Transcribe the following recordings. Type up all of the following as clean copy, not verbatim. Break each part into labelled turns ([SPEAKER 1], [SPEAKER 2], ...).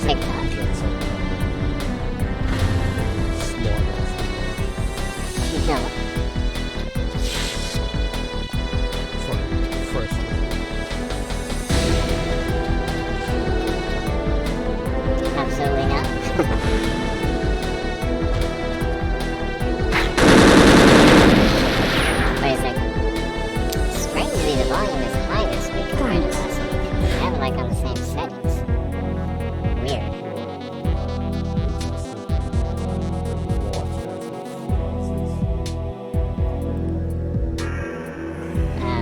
[SPEAKER 1] TikTok. No. Absolutely not. Wait a second. Strangely, the volume is high this week compared to last week. I have it like on the same settings. Weird.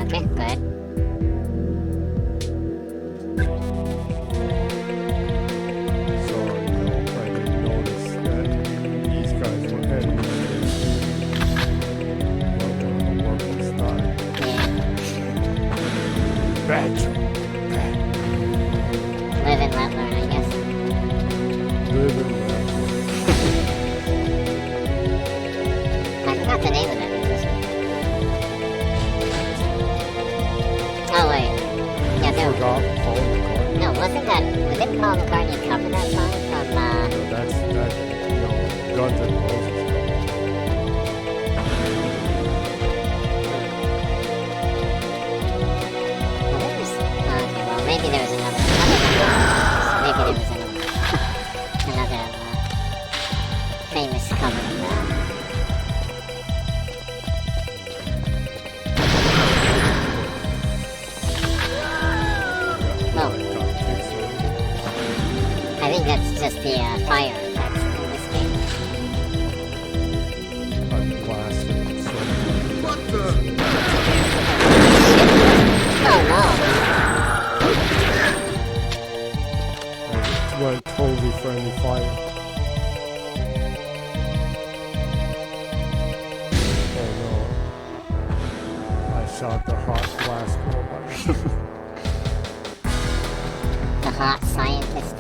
[SPEAKER 1] Okay, go ahead.
[SPEAKER 2] Bad.
[SPEAKER 1] Live and let learn, I guess.
[SPEAKER 2] Live and let.
[SPEAKER 1] I forgot the name of that musician. Oh wait. Yeah, there.
[SPEAKER 2] Forgot Paul McCartney.
[SPEAKER 1] No, wasn't that? Didn't Paul McCartney cover that song from?
[SPEAKER 2] No, that's Guns N' Roses.
[SPEAKER 1] Maybe there was another famous cover of that. Oh. I think that's just the fire effects in this game.
[SPEAKER 2] What the?
[SPEAKER 1] Oh no!
[SPEAKER 2] Went totally friendly fire. Oh no. I shot the hot blast robot.
[SPEAKER 1] The hot scientist.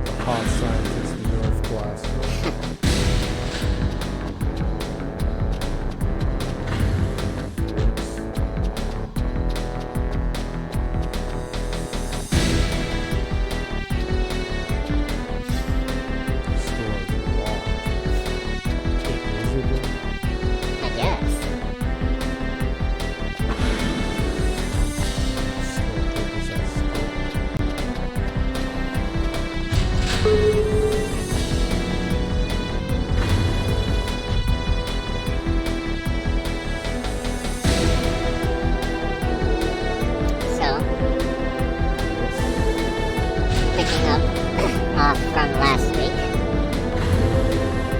[SPEAKER 2] The hot scientist Nerf blast robot.
[SPEAKER 1] I guess. So, picking up off from last week,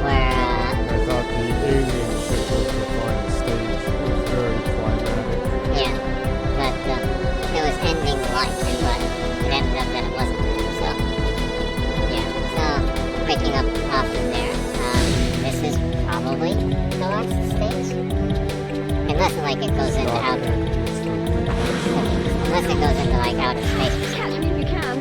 [SPEAKER 1] where
[SPEAKER 2] I thought the alien ship was the final stage. It was very climatic.
[SPEAKER 1] yeah, but it was ending light, but it ended up that it wasn't. So, yeah, so picking up off from there, this is probably the last stage, unless like it goes into outer, unless it goes into like outer space.
[SPEAKER 3] Catch me if you can.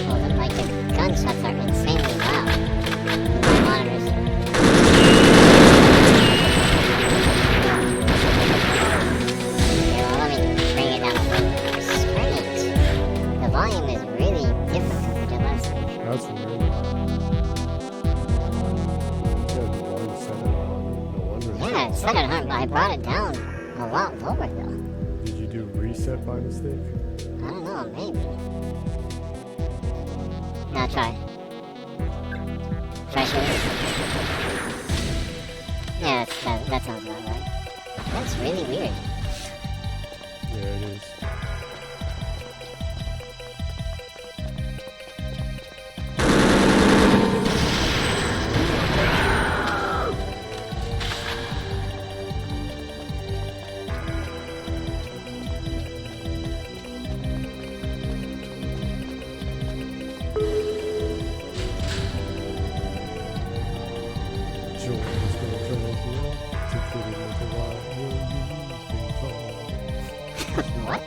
[SPEAKER 1] Well, like the gunshots are insanely loud. My monitors. Okay, well, let me bring it down a little bit. Strange. The volume is really different compared to last week.
[SPEAKER 2] That's weird. Yeah, the volume set it on. No wonder.
[SPEAKER 1] Yeah, it's set at home, but I brought it down a lot lower though.
[SPEAKER 2] Did you do reset by mistake?
[SPEAKER 1] I don't know, maybe. Now try. Try shooting. Yeah, that sounds about right. That's really weird.
[SPEAKER 2] Yeah, it is.
[SPEAKER 1] What?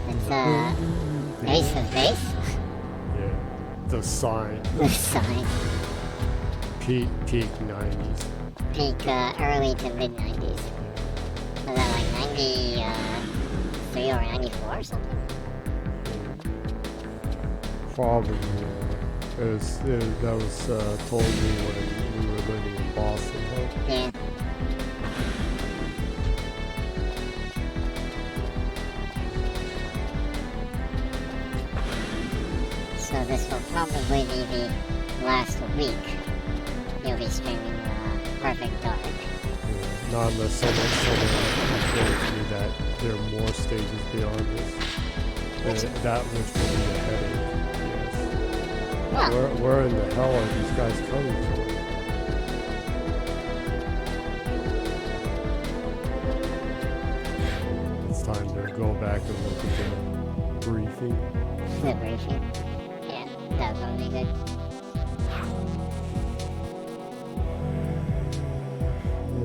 [SPEAKER 1] It's Ace of Base?
[SPEAKER 2] Yeah. The sign.
[SPEAKER 1] The sign.
[SPEAKER 2] Peak 90s.
[SPEAKER 1] Peak early to mid 90s. Was that like 93 or 94 or something.
[SPEAKER 2] Probably. That was told me when we were living in Boston. Huh?
[SPEAKER 1] Yeah. So this will probably be the last week you'll be streaming Perfect Dark.
[SPEAKER 2] Yeah. Not unless someone informs me that there are more stages beyond this. That which will be a headache.
[SPEAKER 1] Well,
[SPEAKER 2] Where in the hell are these guys coming from? It's time to go back and look at the briefing.
[SPEAKER 1] the briefing. Yeah, that would be good.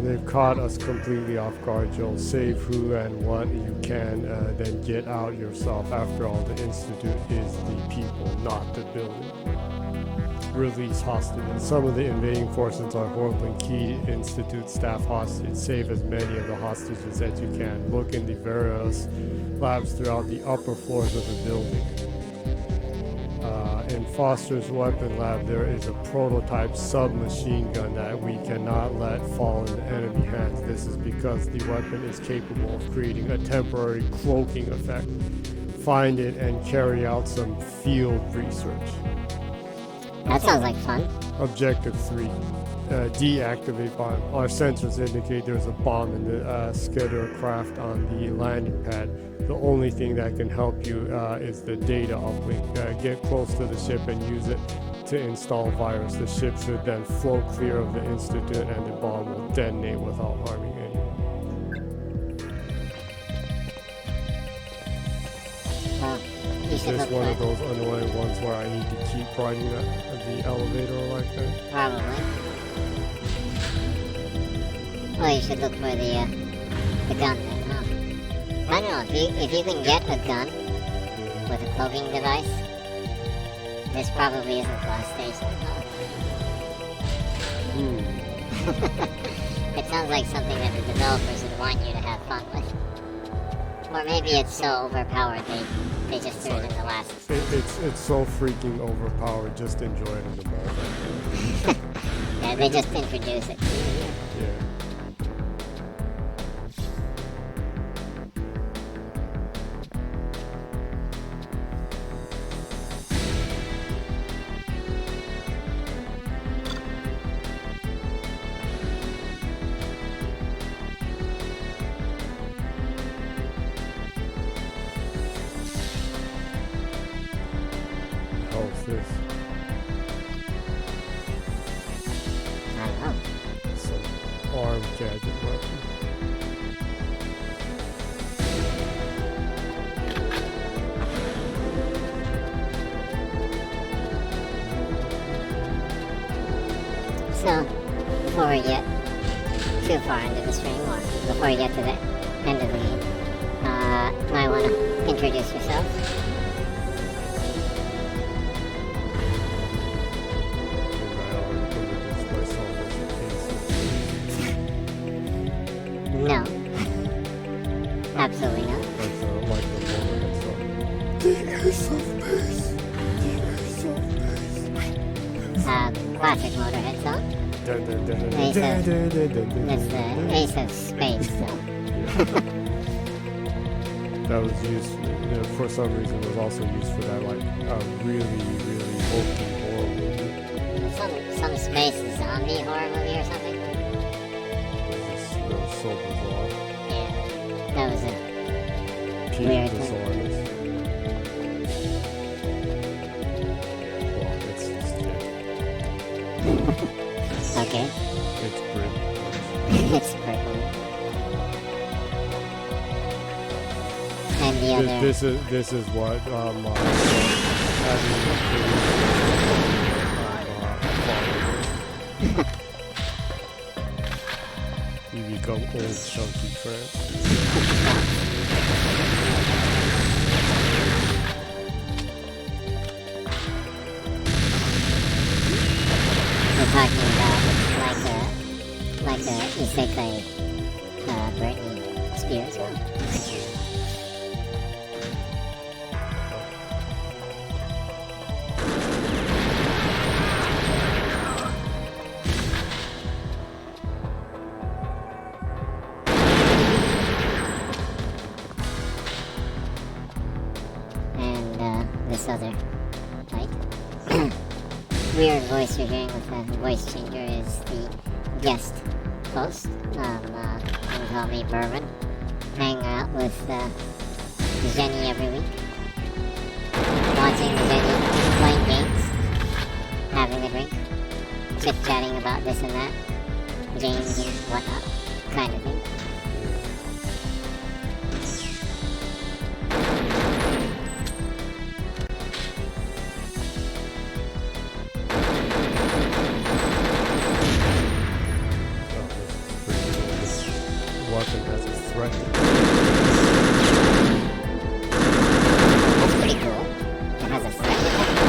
[SPEAKER 2] They've caught us completely off guard, Joel. Save who and what you can, then get out yourself. After all, the Institute is the people, not the building. Release hostages. Some of the invading forces are holding key Institute staff hostage. Save as many of the hostages as you can. Look in the various labs throughout the upper floors of the building. In Foster's weapon lab, there is a prototype submachine gun that we cannot let fall into enemy hands. This is because the weapon is capable of creating a temporary cloaking effect. Find it and carry out some field research.
[SPEAKER 1] That sounds like fun.
[SPEAKER 2] Objective 3. Deactivate bomb. Our sensors indicate there's a bomb in the Skidder craft on the landing pad. The only thing that can help you is the data uplink. Get close to the ship and use it to install virus. The ship should then float clear of the Institute and the bomb will detonate without harming anyone.
[SPEAKER 1] Well, you
[SPEAKER 2] Is
[SPEAKER 1] should
[SPEAKER 2] this
[SPEAKER 1] look
[SPEAKER 2] one
[SPEAKER 1] for
[SPEAKER 2] of those annoying ones where I need to keep riding the elevator like that?
[SPEAKER 1] Probably. Well, you should look for the gun then, huh? I don't know, if you can get a gun with a cloaking device, this probably isn't the last station. It sounds like something that the developers would want you to have fun with. Or maybe it's so overpowered they just threw it in the last.
[SPEAKER 2] It's so freaking overpowered, just enjoy it in the moment.
[SPEAKER 1] Yeah, they just introduce it to you.
[SPEAKER 2] Yeah. How's this?
[SPEAKER 1] I don't know.
[SPEAKER 2] Some armed gadget weapon.
[SPEAKER 1] So, before we get too far into the stream, or before we get to the end of the game, might want to introduce yourself. No. Absolutely not.
[SPEAKER 2] That's like the moment song. The Ace of Base. The Ace of Base.
[SPEAKER 1] Classic Motorhead song. That's the Ace of Space song.
[SPEAKER 2] That was used, for some reason, was also used for that, like, really, really hokey horror movie.
[SPEAKER 1] Some space zombie horror movie or something.
[SPEAKER 2] It's so bizarre.
[SPEAKER 1] Yeah, that was a
[SPEAKER 2] Peak
[SPEAKER 1] weird thing.
[SPEAKER 2] bizarreness. Well, it's
[SPEAKER 1] Okay.
[SPEAKER 2] It's great.
[SPEAKER 1] It's pretty. And the other.
[SPEAKER 2] This is what having you become old chunky friends.
[SPEAKER 1] We're talking about like a isekai Britney spear as well. And this other, like, weird voice you're hearing with the voice changer is the guest host. You can call me Bourbon. Hang out with Jenny every week. Watching Jenny playing games. Having a drink. Chit-chatting about this and that. Games and whatnot. Kind of thing.
[SPEAKER 2] Weapon as a threat.
[SPEAKER 1] That's pretty cool. It has a threat detector.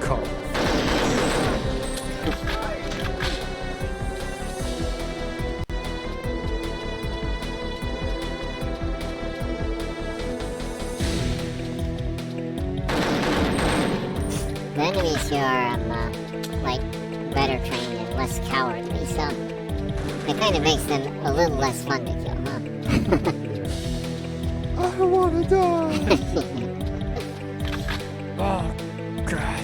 [SPEAKER 2] Come.
[SPEAKER 1] The enemies here are, like, better trained and less cowardly, so it kind of makes them a little less fun to kill, huh?
[SPEAKER 2] Yeah. I wanna die! Oh, God.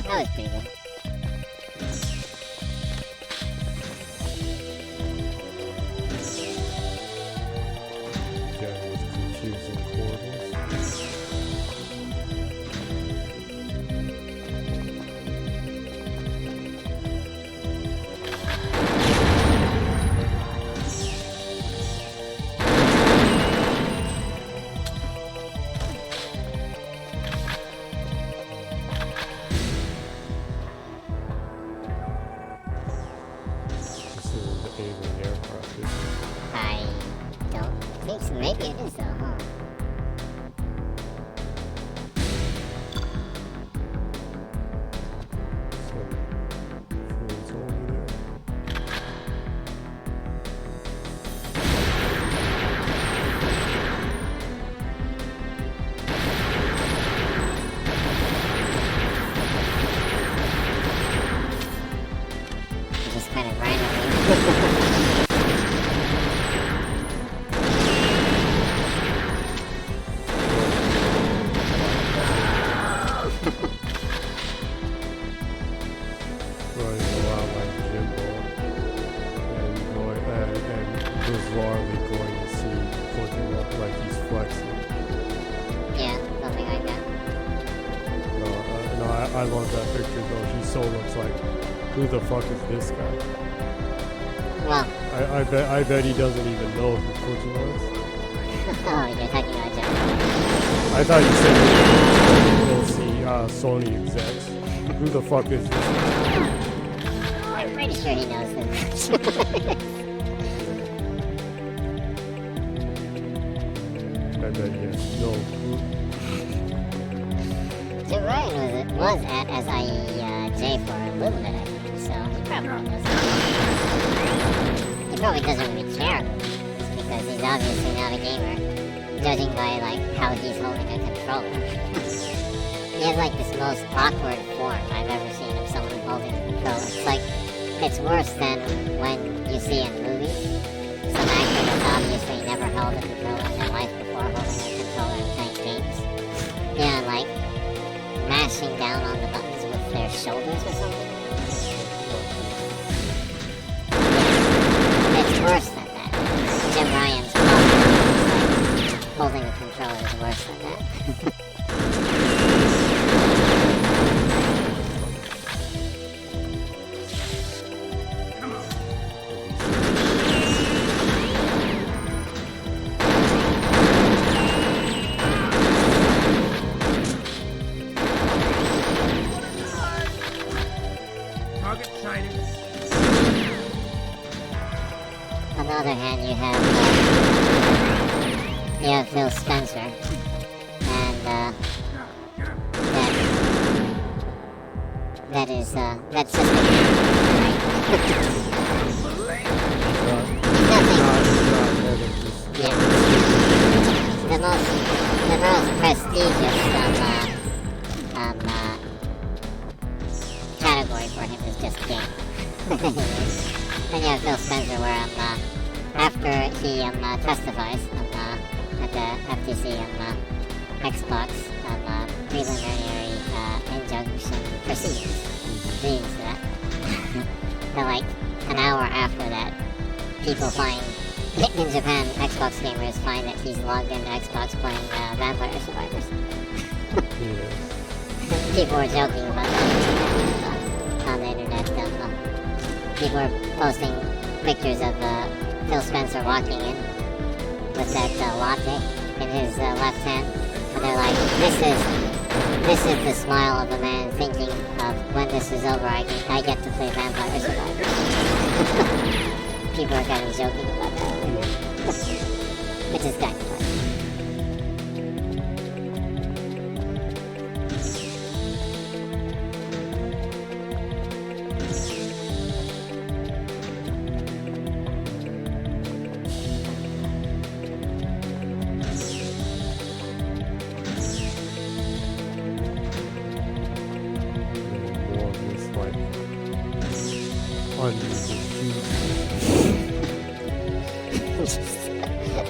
[SPEAKER 1] That was pretty good.
[SPEAKER 2] Yeah, it was confusing quarters.
[SPEAKER 1] I don't think so. Maybe it is though, huh? Just kind of randomly.
[SPEAKER 2] Running around like Jimbo and bizarrely going to see looking up like he's flexing.
[SPEAKER 1] Yeah, something like that.
[SPEAKER 2] No, I love that picture though. He so looks like, who the fuck is this guy?
[SPEAKER 1] Well.
[SPEAKER 2] I bet he doesn't even know who Kojima is.
[SPEAKER 1] Oh, you're talking about John.
[SPEAKER 2] I thought you said you go see Sony execs. Who the fuck is this guy?
[SPEAKER 1] I'm pretty sure he knows him.
[SPEAKER 2] I bet he has no clue.
[SPEAKER 1] Jim Ryan was at SIEJ for a little bit, I think, so he probably knows him. He probably doesn't really care because he's obviously not a gamer, judging by like how he's holding a controller. He has like this most awkward form I've ever seen of someone holding a controller. It's like, it's worse than when you see in movies some actor that's obviously never held a controller in their life before holding a controller and playing games. Yeah, like mashing down on the buttons with their shoulders or something. Yeah, it's worse than that. Jim Ryan's probably holding a controller is worse than that. On the other hand, you have Phil Spencer, and that's just a game, right? Yeah. The most prestigious category for him is just game. Then you have Phil Spencer, where after he testifies at the FTC Xbox preliminary injunction proceedings, leading to that. But like an hour after that, people find in Japan, Xbox gamers find that he's logged into Xbox playing Vampire Survivors. People were joking about that on the internet. People were posting pictures of Phil Spencer walking in with that latte in his left hand, and they're like, "This is the smile of a man thinking of when this is over, I get to play Vampire Survivors." People are kind of joking about that, which is kind of funny.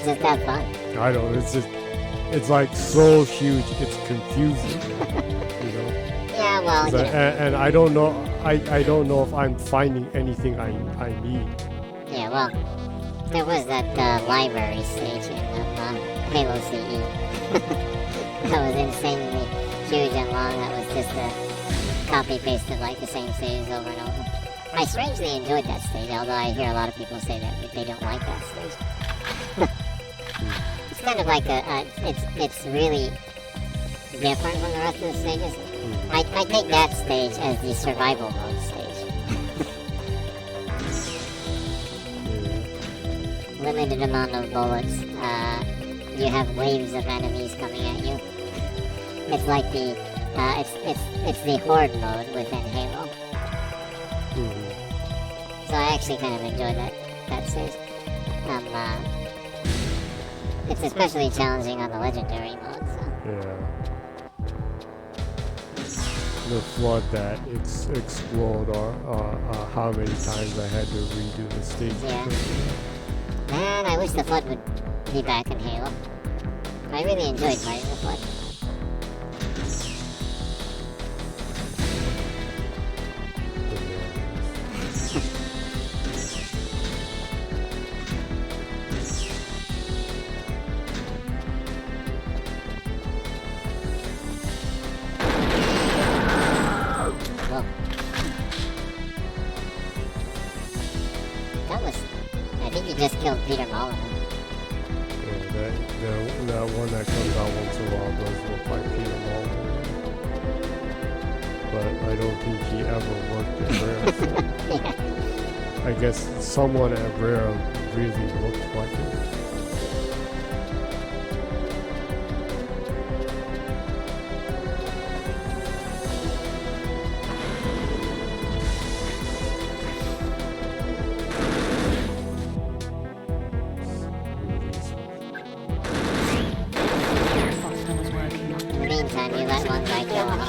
[SPEAKER 1] Is it that fun?
[SPEAKER 2] I don't. It's like so huge. It's confusing. You know.
[SPEAKER 1] Yeah, well, you know.
[SPEAKER 2] And I don't know. I don't know if I'm finding anything I need.
[SPEAKER 1] Yeah, well, there was that library stage in Halo CE. That was insanely huge and long. That was just copy pasted like the same stage over and over. I strangely enjoyed that stage, although I hear a lot of people say that they don't like that stage. It's kind of like it's really different from the rest of the stages. I take that stage as the survival mode stage. Limited amount of bullets. You have waves of enemies coming at you. It's like the it's the horde mode within Halo. So I actually kind of enjoy that stage. It's especially challenging on the legendary mode. So.
[SPEAKER 2] Yeah. The flood that explode, or how many times I had to redo the stage.
[SPEAKER 1] Yeah. Man, I wish the flood would be back in Halo. I really enjoyed fighting the flood. I think you just killed Peter Molyneux.
[SPEAKER 2] Yeah, that one that comes out once in a while does look like Peter Molyneux. But I don't think he ever worked at Rare. So
[SPEAKER 1] Yeah.
[SPEAKER 2] I guess someone at Rare really looked like him.
[SPEAKER 1] Meantime, you let one guy kill him.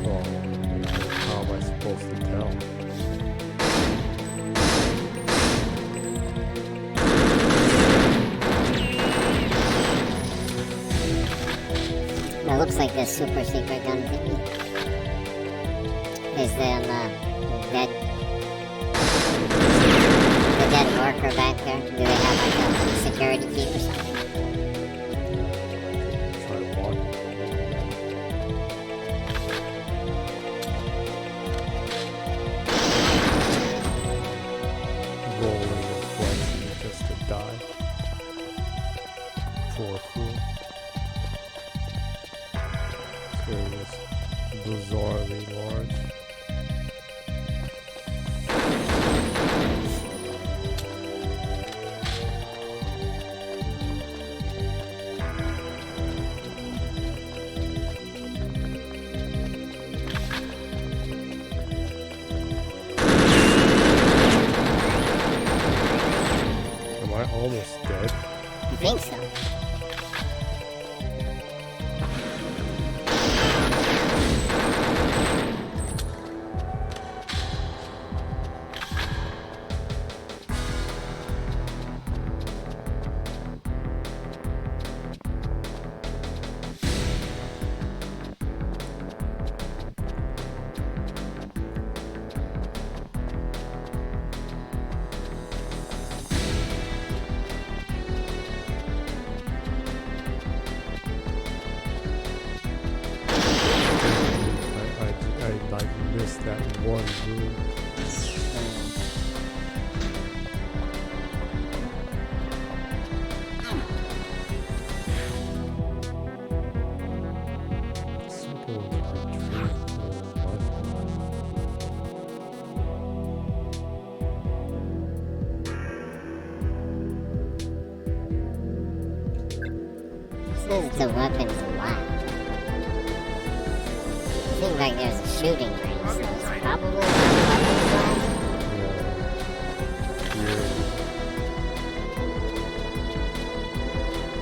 [SPEAKER 2] Oh, how am I supposed to tell?
[SPEAKER 1] That looks like the super secret gun thingy. Is them dead? worker back there? Do they have like a security key or something?
[SPEAKER 2] Try to walk. Rolling and flexing just to die. Poor fool. So it was bizarrely large. Am I almost dead?
[SPEAKER 1] I think so.
[SPEAKER 2] I like missed that one room. Supposed to retreat or
[SPEAKER 1] This is the weapons lab. I think like there's a shooting range, so it's probably the weapons lab.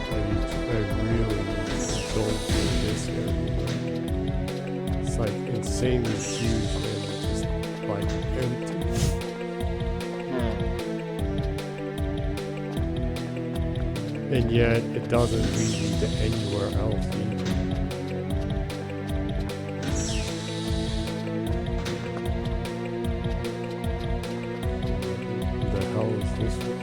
[SPEAKER 2] I really don't do this area. It's like insanely huge and just like empty. And yet it doesn't lead me to anywhere else either. The hell is this one?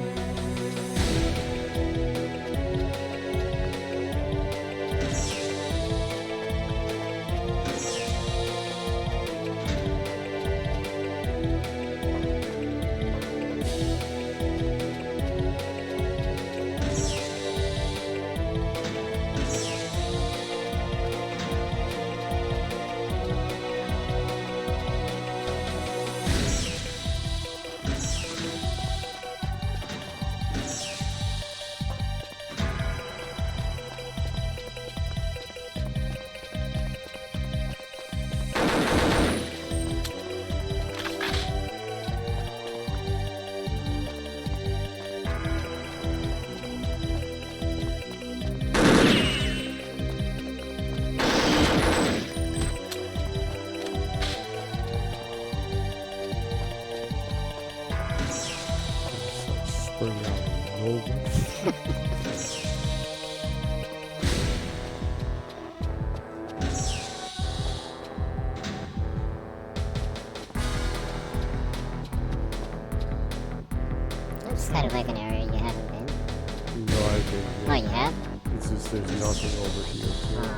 [SPEAKER 2] Spring out of nowhere.
[SPEAKER 1] That's kind of like an area you haven't been.
[SPEAKER 2] No, I didn't.
[SPEAKER 1] Oh, you have?
[SPEAKER 2] It's just there's nothing over here. Too.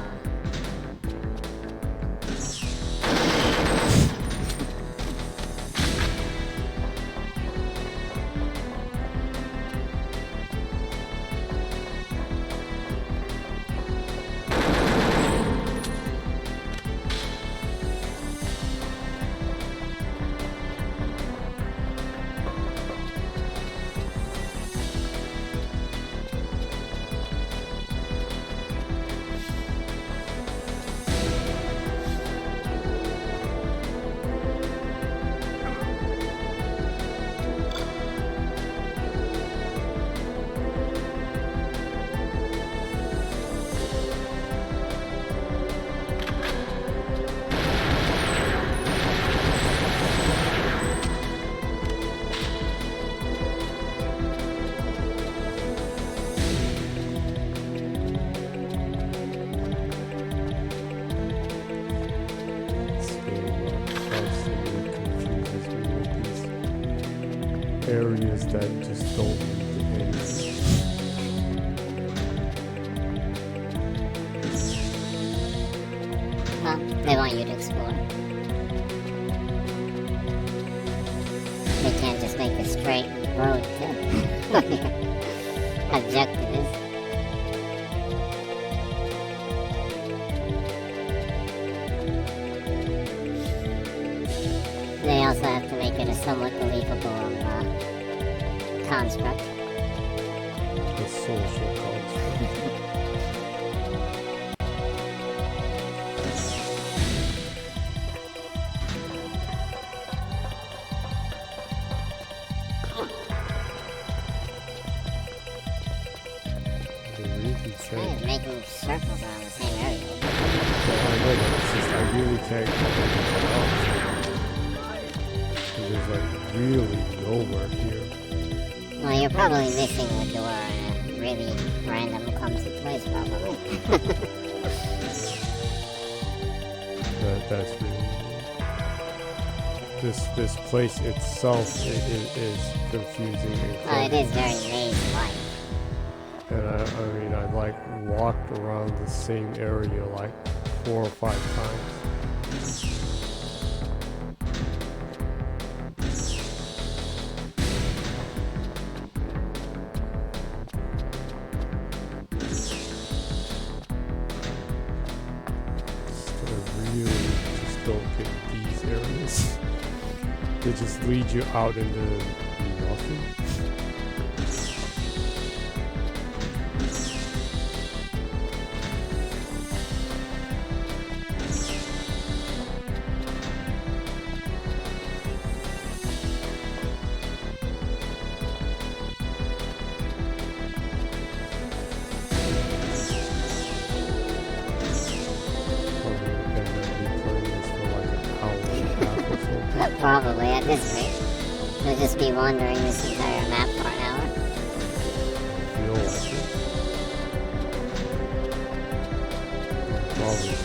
[SPEAKER 2] areas that just don't need the engine.
[SPEAKER 1] Well, they want you to explore. They can't just make a straight road to what your objective is. They also have to make it a somewhat believable construct.
[SPEAKER 2] The social construct.
[SPEAKER 1] Kind of making circles around the same area.
[SPEAKER 2] So I know that it's just I really can't come anything else. There's like really nowhere here.
[SPEAKER 1] Well, you're probably missing the door in a really random, clumsy place, probably.
[SPEAKER 2] That's really this place itself is confusing.
[SPEAKER 1] Well, it is very maze-like.
[SPEAKER 2] And I mean, I like walked around the same area like 4 or 5 times. I really just don't get these areas. They just lead you out into nothing.
[SPEAKER 1] Probably at this rate. We'll just be wandering this entire map for an hour.
[SPEAKER 2] Feel like it.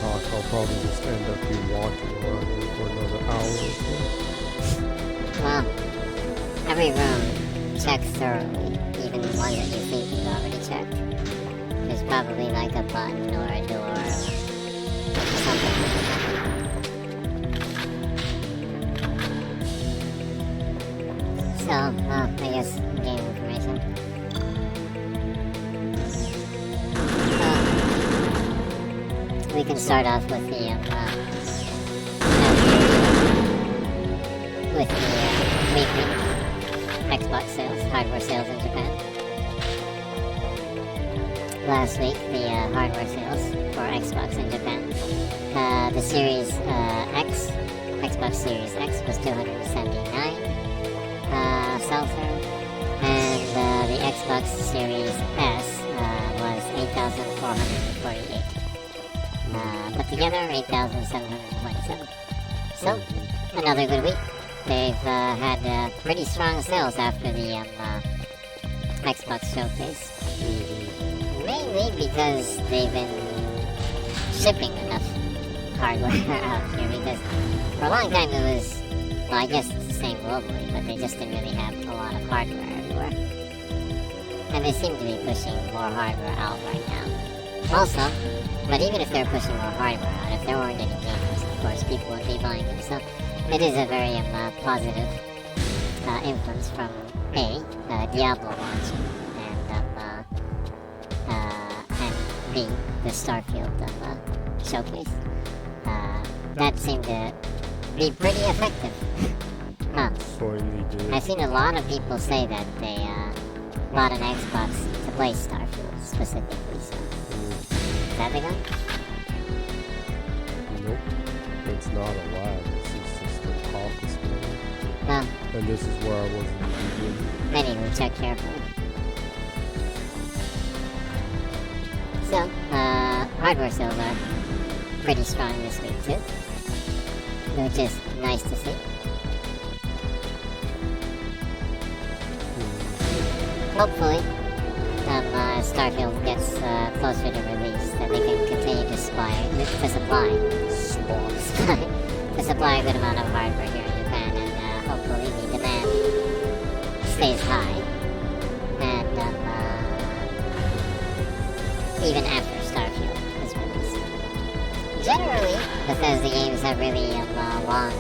[SPEAKER 2] I'll probably just end up be walking around here for another hour or so.
[SPEAKER 1] Well, every room checked thoroughly, even the ones that you think you've already checked. There's probably like a button or a door or something like that. So, well, I guess game information. We can start off with the weekly Xbox sales, hardware sales in Japan. Last week, the hardware sales for Xbox in Japan. The Series X, Xbox Series X was 279. Sell-through, and the Xbox Series S was 8,448. Put together, 8,727. So, another good week. They've had pretty strong sales after the Xbox showcase. Mainly because they've been shipping enough hardware out here, because for a long time it was, well, I guess it's the same globally, but they just didn't really have a lot of hardware everywhere. And they seem to be pushing more hardware out right now. Also, but even if they're pushing more hardware out, if there weren't any games, of course, people would be buying them. So it is a very positive influence from Diablo launching, and B, the Starfield showcase. That seemed to be pretty effective. Huh. I've seen a lot of people say that they bought an Xbox to play Starfield specifically, so. Is that the gun?
[SPEAKER 2] Nope. It's not a lab. This is just an office building.
[SPEAKER 1] Well.
[SPEAKER 2] And this is where I was in the beginning.
[SPEAKER 1] Anyway, check carefully. So, hardware sales are pretty strong this week too, which is nice to see. Hopefully, Starfield gets closer to release, that they can continue to supply a good amount of hardware here in Japan, and hopefully the demand stays high, and even after Starfield is released. Generally, Bethesda games have really long,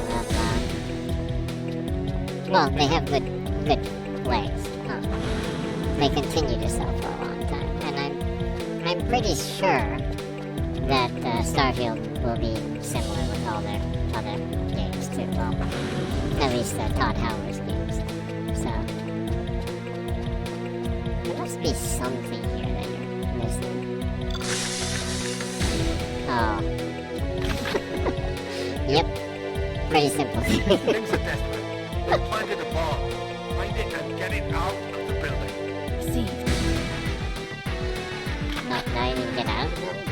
[SPEAKER 1] well, they have good legs. They continue to sell for a long time, and I'm pretty sure that Starfield will be similar with all their other games too. Well, at least Todd Howard's games. So there must be something here that you're missing. Oh. Yep. Pretty simple.
[SPEAKER 3] Things are desperate. Planted a bomb. Find it and get it out of the building.
[SPEAKER 4] Received.
[SPEAKER 1] Now you can get out of the building?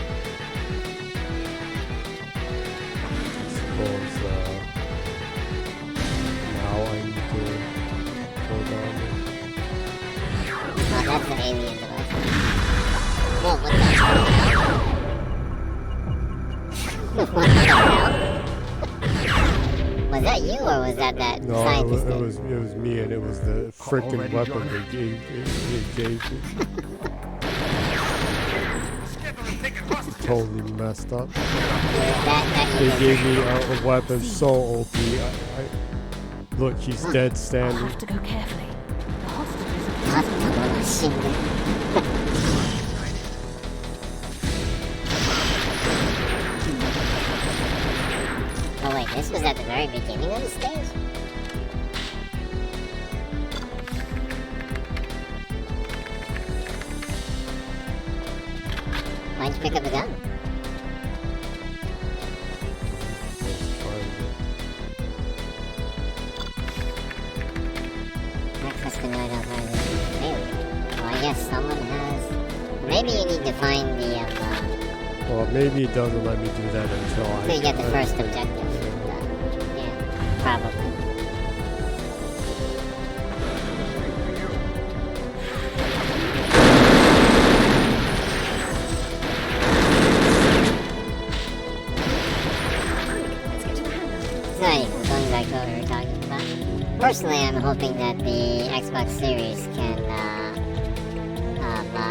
[SPEAKER 2] Suppose now I need to go down there.
[SPEAKER 1] Oh, that's an alien device. Whoa, what the hell? What the hell? Was that you or was that
[SPEAKER 2] No,
[SPEAKER 1] scientist?
[SPEAKER 2] it was me, and it was the freaking
[SPEAKER 3] Already
[SPEAKER 2] weapon
[SPEAKER 3] done.
[SPEAKER 2] they gave me.
[SPEAKER 3] Schedule and take it hostages.
[SPEAKER 2] Totally messed up.
[SPEAKER 1] That
[SPEAKER 2] They
[SPEAKER 1] you
[SPEAKER 2] gave me a weapon so OP. Look, he's dead
[SPEAKER 4] I'll
[SPEAKER 2] standing.
[SPEAKER 4] have to go carefully. The hostages are
[SPEAKER 1] Not the machine gun. Oh wait, this was at the very beginning of the stage? Why'd you pick up the gun? Access denied outside the failure. Well, I guess someone has... Maybe you need to find the,
[SPEAKER 2] Well, maybe it doesn't let me do that until I...
[SPEAKER 1] so you get the first objective. Yeah, probably.
[SPEAKER 4] Let's get to the hangar.
[SPEAKER 1] So anyway, going back to what we were talking about. Personally, I'm hoping that the Xbox Series can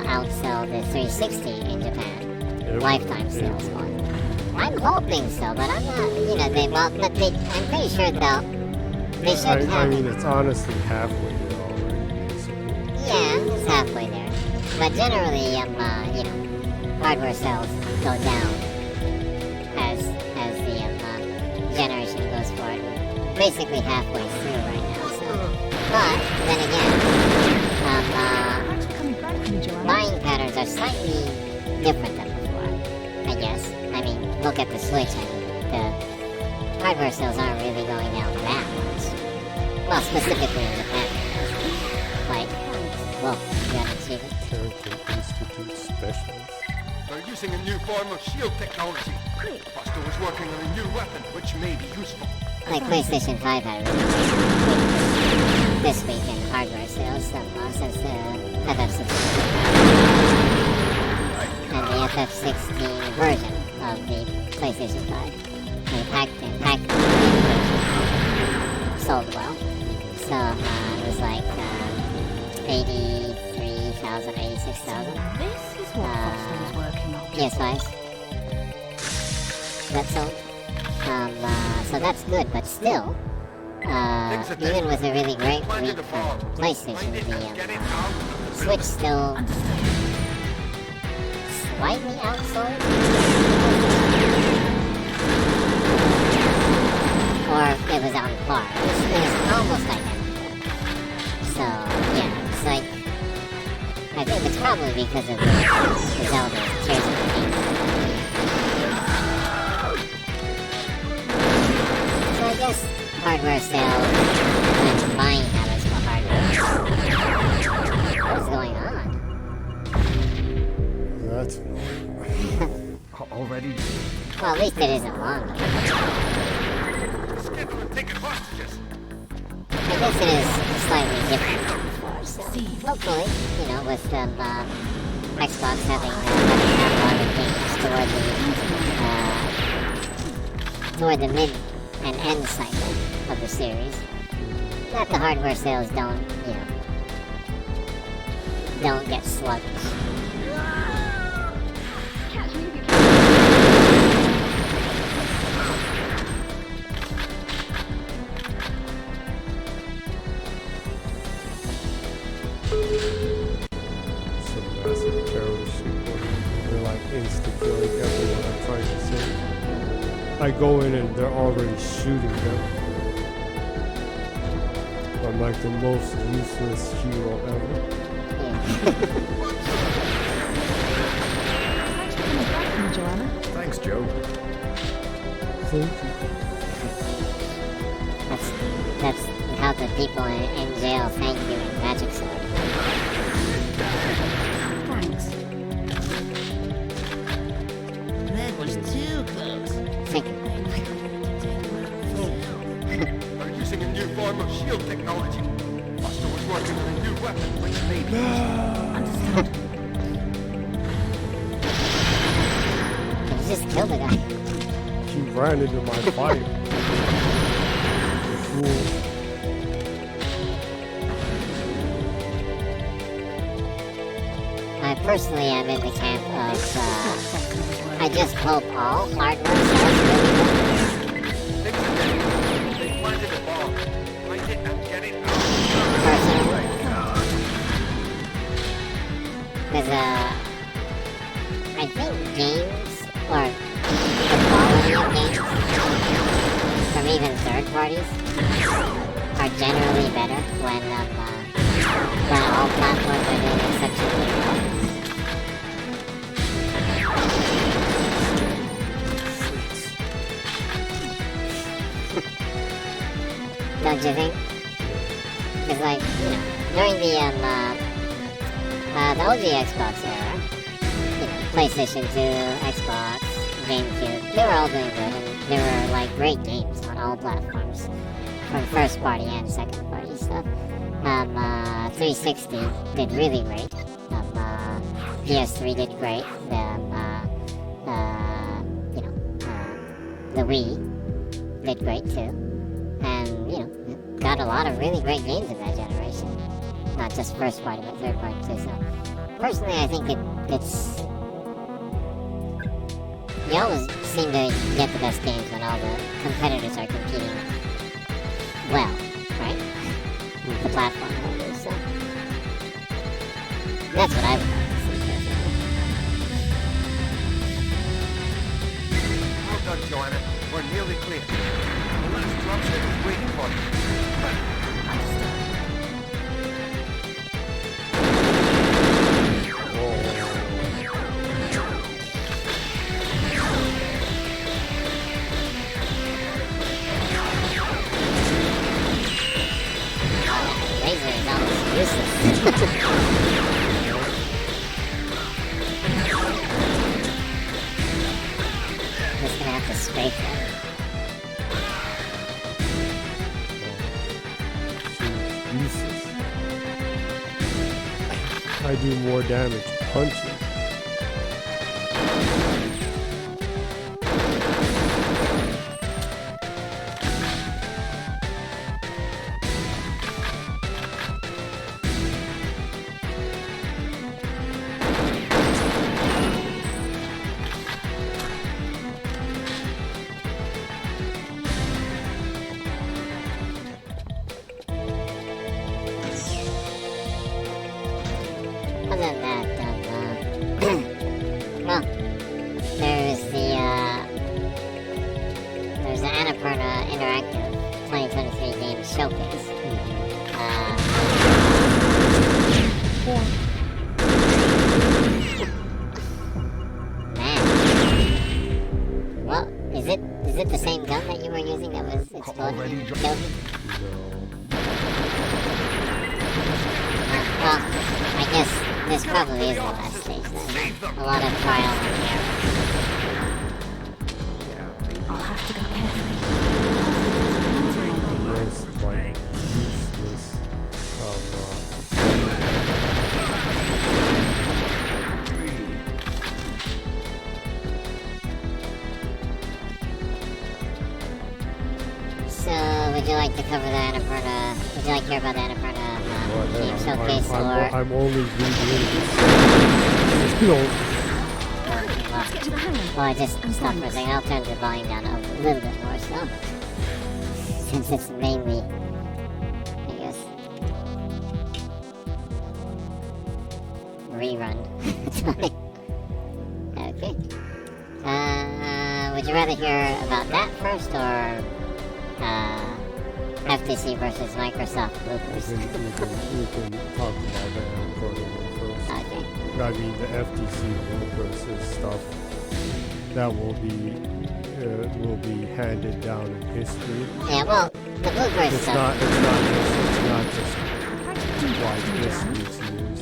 [SPEAKER 1] outsell the 360 in Japan. Lifetime sales one. I'm hoping so, but I'm not, you know, I'm pretty sure they should
[SPEAKER 2] I
[SPEAKER 1] have.
[SPEAKER 2] mean, it's honestly halfway there already, basically.
[SPEAKER 1] Yeah, it's halfway there. But generally, you know, hardware sales go down as the generation goes forward. Basically halfway through right now. So, but then again,
[SPEAKER 4] Thanks for coming back from Joanna.
[SPEAKER 1] buying patterns are slightly different than before, I guess. I mean, look at the Switch. I mean, the hardware sales aren't really going down that much. Well, specifically in Japan. Like, whoa, you got an achievement?
[SPEAKER 2] Carrington Institute Specialist.
[SPEAKER 3] They're using a new form of shield technology.
[SPEAKER 4] Quick.
[SPEAKER 3] Buster was working on a new weapon, which may be useful.
[SPEAKER 1] Like PlayStation 5 had a really good this week in hardware sales since the FF16 and the FF16 version of the PlayStation 5. The pack sold well. So it was like 83,000, 86,000.
[SPEAKER 4] This is what Foster was working on.
[SPEAKER 1] PS5s. That's all. So that's good, but still, even with a really great week for PlayStation, the Switch still slightly outsold? Or it was on par. It was almost identical. So, yeah, it's like, I think it's probably because of the Zelda Tears of the Kingdom. So I guess hardware sales and buying habits for hardware. What is going on?
[SPEAKER 2] That's
[SPEAKER 3] Already?
[SPEAKER 1] Well, at least it isn't long.
[SPEAKER 3] Schedule and take it hostages.
[SPEAKER 1] I guess it is slightly different than before, so hopefully, you know, with Xbox having toward the mid and end cycle of the series, that the hardware sales don't, you know, don't get sluggish.
[SPEAKER 4] Catch me if you can.
[SPEAKER 2] Some massive terrorist shit going on. They're like insta-killing everyone I'm trying to save. I go in and they're already shooting them. I'm like the most useless hero ever.
[SPEAKER 4] Thanks for coming back for me, Joanna.
[SPEAKER 5] Thanks, Joe.
[SPEAKER 2] Thank you.
[SPEAKER 1] That's how the people in jail thank you in Magic Sword.
[SPEAKER 4] Thanks.
[SPEAKER 6] That was too close.
[SPEAKER 1] Thank you.
[SPEAKER 3] They're using a new form of shield technology. Buster was working on a new weapon, which may be
[SPEAKER 4] Understood.
[SPEAKER 1] You just killed the guy.
[SPEAKER 2] He ran into my fire. Fool.
[SPEAKER 1] I personally am in the camp of, I just hope all hardware sells really good.
[SPEAKER 3] Things are getting. They planted a bomb. Find it and get it out.
[SPEAKER 1] Personally. Because, I think games, or the quality of games, from even third parties, are generally better when all platforms are doing exceptionally well. Don't you think? Because, like, you know, during the OG Xbox era, you know, PlayStation 2, Xbox, GameCube, they were all doing good, and there were, like, great games on all platforms, from first party and second party stuff. 360 did really great. PS3 did great. The Wii did great too. And, you know, got a lot of really great games in that generation. Not just first party, but third party too. So, personally, I think it's... You always seem to get the best games when all the competitors are competing well, right? The platform holders, so... That's what I would like to see, personally.
[SPEAKER 3] Well done, Joanna. We're nearly clear. The last dropship is waiting for you.
[SPEAKER 1] Laser is almost useless. Just gonna have to scrape them.
[SPEAKER 2] Useless. I do more damage punching.
[SPEAKER 1] Other than that, well, there's the Annapurna Interactive 2023 Games Showcase. Man, well, is it the same gun that you were using that was exploding and killed you? Well, I guess this probably is the last stage then. A lot of trial and error.
[SPEAKER 4] I'll have to go carefully.
[SPEAKER 2] Most like useless
[SPEAKER 1] So, would you like to cover the Annapurna Would you like to hear about the Annapurna game
[SPEAKER 2] I'm,
[SPEAKER 1] showcase
[SPEAKER 2] I'm,
[SPEAKER 1] or?
[SPEAKER 2] I'm only redoing this. You know,
[SPEAKER 4] Let's get to the hang of it.
[SPEAKER 1] Well, I just
[SPEAKER 4] And
[SPEAKER 1] stopped for a
[SPEAKER 4] thanks.
[SPEAKER 1] second. I'll turn the volume down a little bit more, so since it's mainly, I guess, rerun time. Okay. Would you rather hear about that first or FTC versus Microsoft bloopers?
[SPEAKER 2] we can talk about the Annapurna one first.
[SPEAKER 1] Okay.
[SPEAKER 2] I mean, the FTC bloopers is stuff that will be handed down in history.
[SPEAKER 1] Yeah, well, the bloopers
[SPEAKER 2] It's
[SPEAKER 1] stuff.
[SPEAKER 2] not just like this week's news.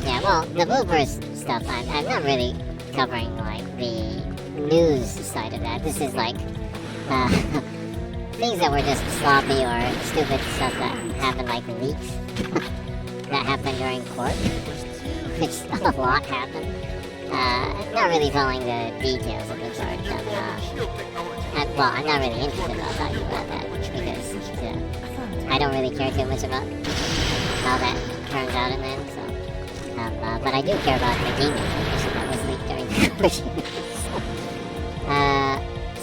[SPEAKER 1] Yeah, well, the bloopers stuff, I'm not really covering, like, the news side of that. This is, like, things that were just sloppy or stupid stuff that happened, like leaks that happened during court, which a lot happened. Not really following the details of the charge. Well, I'm not really interested about talking about that because I don't really care too much about how that turns out in the end, so. But I do care about the gaming information that was leaked during the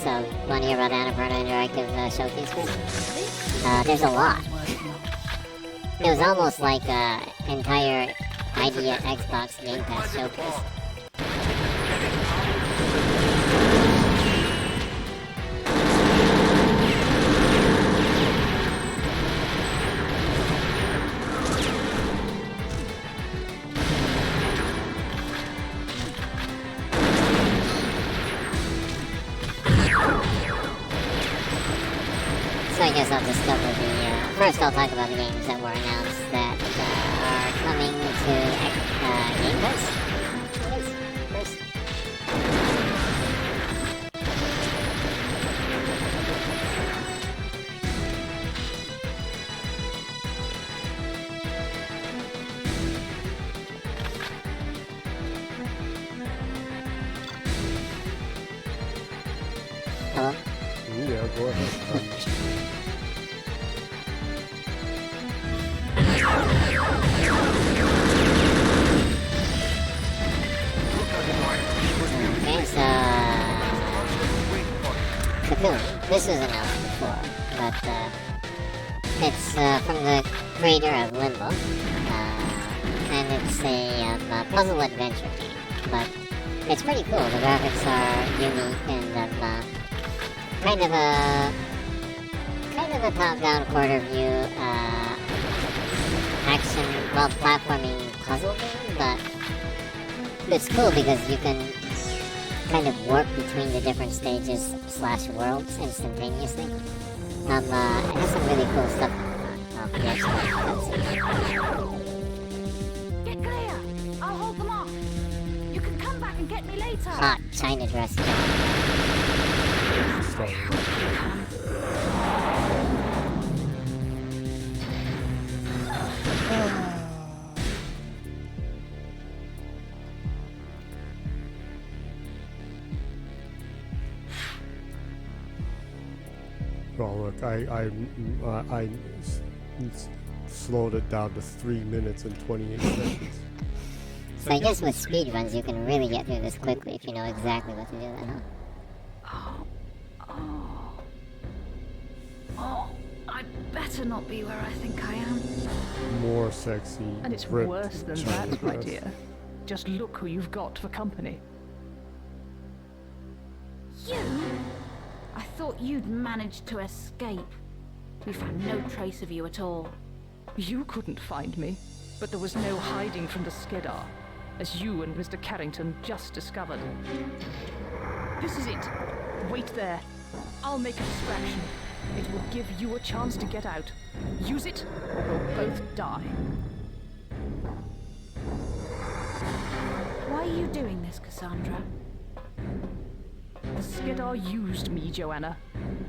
[SPEAKER 1] so, want to hear about the Annapurna Interactive Showcase first? There's a lot. It was almost like an entire idea Xbox Game Pass showcase. So I guess I'll just cover the, first I'll talk about the games that were announced that are coming to Game Pass. First. Hello?
[SPEAKER 2] Yeah, go ahead.
[SPEAKER 1] Okay, so Cocoon. This was announced before, but it's from the creator of Limbo, and it's a puzzle adventure game. But it's pretty cool. The graphics are unique and kind of a top-down quarter view action, well, platforming puzzle game, but it's cool because you can kind of warp between the different stages / worlds instantaneously. It has some really cool stuff. Oh, yes,
[SPEAKER 4] Get clear! I'll hold them off. You can come back and get me later.
[SPEAKER 1] hot China dress guy.
[SPEAKER 2] Well, look, I slowed it down to 3 minutes and 28 seconds.
[SPEAKER 1] So I guess with speedruns you can really get through this quickly if you know exactly what to do then, huh?
[SPEAKER 4] Oh, I'd better not be where I think I am.
[SPEAKER 2] More sexy.
[SPEAKER 5] And it's
[SPEAKER 2] ripped
[SPEAKER 5] worse than
[SPEAKER 2] China
[SPEAKER 5] that, my
[SPEAKER 2] dress.
[SPEAKER 5] dear. Just look who you've got for company.
[SPEAKER 4] You? I thought you'd managed to escape. We found no trace of you at all.
[SPEAKER 5] You couldn't find me, but there was no hiding from the Skedar, as you and Mr. Carrington just discovered. This is it. Wait there. I'll make a distraction. It will give you a chance to get out. Use it, or we'll both die.
[SPEAKER 4] Why are you doing this, Cassandra?
[SPEAKER 5] The Skedar used me, Joanna.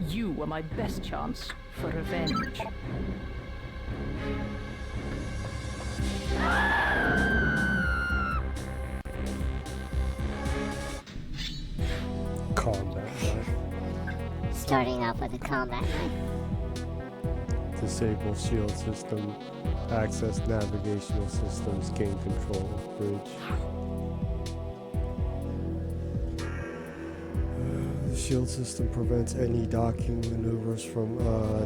[SPEAKER 5] You were my best chance for revenge.
[SPEAKER 2] Combat knife.
[SPEAKER 1] Starting off with a combat knife.
[SPEAKER 2] disable shield system, access navigational systems, gain control of bridge. The shield system prevents any docking maneuvers from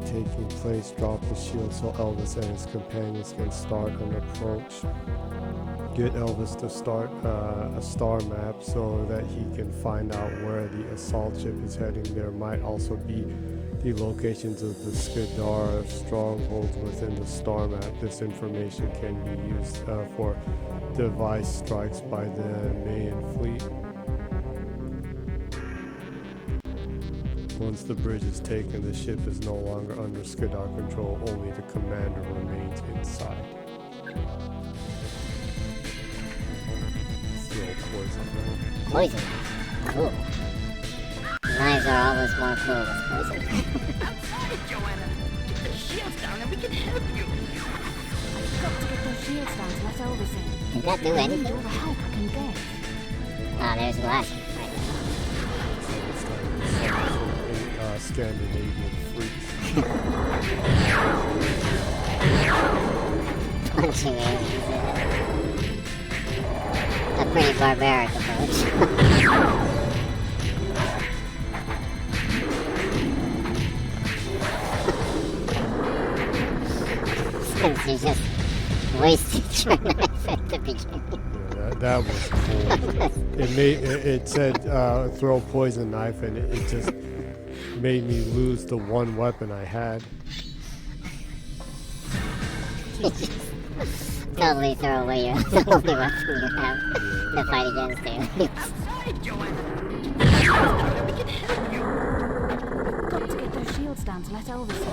[SPEAKER 2] taking place. Drop the shield so Elvis and his companions can start an approach. Get Elvis to start a star map so that he can find out where the assault ship is heading. There might also be the locations of the Skadar strongholds within the star map. This information can be used for device strikes by the main fleet. Once the bridge is taken, the ship is no longer under Skadar control. Only the commander remains inside.
[SPEAKER 1] Poison. Cool. Knives are always more cool with poison.
[SPEAKER 6] Outside, Joanna! Get the shields down and we can help you!
[SPEAKER 4] I've got to get those shields down to let Elvis in.
[SPEAKER 1] Did that do
[SPEAKER 4] I need
[SPEAKER 1] anything?
[SPEAKER 4] all the help I can get.
[SPEAKER 1] Ah, there's glass. Right.
[SPEAKER 2] Scandinavian freaks.
[SPEAKER 1] Punching aliens. A pretty barbaric approach. Since you just wasted your knife at the beginning.
[SPEAKER 2] Yeah, that was cool. It said throw poison knife, and it just made me lose the one weapon I had.
[SPEAKER 1] Totally throw away the only weapon you have to fight against aliens.
[SPEAKER 6] Outside, Joanna! Get the shields down and we can help you!
[SPEAKER 4] I've got to get those shields down to let Elvis in.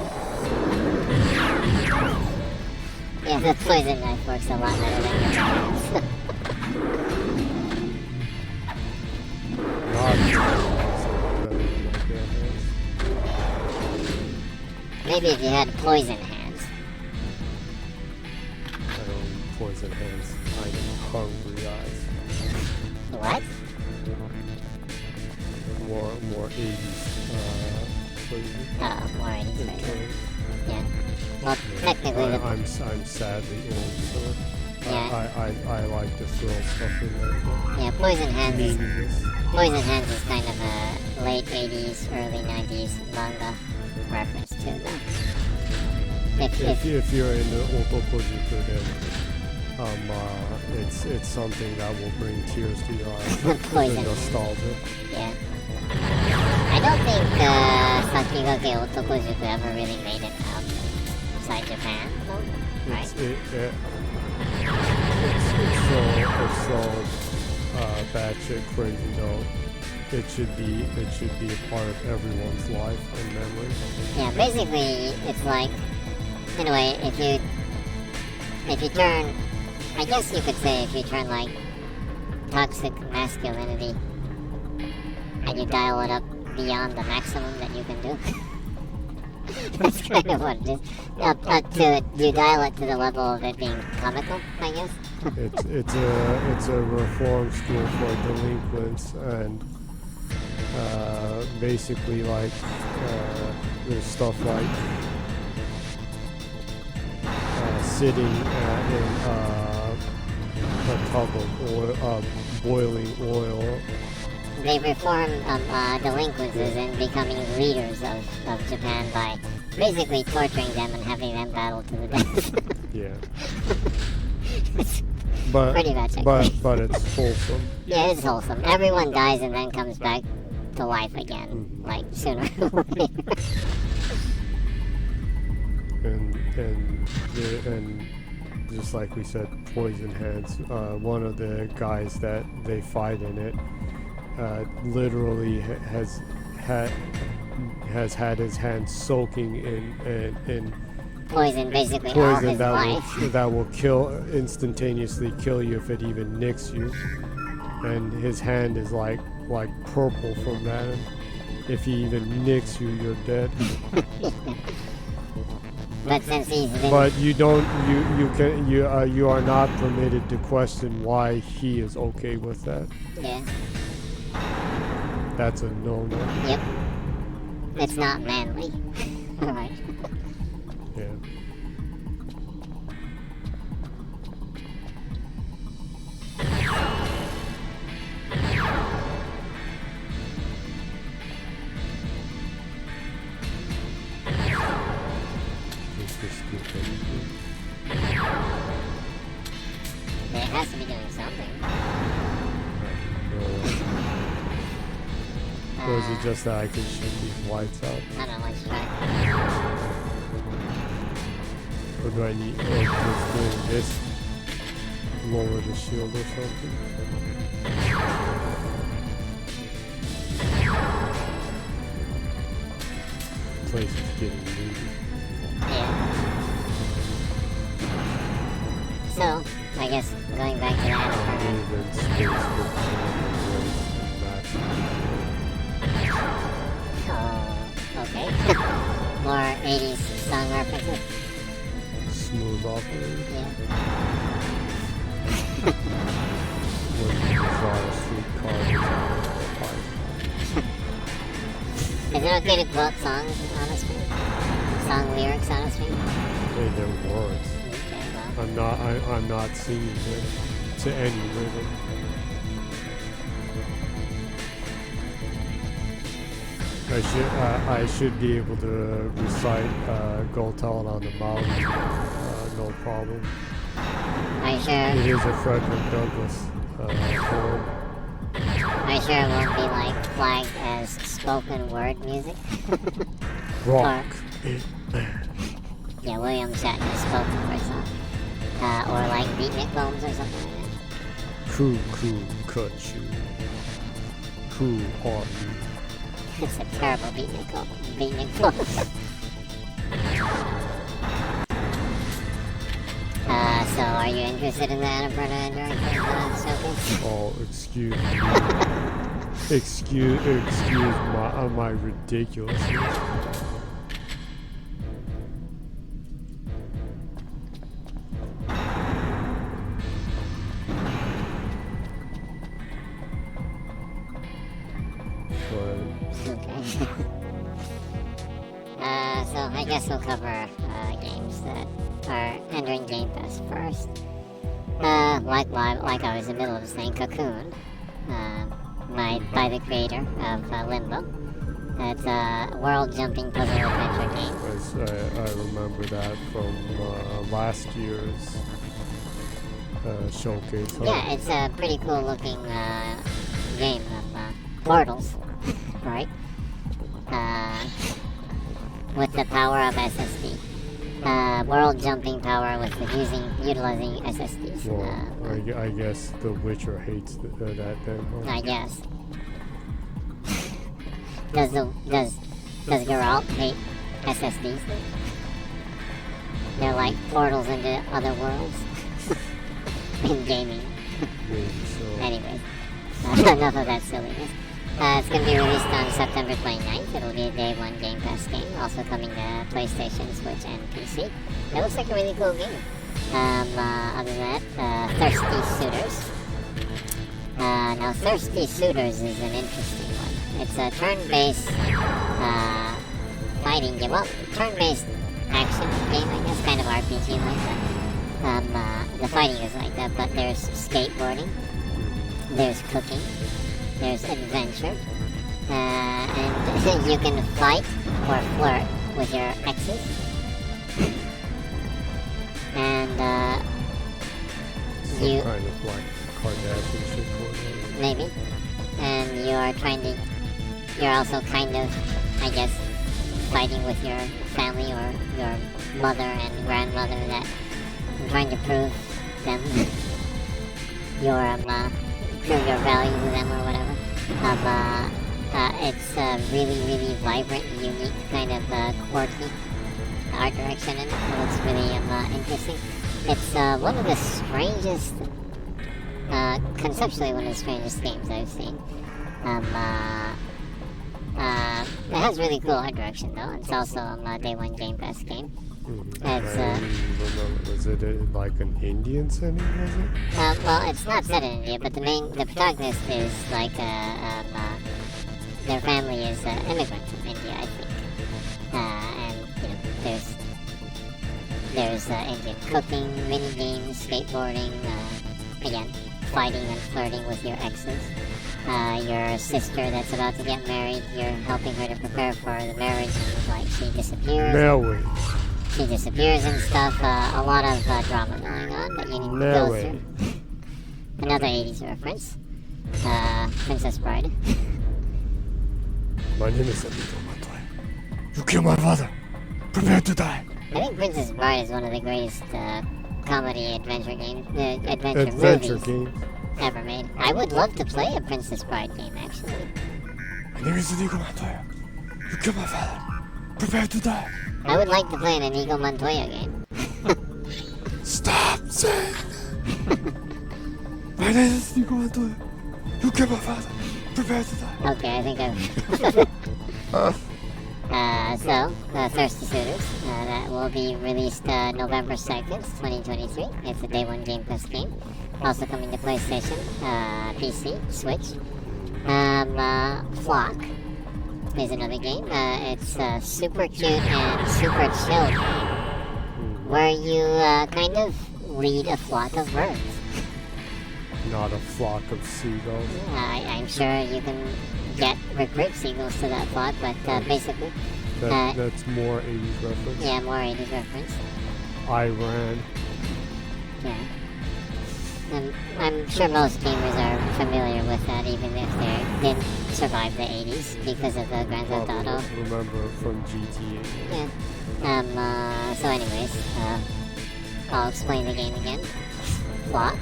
[SPEAKER 1] Yeah, the poison knife works a lot better than your weapons. Maybe if you had poison hands.
[SPEAKER 2] I don't need poison hands. I need hungry eyes.
[SPEAKER 1] What?
[SPEAKER 2] More 80s poison.
[SPEAKER 1] Oh, more 80s version. Yeah. Well, technically the...
[SPEAKER 2] I'm sadly old, so
[SPEAKER 1] Yeah.
[SPEAKER 2] I like to throw stuff in there.
[SPEAKER 1] Yeah, poison hands is...
[SPEAKER 2] Meaningless.
[SPEAKER 1] Poison hands is kind of a late 80s, early 90s manga reference to them.
[SPEAKER 2] If you're into otokojuku, then it's something that will bring tears to your eyes.
[SPEAKER 1] Poison.
[SPEAKER 2] The nostalgia.
[SPEAKER 1] Yeah. I don't think Sakigake Otokojuku ever really made it outside Japan, though, right?
[SPEAKER 2] It's so batshit crazy though. It should be a part of everyone's life and memory.
[SPEAKER 1] Yeah, basically, it's like, anyway, if you turn, I guess you could say if you turn like toxic masculinity and you dial it up beyond the maximum that you can do. That's kind of what it is. You dial it to the level of it being comical, I guess.
[SPEAKER 2] It's a reform school for delinquents, and basically like there's stuff like sitting in a tub of oil, boiling oil.
[SPEAKER 1] They reform delinquents and becoming leaders of Japan by basically torturing them and having them battle to the death.
[SPEAKER 2] Yeah.
[SPEAKER 1] Pretty much.
[SPEAKER 2] But it's wholesome.
[SPEAKER 1] Yeah, it's wholesome. Everyone dies and then comes back to life again, like sooner or later.
[SPEAKER 2] And just like we said, poison hands. One of the guys that they fight in it literally has had his hands soaking in
[SPEAKER 1] Poison, basically all his life.
[SPEAKER 2] that will instantaneously kill you if it even nicks you. And his hand is like purple from that. And if he even nicks you, you're dead.
[SPEAKER 1] But since he's been...
[SPEAKER 2] But you are not permitted to question why he is okay with that.
[SPEAKER 1] Yeah.
[SPEAKER 2] That's a no-no.
[SPEAKER 1] Yep. It's not manly. Alright.
[SPEAKER 2] Yeah. Or is it just that I can shoot these lights out?
[SPEAKER 1] I don't know, let's try.
[SPEAKER 2] Or do I need, or just doing this? Lower the shield or something? Place is getting moody.
[SPEAKER 1] Yeah. So, I guess going back to the Annapurna.
[SPEAKER 2] Even space with
[SPEAKER 1] Oh, okay. More 80s song references.
[SPEAKER 2] smooth operator.
[SPEAKER 1] Yeah.
[SPEAKER 2] When you desire streetcar design.
[SPEAKER 1] Is it okay to quote songs on a stream? Song lyrics on a stream?
[SPEAKER 2] Hey, they're words.
[SPEAKER 1] Okay, well.
[SPEAKER 2] I'm not singing it to any rhythm. I should be able to recite Go Tell It on the Mountain, no problem.
[SPEAKER 1] Are you sure?
[SPEAKER 2] It is a Frederick Douglass poem.
[SPEAKER 1] Are you sure it won't be like flagged as spoken word music?
[SPEAKER 2] Rock.
[SPEAKER 1] Yeah, William Shatner spoken for a song. Or like beatnik bones or something like that.
[SPEAKER 2] Cool, cut you. Cool, heart you.
[SPEAKER 1] It's a terrible beatnik bone. So are you interested in the Annapurna Endurance showcase?
[SPEAKER 2] Oh, excuse me. excuse my ridiculousness.
[SPEAKER 1] So I guess we'll cover games that are entering Game Pass first. Like I was in the middle of saying, Cocoon, by the creator of Limbo. It's a world-jumping puzzle adventure game.
[SPEAKER 2] I remember that from last year's showcase.
[SPEAKER 1] Yeah, it's a pretty cool-looking game of portals, right? With the power of SSD. World jumping power with utilizing SSDs.
[SPEAKER 2] Well, I guess The Witcher hates that then. Huh?
[SPEAKER 1] I guess. Does Geralt hate SSDs? They're like portals into other worlds in gaming.
[SPEAKER 2] Maybe so.
[SPEAKER 1] Anyways, enough of that silliness. It's going to be released on September 29th. It'll be a day one Game Pass game, also coming to PlayStation, Switch, and PC. It looks like a really cool game. Other than that, Thirsty Suitors. Now, Thirsty Suitors is an interesting one. It's a turn-based fighting game. Well, turn-based action game, I guess, kind of RPG like that. The fighting is like that, but there's skateboarding, there's cooking, there's adventure, and you can fight or flirt with your exes. And
[SPEAKER 2] Some kind of like Kardashian shit going on.
[SPEAKER 1] maybe, and you're also kind of, I guess, fighting with your family or your mother and grandmother that you're trying to prove them prove your value to them or whatever. It's a really, really vibrant, unique, kind of quirky art direction in it. It looks really interesting. It's one of the strangest, conceptually one of the strangest games I've seen. It has really cool art direction though. It's also a day one Game Pass game.
[SPEAKER 2] I don't remember. Was it like an Indian setting, was it?
[SPEAKER 1] Well, it's not set in India, but the protagonist is like their family is immigrant from India, I think. And there's Indian cooking, mini games, skateboarding, again, fighting and flirting with your exes. Your sister that's about to get married, you're helping her to prepare for the marriage, and like she disappears. She disappears and stuff. A lot of drama going on that you need to go through. Another 80s reference. Princess Bride.
[SPEAKER 2] My name is Amigo Montoya. You killed my father. Prepare to die.
[SPEAKER 1] I think Princess Bride is one of the greatest comedy adventure
[SPEAKER 2] Adventure
[SPEAKER 1] movies
[SPEAKER 2] game.
[SPEAKER 1] ever made. I would love to play a Princess Bride game, actually.
[SPEAKER 2] My name is Amigo Montoya. You killed my father. Prepare to die.
[SPEAKER 1] I would like to play an Inigo Montoya game.
[SPEAKER 2] Stop saying that. My name is Inigo Montoya. You killed my father. Prepare to die.
[SPEAKER 1] Okay, I think I've... Thirsty Suitors, that will be released November 2nd, 2023. It's a day one Game Pass game. Also coming to PlayStation, PC, Switch. Flock is another game. It's a super cute and super chill game where you kind of lead a flock of birds.
[SPEAKER 2] Not a flock of seagulls.
[SPEAKER 1] I'm sure you can recruit seagulls to that flock, but basically...
[SPEAKER 2] That's more 80s reference.
[SPEAKER 1] Yeah, more 80s reference.
[SPEAKER 2] Iran.
[SPEAKER 1] Yeah. I'm sure most gamers are familiar with that, even if they didn't survive the 80s because of the Grand Theft Auto.
[SPEAKER 2] Remember from GTA.
[SPEAKER 1] Yeah. So anyways, I'll explain the game again. Flock,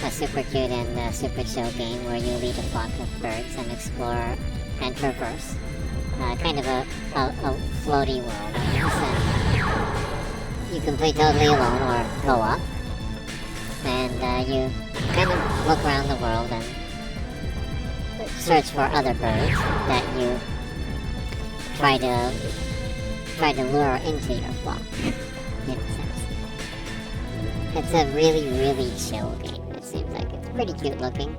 [SPEAKER 1] a super cute and super chill game where you lead a flock of birds and explore and traverse. Kind of a floaty world, I guess. You can play totally alone or co-op. And you kind of look around the world and search for other birds that you try to lure into your flock, in a sense. It's a really, really chill game. It seems like it's pretty cute looking.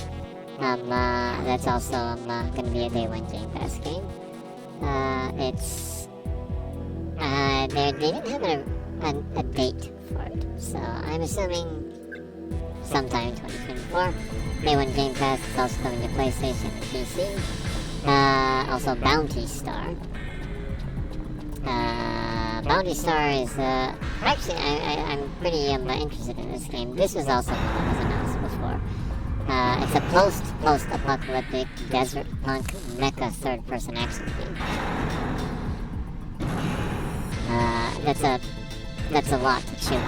[SPEAKER 1] That's also going to be a day one Game Pass game. They didn't have a date for it, so I'm assuming sometime in 2024. Day one Game Pass is also coming to PlayStation and PC. Also Bounty Star. Bounty Star is actually I'm pretty interested in this game. This was also one that was announced before. It's a post-apocalyptic desert punk mecha third-person action game. That's a lot to chew.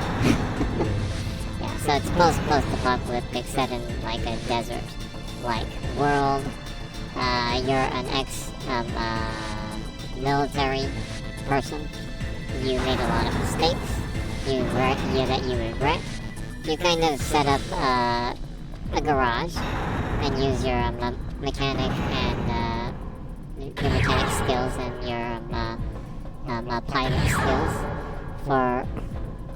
[SPEAKER 1] Yeah, so it's post-apocalyptic, set in like a desert-like world. You're an ex-military person. You made a lot of mistakes. That you regret. You kind of set up a garage and use your mechanic skills and your pilot skills for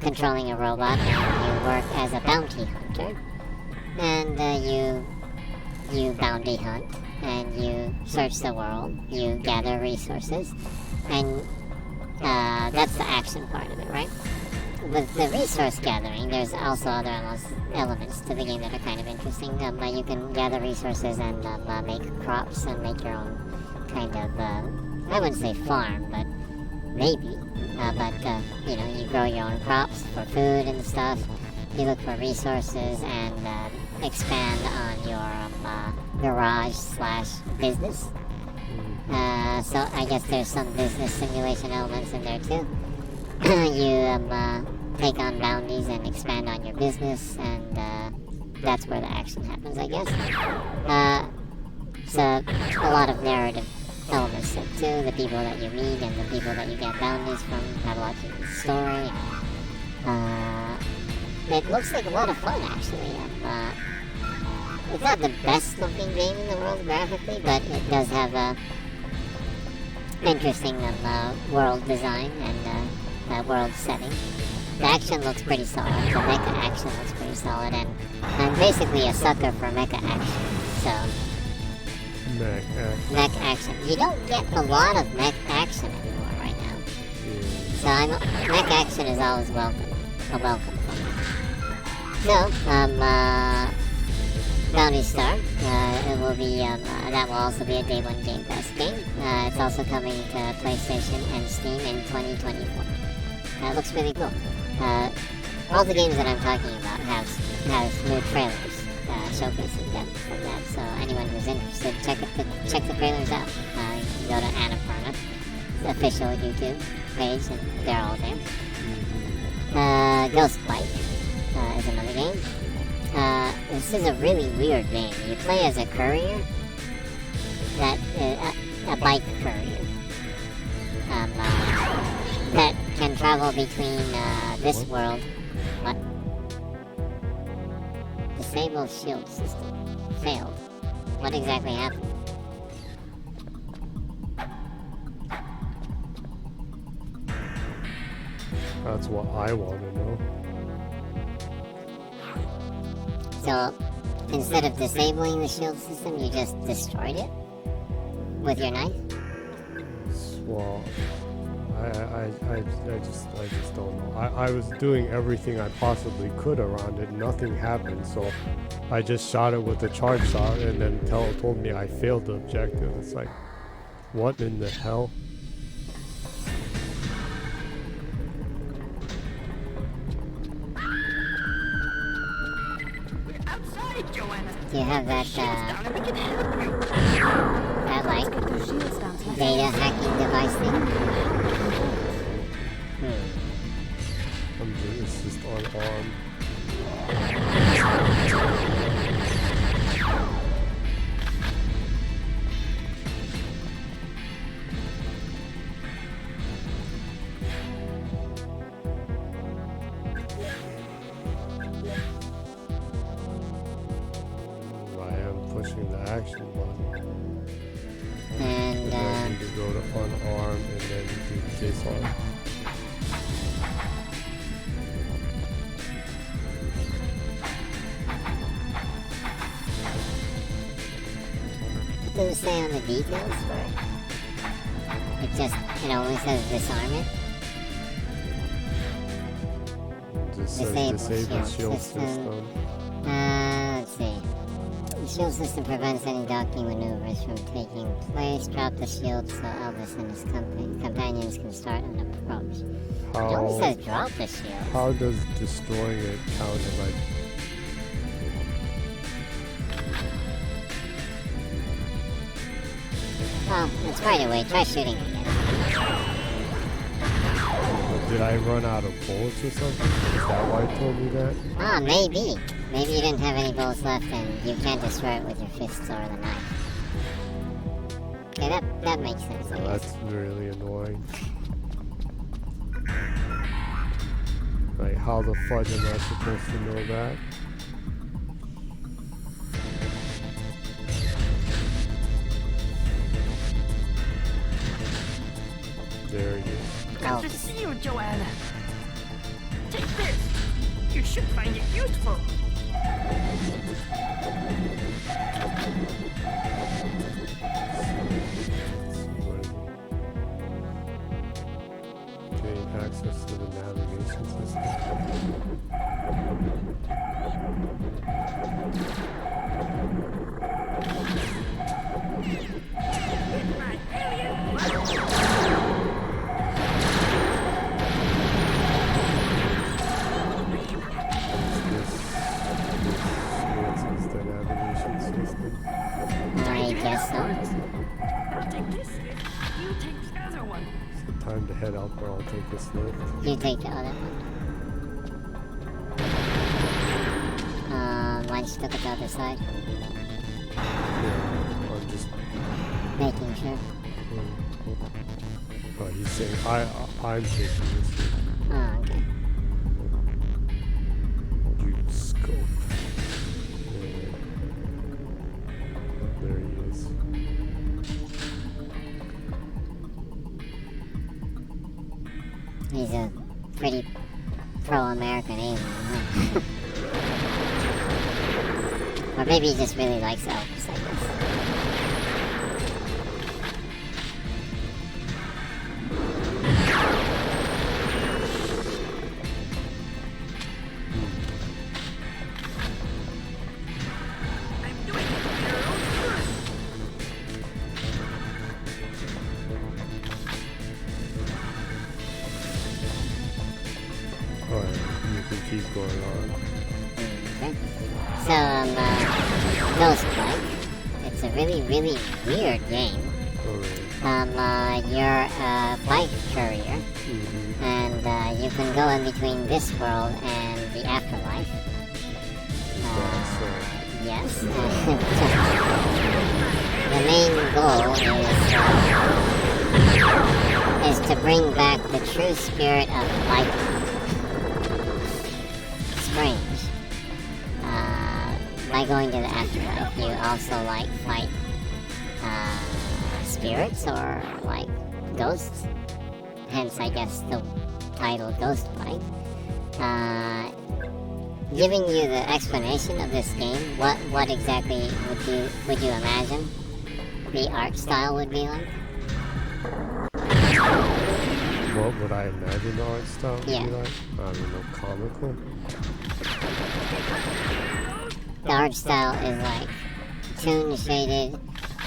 [SPEAKER 1] controlling a robot, and you work as a bounty hunter, and you bounty hunt, and you search the world, you gather resources, and that's the action part of it, right? With the resource gathering, there's also other elements to the game that are kind of interesting. You can gather resources and make crops and make your own kind of, I wouldn't say farm, but maybe. You grow your own crops for food and stuff. You look for resources and expand on your garage/business. So I guess there's some business simulation elements in there too. You take on bounties and expand on your business, and that's where the action happens, I guess. So a lot of narrative elements too. The people that you meet and the people that you get bounties from have a lot to do with the story. It looks like a lot of fun, actually. It's not the best looking game in the world graphically, but it does have a interesting world design and world setting. The action looks pretty solid. The mecha action looks pretty solid, and I'm basically a sucker for mecha action. So mech action. You don't get a lot of mech action anymore right now. So mech action is always welcome. A welcome for me. So Bounty Star. It will be that will also be a day one Game Pass game. It's also coming to PlayStation and Steam in 2024. It looks really cool. All the games that I'm talking about have new trailers showcase of that. So anyone who's interested, check the trailers out. You can go to Annapurna's official YouTube page, and they're all there. Ghostbite is another game. This is a really weird game. You play as a courier, a bike courier, that can travel between this world. What? Disable shield system. Failed. What exactly happened?
[SPEAKER 2] That's what I want to know.
[SPEAKER 1] So, instead of disabling the shield system, you just destroyed it? With your knife?
[SPEAKER 2] Well, I just don't know. I was doing everything I possibly could around it. Nothing happened, so I just shot it with a charge shot, and then told me I failed the objective. It's like, what in the hell?
[SPEAKER 1] Do you have that, that like, data hacking device thing?
[SPEAKER 2] It's just unarmed. Pushing the action button.
[SPEAKER 1] And
[SPEAKER 2] then you go to unarmed and then you do disarm.
[SPEAKER 1] It doesn't say on the details for it. It only says disarm it.
[SPEAKER 2] Just says disable shield system.
[SPEAKER 1] Let's see. The shield system prevents any docking maneuvers from taking place. Drop the shield so Elvis and his companions can start an approach. It only says drop the shield.
[SPEAKER 2] How does destroying it count as like...
[SPEAKER 1] Well, it's right away. Try shooting again.
[SPEAKER 2] Did I run out of bullets or something? Is that why it told me that?
[SPEAKER 1] Ah, maybe. Maybe you didn't have any bullets left and you can't destroy it with your fists or the knife. Okay, that makes sense, I guess.
[SPEAKER 2] That's really annoying. Like, how the fudge am I supposed to know that? There he is.
[SPEAKER 6] Good to see you, Joanna. Take this. You should find it useful.
[SPEAKER 2] Gain access to the navigation system.
[SPEAKER 1] I guess so.
[SPEAKER 6] I'll take this lift. You take the other one.
[SPEAKER 2] It's the time to head out, or I'll take this lift.
[SPEAKER 1] You take the other one. Why don't you look at the other side?
[SPEAKER 2] Yeah, I'm just...
[SPEAKER 1] Making sure.
[SPEAKER 2] Oh, he's saying I'm taking this.
[SPEAKER 1] Oh, okay.
[SPEAKER 2] You scope. There he is.
[SPEAKER 1] He's a pretty pro-American alien, huh? Or maybe he just really likes Elvis, I guess.
[SPEAKER 2] Alright, you can keep going on.
[SPEAKER 1] Okay. So, Ghost Bike. It's a really, really weird game. You're a bike courier, and you can go in between this world and the afterlife. Yes. The main goal is to bring back the true spirit of biking. Strange. By going to the afterlife, you also like fight spirits or like ghosts. Hence, I guess the title Ghost Bike. Giving you the explanation of this game, what exactly would you imagine the art style would be like?
[SPEAKER 2] What would I imagine the art style would be like? I don't know, comical?
[SPEAKER 1] The art style is like toon shaded,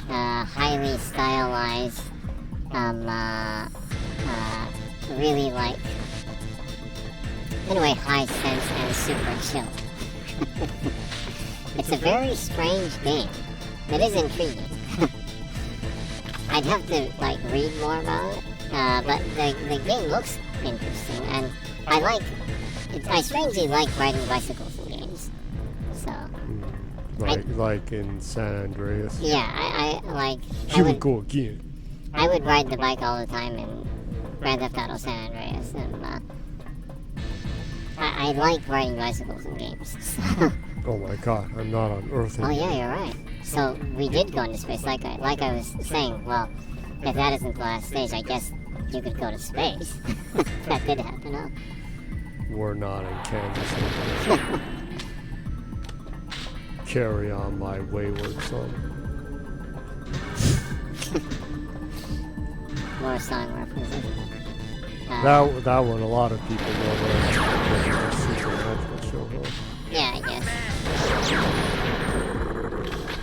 [SPEAKER 1] highly stylized, really like, in a way, high sense and super chill. It's a very strange game. It is intriguing. I'd have to like read more about it, but the game looks interesting, and I strangely like riding bicycles in games. So.
[SPEAKER 2] Like in San Andreas.
[SPEAKER 1] Yeah, I like.
[SPEAKER 2] Here we go again.
[SPEAKER 1] I would ride the bike all the time in Grand Theft Auto San Andreas, and I like riding bicycles in games. So.
[SPEAKER 2] Oh my god, I'm not on Earth anymore.
[SPEAKER 1] Oh yeah, you're right. So we did go into space, like I was saying. Well, if that isn't the last stage, I guess you could go to space. That did happen, huh?
[SPEAKER 2] We're not in Kansas anymore. Carry on my wayward son.
[SPEAKER 1] More song references.
[SPEAKER 2] That one, a lot of people know that Supernatural show, huh?
[SPEAKER 1] Yeah, I guess.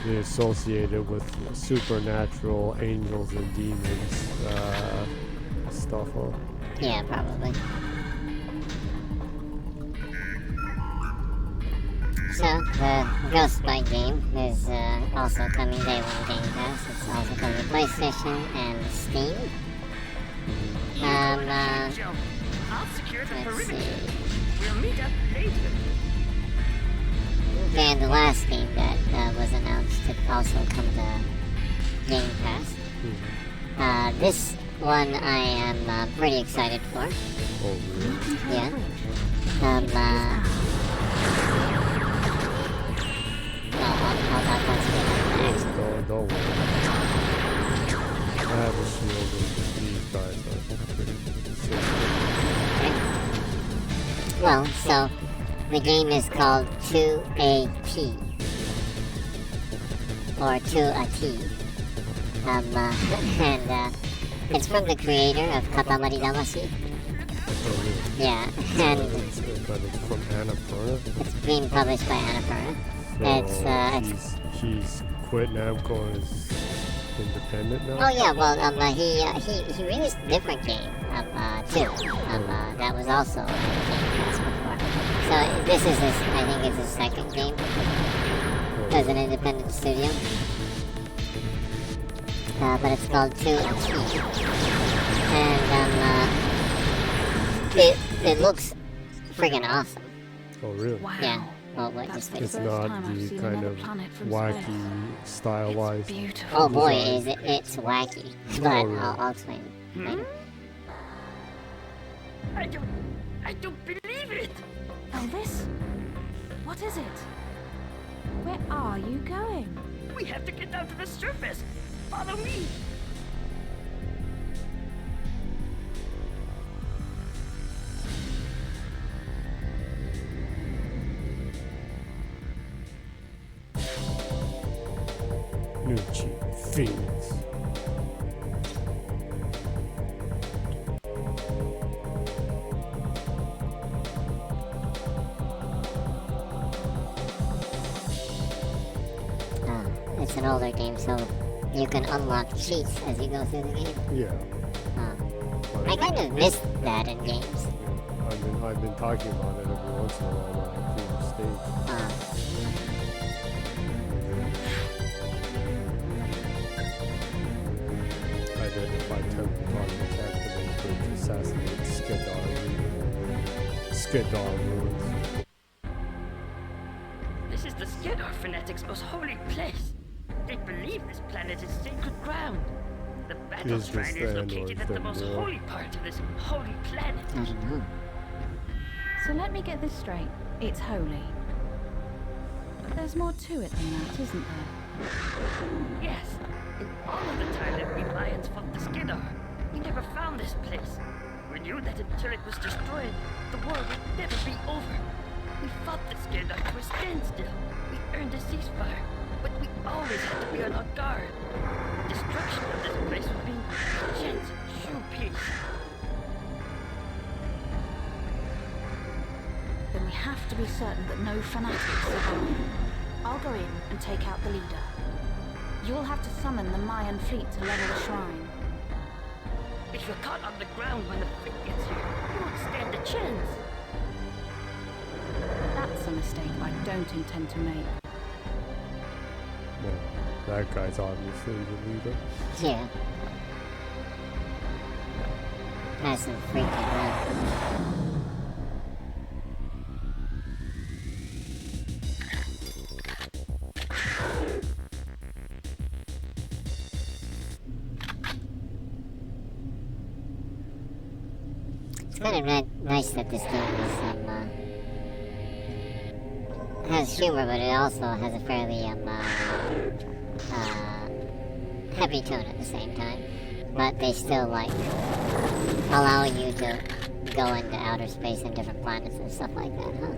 [SPEAKER 2] They associate it with supernatural angels and demons stuff, huh?
[SPEAKER 1] Yeah, probably. So, the Ghost Bike game is also coming day one Game Pass. It's also coming to PlayStation and Steam.
[SPEAKER 6] Joe, I'll secure the
[SPEAKER 1] Let's
[SPEAKER 6] perimeter.
[SPEAKER 1] see.
[SPEAKER 6] We'll meet up later.
[SPEAKER 1] And the last game that was announced to also come to Game Pass. This one I am pretty excited for.
[SPEAKER 2] Oh, really?
[SPEAKER 1] Yeah. I'll talk once we get to the next.
[SPEAKER 2] Don't worry. I have a shield and these guys are pretty safe.
[SPEAKER 1] Well, so the game is called 2AT, or 2AT, and it's from the creator of Katamari Damacy.
[SPEAKER 2] Oh, really?
[SPEAKER 1] Yeah, and
[SPEAKER 2] But it's from Annapurna.
[SPEAKER 1] it's being published by Annapurna.
[SPEAKER 2] So he's quit now, going independent now.
[SPEAKER 1] Oh yeah, well, he released a different game, too. That was also Game Pass before. So this is his, I think it's his second game as an independent studio. But it's called 2AT. And it looks friggin' awesome.
[SPEAKER 2] Oh, really?
[SPEAKER 4] Wow.
[SPEAKER 1] Yeah. Well, wait, just wait.
[SPEAKER 2] It's
[SPEAKER 4] First
[SPEAKER 2] not
[SPEAKER 4] time I've
[SPEAKER 2] the
[SPEAKER 4] seen
[SPEAKER 2] kind
[SPEAKER 4] another
[SPEAKER 2] of
[SPEAKER 4] planet from
[SPEAKER 2] wacky
[SPEAKER 4] space.
[SPEAKER 2] style-wise.
[SPEAKER 4] Beautiful.
[SPEAKER 1] Oh boy,
[SPEAKER 2] design.
[SPEAKER 1] it's wacky. But I'll explain it later.
[SPEAKER 6] I don't believe it.
[SPEAKER 4] Elvis? What is it? Where are you going?
[SPEAKER 6] We have to get down to the surface. Follow me.
[SPEAKER 2] Nucci Phoenix.
[SPEAKER 1] It's an older game, so you can unlock cheats as you go through the game.
[SPEAKER 2] Yeah.
[SPEAKER 1] I kind of missed that in games.
[SPEAKER 2] I've been talking about it every once in a while on the previous stage. Skidar ruins.
[SPEAKER 6] This is the Skidar fanatics' most holy place. They believe this planet is sacred ground. The battle
[SPEAKER 2] Is this
[SPEAKER 6] shrine
[SPEAKER 2] the
[SPEAKER 6] is
[SPEAKER 2] end or
[SPEAKER 6] located
[SPEAKER 2] is
[SPEAKER 6] at the
[SPEAKER 2] there
[SPEAKER 6] most
[SPEAKER 2] more?
[SPEAKER 6] holy part of this holy planet.
[SPEAKER 1] I don't know.
[SPEAKER 4] So let me get this straight. It's holy. But there's more to it than that, isn't there?
[SPEAKER 6] Yes, in all of the time that we Mayans fought the Skidar, we never found this place. We knew that until it was destroyed, the war would never be over. We fought the Skidar to a standstill. We earned a ceasefire, but we always had to be on our guard. Destruction of this place would mean a chance of true peace.
[SPEAKER 4] Then we have to be certain that no fanatics survive. I'll go in and take out the leader. You'll have to summon the Mayan fleet to level the shrine.
[SPEAKER 6] If you're caught on the ground when the fleet gets here, you won't stand a chance.
[SPEAKER 4] That's a mistake I don't intend to make.
[SPEAKER 2] Well, that guy's obviously the leader.
[SPEAKER 1] Yeah. That's some freaking run. It's kind of nice that this game is has humor, but it also has a fairly heavy tone at the same time. But they still like allow you to go into outer space and different planets and stuff like that, huh?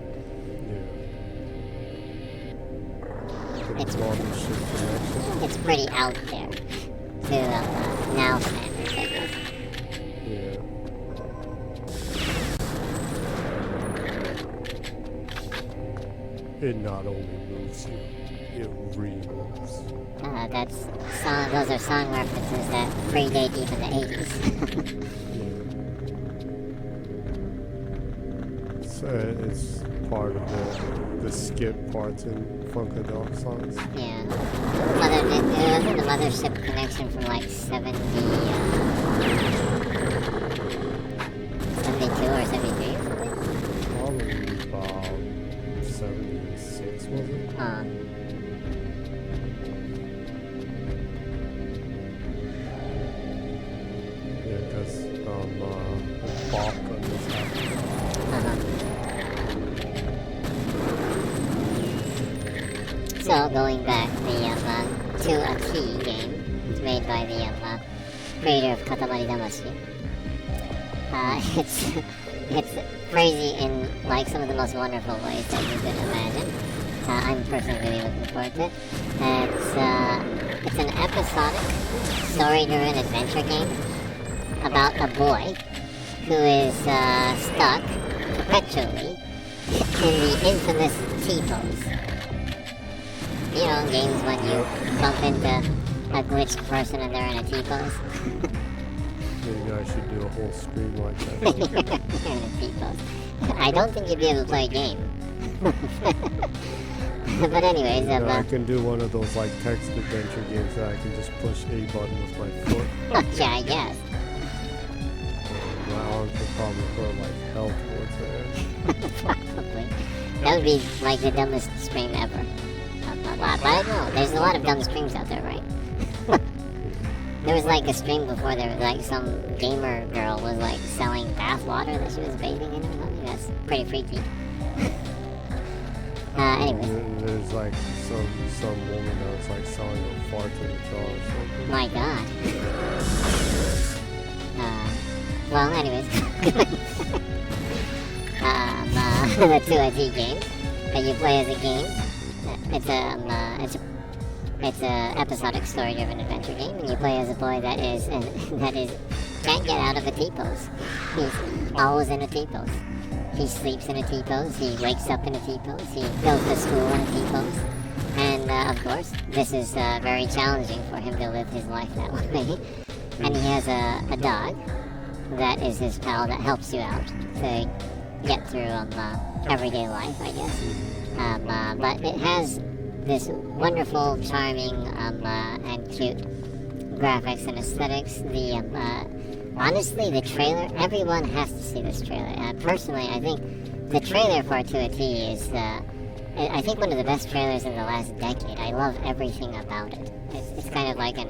[SPEAKER 2] Yeah.
[SPEAKER 1] It's-
[SPEAKER 2] Mothership connection.
[SPEAKER 1] It's pretty out there to now standards, I guess.
[SPEAKER 2] Yeah. It not only moves you, it re-moves.
[SPEAKER 1] Those are song references that predate even the 80s.
[SPEAKER 2] Yeah. So it's part of the skip parts in Funkadelic songs.
[SPEAKER 1] Yeah. It was the mothership connection from like 72 or 73 or something.
[SPEAKER 2] Probably about 76, was it? Yeah, because Bach on this happened.
[SPEAKER 1] So going back, the to a T game was made by the creator of Katamari Damashi. It's crazy in like some of the most wonderful ways that you could imagine. I'm personally really looking forward to it. It's an episodic, story-driven adventure game about a boy who is stuck perpetually in the infamous T-pose. You know, games when you bump into a glitched person and they're in a T-pose.
[SPEAKER 2] Maybe I should do a whole stream like that.
[SPEAKER 1] They're in a T-pose. I don't think you'd be able to play a game. But anyways,
[SPEAKER 2] You know, I can do one of those like text adventure games that I can just push A button with my foot.
[SPEAKER 1] yeah, I guess.
[SPEAKER 2] My arms would probably put like hell towards it.
[SPEAKER 1] Probably. That would be like the dumbest stream ever. But I don't know. There's a lot of dumb streams out there, right? There was like a stream before there was like some gamer girl was like selling bath water that she was bathing in or something. That's pretty freaky. Anyways,
[SPEAKER 2] There's like some woman that's like selling a fart in a jar or something.
[SPEAKER 1] my god. Well, anyways. The 2IT game that you play as a game. It's a episodic story-driven adventure game, and you play as a boy that can't get out of a T-pose. He's always in a T-pose. He sleeps in a T-pose. He wakes up in a T-pose. He goes to school in a T-pose. And of course, this is very challenging for him to live his life that way. And he has a dog that is his pal that helps you out to get through everyday life, I guess. But it has this wonderful, charming, and cute graphics and aesthetics. Honestly, the trailer, everyone has to see this trailer. Personally, I think the trailer for 2 is, I think, one of the best trailers in the last decade. I love everything about it. It's kind of like a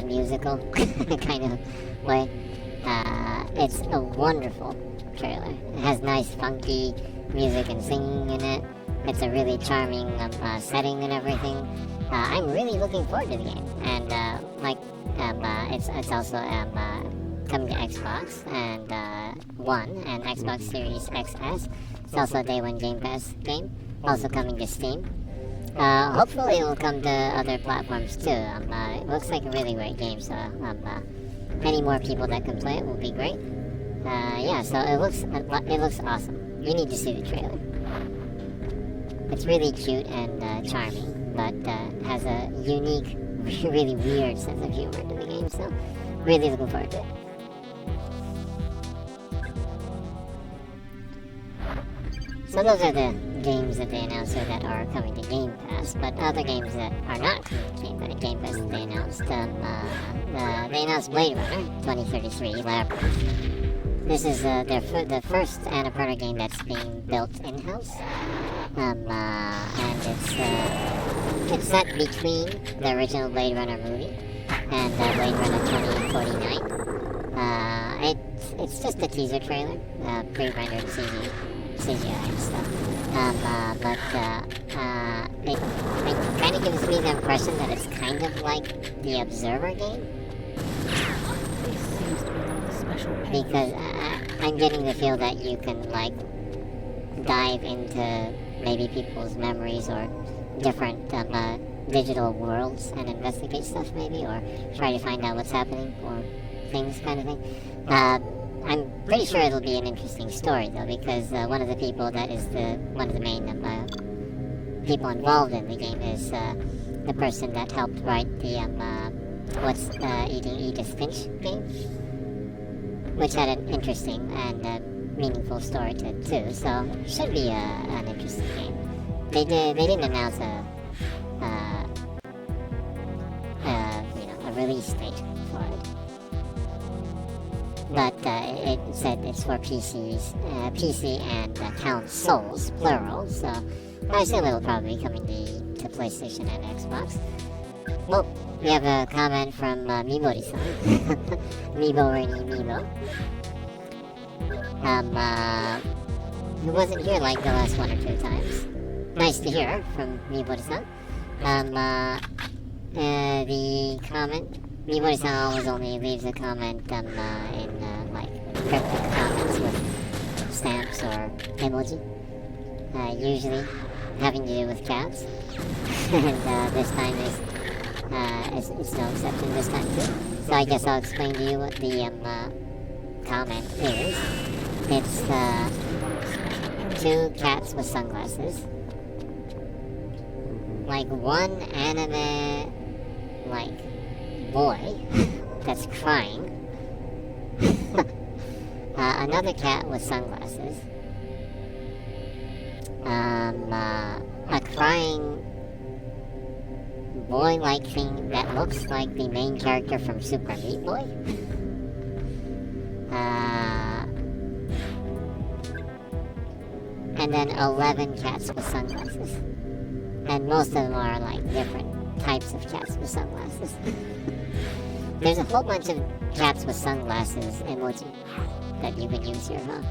[SPEAKER 1] musical kind of way. It's a wonderful trailer. It has nice funky music and singing in it. It's a really charming setting and everything. I'm really looking forward to the game, and it's also coming to Xbox and One and Xbox Series XS. It's also a Day One Game Pass game, also coming to Steam. Hopefully it will come to other platforms too. It looks like a really great game, so any more people that can play it will be great. Yeah, so it looks awesome. You need to see the trailer. It's really cute and charming, but has a unique, really weird sense of humor to the game, so really looking forward to it. So those are the games that they announced that are coming to Game Pass, but other games that are not coming to Game Pass that they announced, they announced Blade Runner 2033 Labyrinth. This is the first Annapurna game that's being built in-house, and it's set between the original Blade Runner movie and Blade Runner 2049. It's just a teaser trailer, pre-rendered CGI and stuff. It kind of gives me the impression that it's kind of like the Observer game.
[SPEAKER 4] This seems to be one of the special pairs.
[SPEAKER 1] Because I'm getting the feel that you can, like, dive into maybe people's memories or different digital worlds and investigate stuff maybe, or try to find out what's happening or things kind of thing. I'm pretty sure it'll be an interesting story though, because one of the people that is one of the main people involved in the game is the person that helped write the What's Eating Edith Finch game, which had an interesting and meaningful story to it too. So it should be an interesting game. They didn't announce a release date for it. But it said it's for PC and consoles, plural, so I assume it'll probably be coming to PlayStation and Xbox. Oh, we have a comment from Mibori-san. Mibo Rainy Mibo. Who wasn't here like the last 1 or 2 times. Nice to hear from Mibori-san. The comment, Mibori-san always only leaves a comment in like cryptic comments with stamps or emoji, usually having to do with cats. And this time it's no exception this time too. So I guess I'll explain to you what the comment is. It's 2 cats with sunglasses, like one anime like boy that's crying, another cat with sunglasses, a crying boy-like thing that looks like the main character from Super Meat Boy, and then 11 cats with sunglasses. And most of them are like different types of cats with sunglasses. There's a whole bunch of cats with sunglasses emoji that you can use here, huh?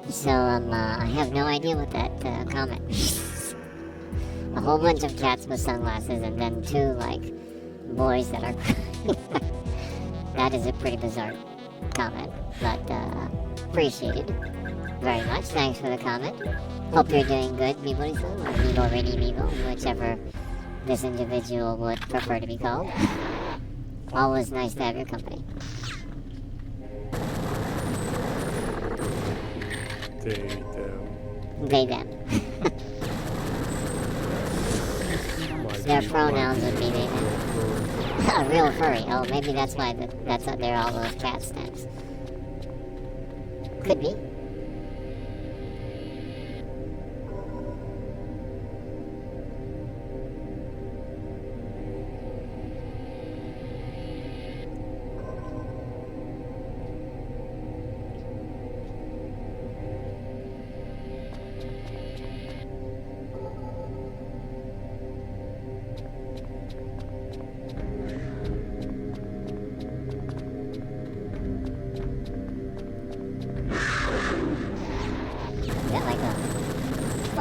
[SPEAKER 1] So I have no idea what that comment means. A whole bunch of cats with sunglasses and then 2 like boys that are that is a pretty bizarre comment, but appreciated very much. Thanks for the comment. Hope you're doing good, Mibori-san, or Mibo Ready Mibo, whichever this individual would prefer to be called. Always nice to have your company. They, them. Their pronouns would be they, them. A real furry. Oh, maybe that's why they're all those cat stamps. Could be.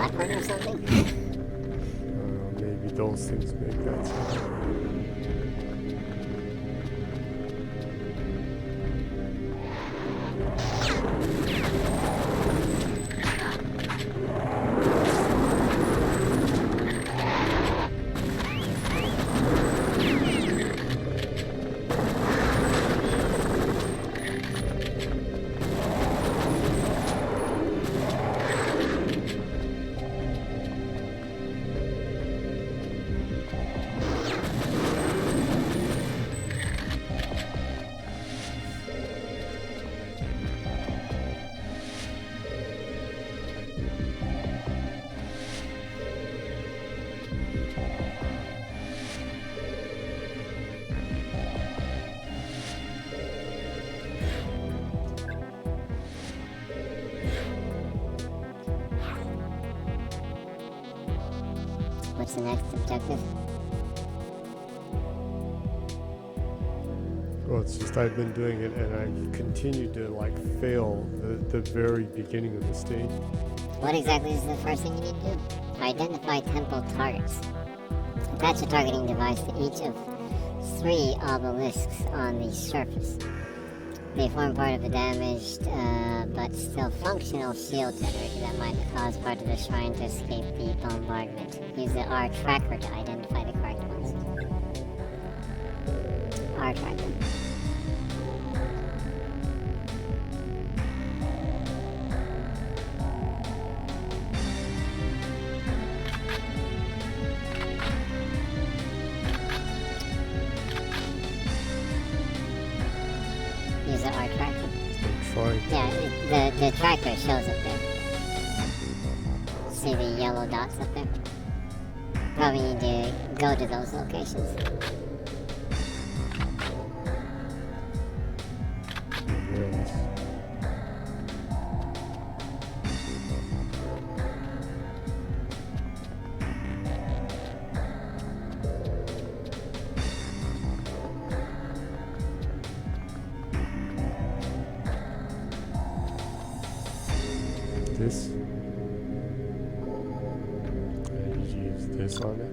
[SPEAKER 1] platform or something?
[SPEAKER 2] Maybe those things make that sound.
[SPEAKER 1] What's the next objective?
[SPEAKER 2] Well, it's just I've been doing it and I continue to like fail the very beginning of the stage.
[SPEAKER 1] What exactly is the first thing you need to do? Identify temple targets. Attach a targeting device to each of 3 obelisks on the surface. They form part of a damaged, but still functional shield generator that might cause part of the shrine to escape the bombardment. Use the R tracker to identify the correct ones. R tracker. Use the R tracker.
[SPEAKER 2] I'm trying.
[SPEAKER 1] Yeah, the tracker shows up there. See the yellow dots up there? Probably need to go to those locations.
[SPEAKER 2] Yes. This. And use this on it.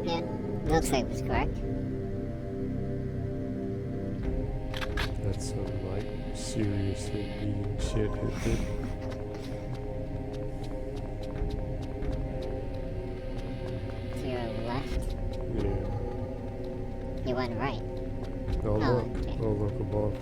[SPEAKER 1] Yeah, looks like it was correct.
[SPEAKER 2] That's some like seriously mean shit it did.
[SPEAKER 1] To your left.
[SPEAKER 2] Yeah.
[SPEAKER 1] You went right.
[SPEAKER 2] Oh look.
[SPEAKER 1] okay.
[SPEAKER 2] Oh look above.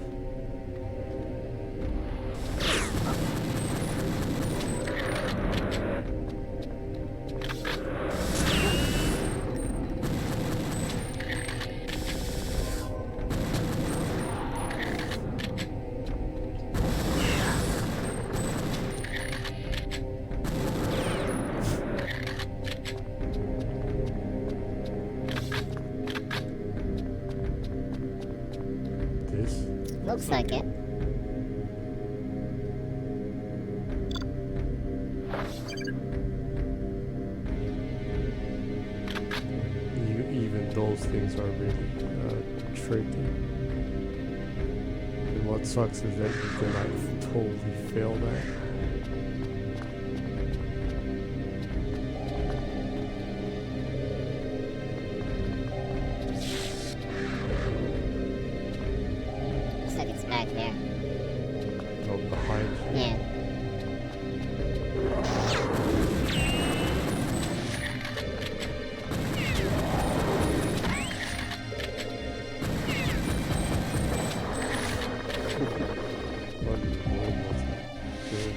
[SPEAKER 2] This.
[SPEAKER 1] Looks like it.
[SPEAKER 2] Even those things are really tricky. And what sucks is that you can like totally fail that.
[SPEAKER 1] Looks like it's back there.
[SPEAKER 2] Oh, behind you.
[SPEAKER 1] Yeah.
[SPEAKER 2] What in the world was that doing?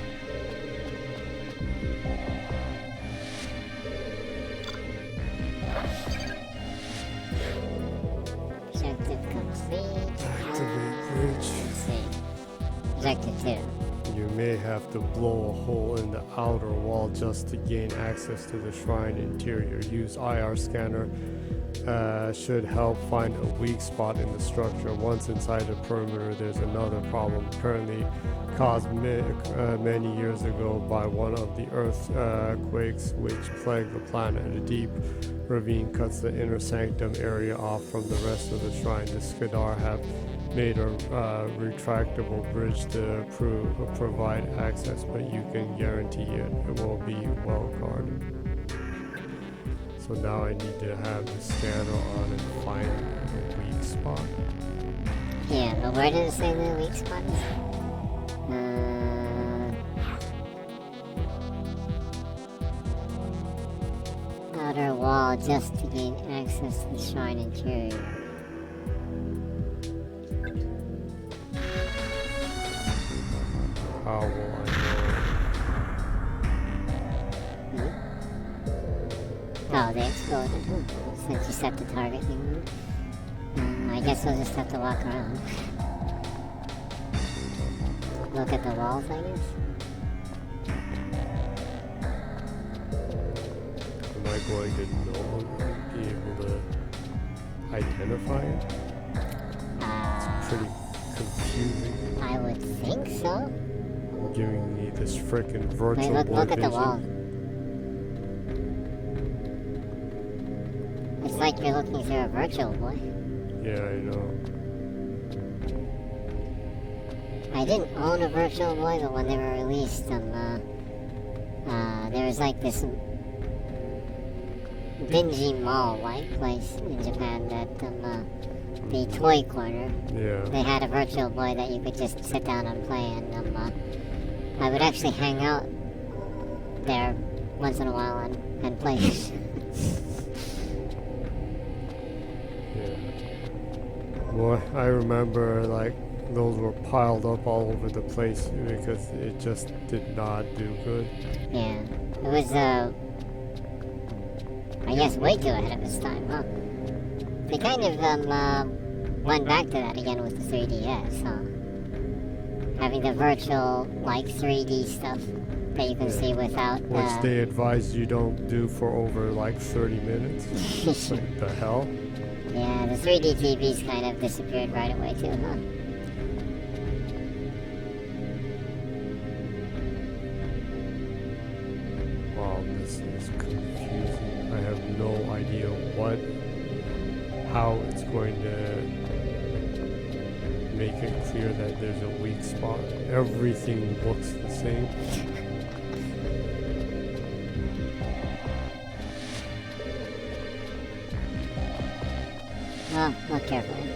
[SPEAKER 1] Objective complete.
[SPEAKER 2] Activate bridge.
[SPEAKER 1] Let's see. Objective 2.
[SPEAKER 2] You may have to blow a hole in the outer wall just to gain access to the shrine interior. Use IR scanner should help find a weak spot in the structure. Once inside the perimeter, there's another problem apparently caused many years ago by one of the earthquakes which plagued the planet. A deep ravine cuts the inner sanctum area off from the rest of the shrine. The Skadar have made a retractable bridge to provide access, but you can guarantee it will be well guarded. So now I need to have the scanner on and find the weak spot.
[SPEAKER 1] Yeah, but where did it say the weak spot is? Outer wall just to gain access to the shrine interior.
[SPEAKER 2] How will I know?
[SPEAKER 1] Oh, they exploded. Since you set the target thing. I guess we'll just have to walk around. Look at the walls, I guess.
[SPEAKER 2] Am I going to know and be able to identify it? It's pretty confusing.
[SPEAKER 1] I would think so.
[SPEAKER 2] Giving me this frickin' virtual
[SPEAKER 1] Wait, look at the
[SPEAKER 2] vision.
[SPEAKER 1] wall. It's like you're looking through a virtual boy.
[SPEAKER 2] Yeah, I know.
[SPEAKER 1] I didn't own a virtual boy, but when they were released, there was like this dingy mall-like place in Japan that the toy corner.
[SPEAKER 2] Yeah.
[SPEAKER 1] They had a virtual boy that you could just sit down and play, and I would actually hang out there once in a while and play.
[SPEAKER 2] Yeah. Well, I remember like those were piled up all over the place because it just did not do good.
[SPEAKER 1] Yeah, it was I guess way too ahead of its time, huh? They kind of went back to that again with the 3DS, huh? Having the virtual, like, 3D stuff that you can see without...
[SPEAKER 2] Which they advised you don't do for over, like, 30 minutes. What the hell?
[SPEAKER 1] Yeah, the 3D TVs kind of disappeared right away, too, huh?
[SPEAKER 2] Wow, this is confusing. I have no idea how it's going to make it clear that there's a weak spot. Everything looks the same.
[SPEAKER 1] Well, look carefully.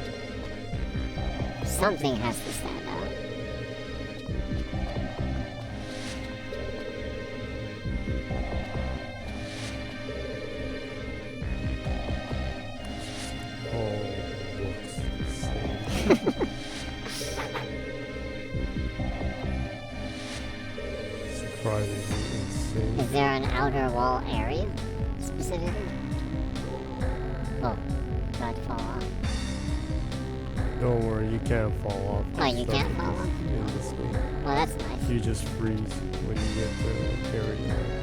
[SPEAKER 1] Something has to stand out.
[SPEAKER 2] Looks the same. Surprisingly insane.
[SPEAKER 1] Is there an outer wall area, specifically? Oh, not fall off.
[SPEAKER 2] Don't worry, you can't fall off.
[SPEAKER 1] Oh, you can't fall off?
[SPEAKER 2] In this game.
[SPEAKER 1] Well, that's nice.
[SPEAKER 2] You just freeze when you get to an area like that.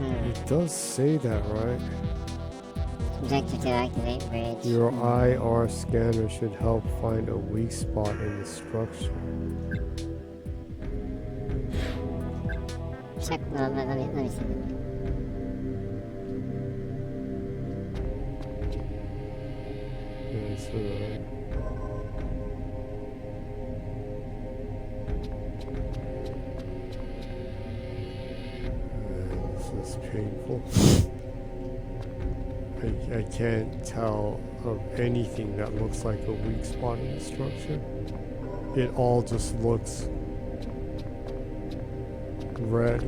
[SPEAKER 2] It does say that, right?
[SPEAKER 1] Objective to activate bridge.
[SPEAKER 2] Your IR scanner should help find a weak spot in the structure.
[SPEAKER 1] check. Let me see.
[SPEAKER 2] It's this is painful. I can't tell of anything that looks like a weak spot in the structure. It all just looks red.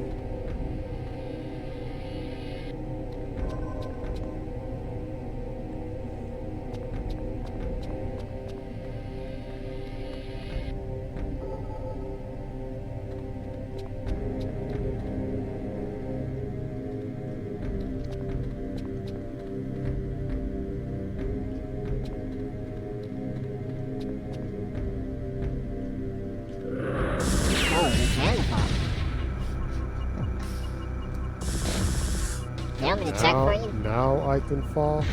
[SPEAKER 1] You want me to check for you?
[SPEAKER 2] Now I can fall.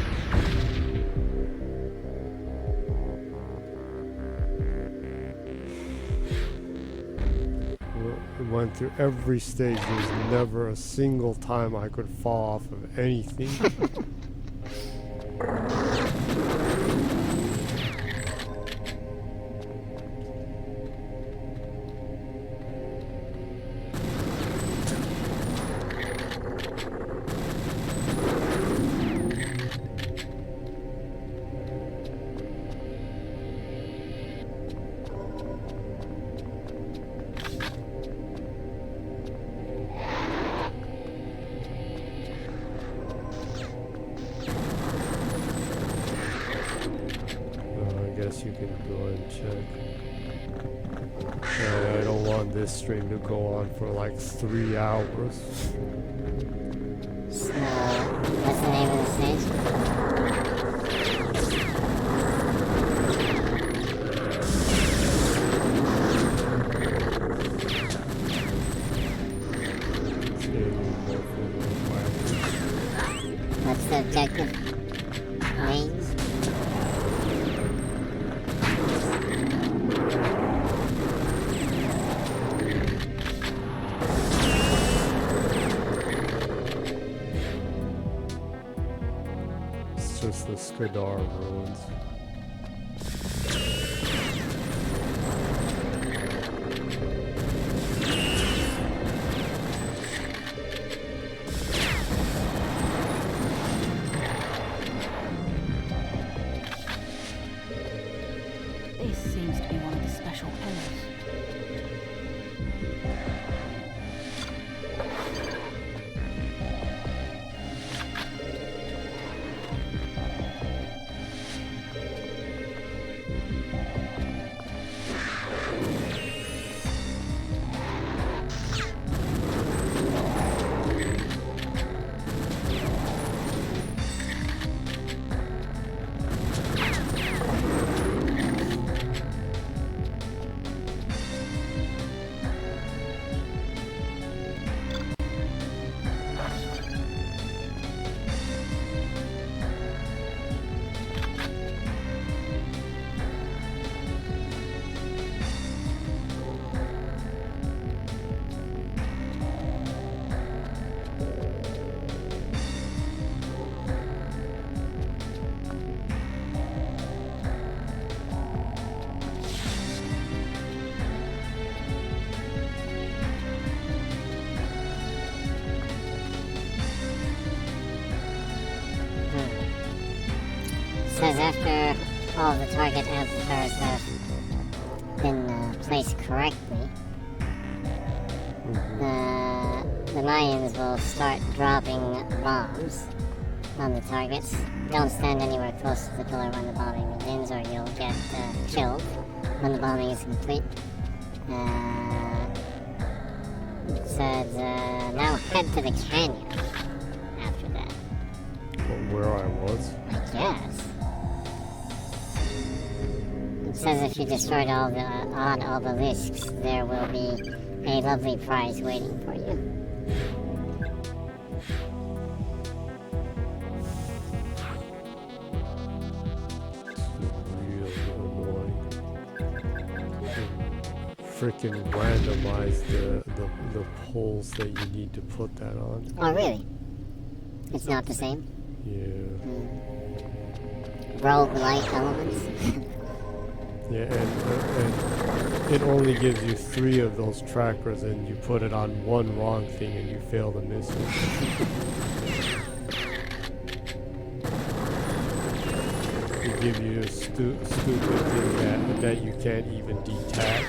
[SPEAKER 2] We went through every stage. There's never a single time I could fall off of anything. You can go and check. I don't want this stream to go on for like 3 hours.
[SPEAKER 1] So, what's the name of the stage? What's the objective? Range? Just the Skadar ruins.
[SPEAKER 4] This seems to be one of the special pillars. Says after all the target amplifiers have been placed correctly, the Mayans will start dropping bombs on the targets. Don't stand anywhere close to the pillar when the bombing begins or you'll get killed when the bombing is complete. It says now head to the canyon after that.
[SPEAKER 2] Where I was?
[SPEAKER 1] I guess. It says if you destroyed all the odd obelisks, there will be a lovely prize waiting for you.
[SPEAKER 2] Really annoying. freaking randomize the poles that you need to put that on.
[SPEAKER 4] Oh, really? It's not the same?
[SPEAKER 2] Yeah.
[SPEAKER 4] Roguelike elements?
[SPEAKER 2] Yeah, and it only gives you 3 of those trackers, and you put it on one wrong thing and you fail the mission. It gives you a stupid thing that you can't even detach.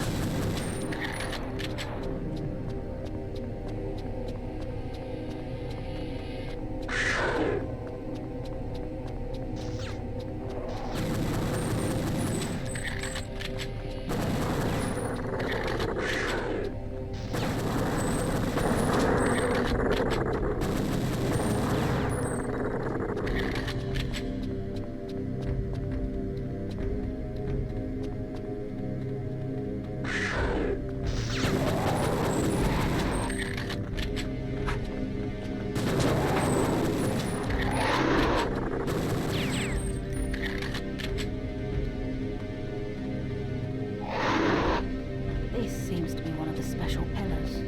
[SPEAKER 5] This seems to be one of the special pillars.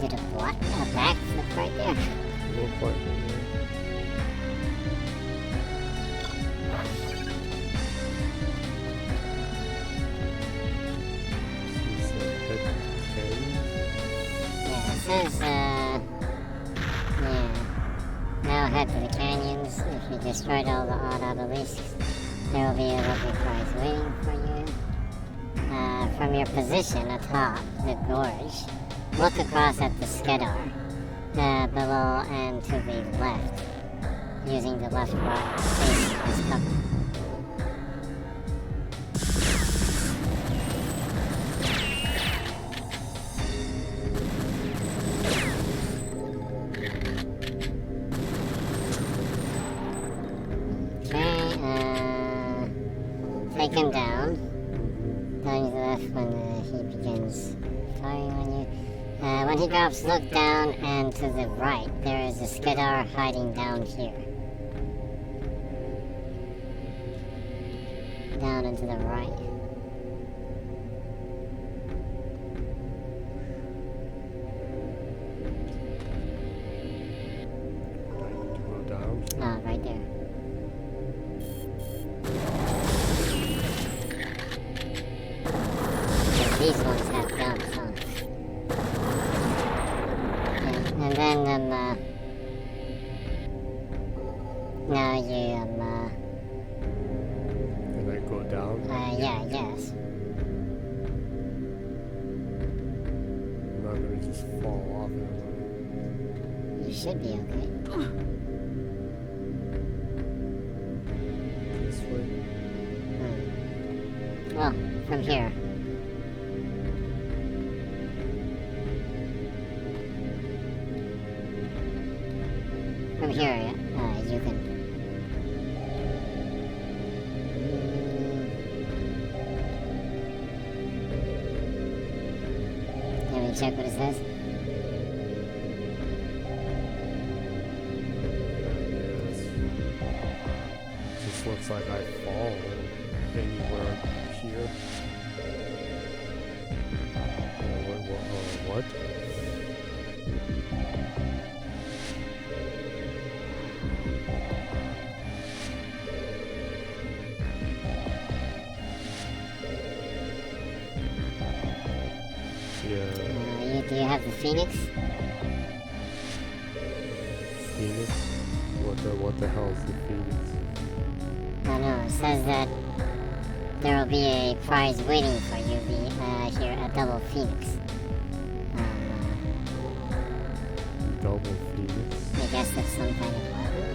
[SPEAKER 4] Did a what? A backflip right there?
[SPEAKER 2] No point in there. She said head to 10.
[SPEAKER 4] Yeah, it says, yeah. Now head to the canyons. If you destroyed all the odd obelisks, there will be a lovely prize waiting for you. From your position atop the gorge, look across at the Skedar, below and to the left, using the left rock face as cover. Take him down. Going to the left when he begins firing on you. When he drops, look down and to the right. There is a Skedar hiding down here. Down and to the right.
[SPEAKER 2] To go down.
[SPEAKER 4] Oh, right there. These ones have guns on. And then, now you,
[SPEAKER 2] And I go down.
[SPEAKER 4] yeah, I guess.
[SPEAKER 2] I'm not gonna just fall off it.
[SPEAKER 4] You should be okay.
[SPEAKER 2] This way.
[SPEAKER 4] Well, from here. From here, you can. Let me check what it says.
[SPEAKER 2] looks like I fall anywhere here. What? Yeah.
[SPEAKER 4] Do you have the Phoenix?
[SPEAKER 2] Phoenix? What the hell is the Phoenix?
[SPEAKER 4] I don't know. It says that there will be a prize waiting for you here at Double Phoenix.
[SPEAKER 2] Double Phoenix?
[SPEAKER 4] I guess that's some kind of weapon.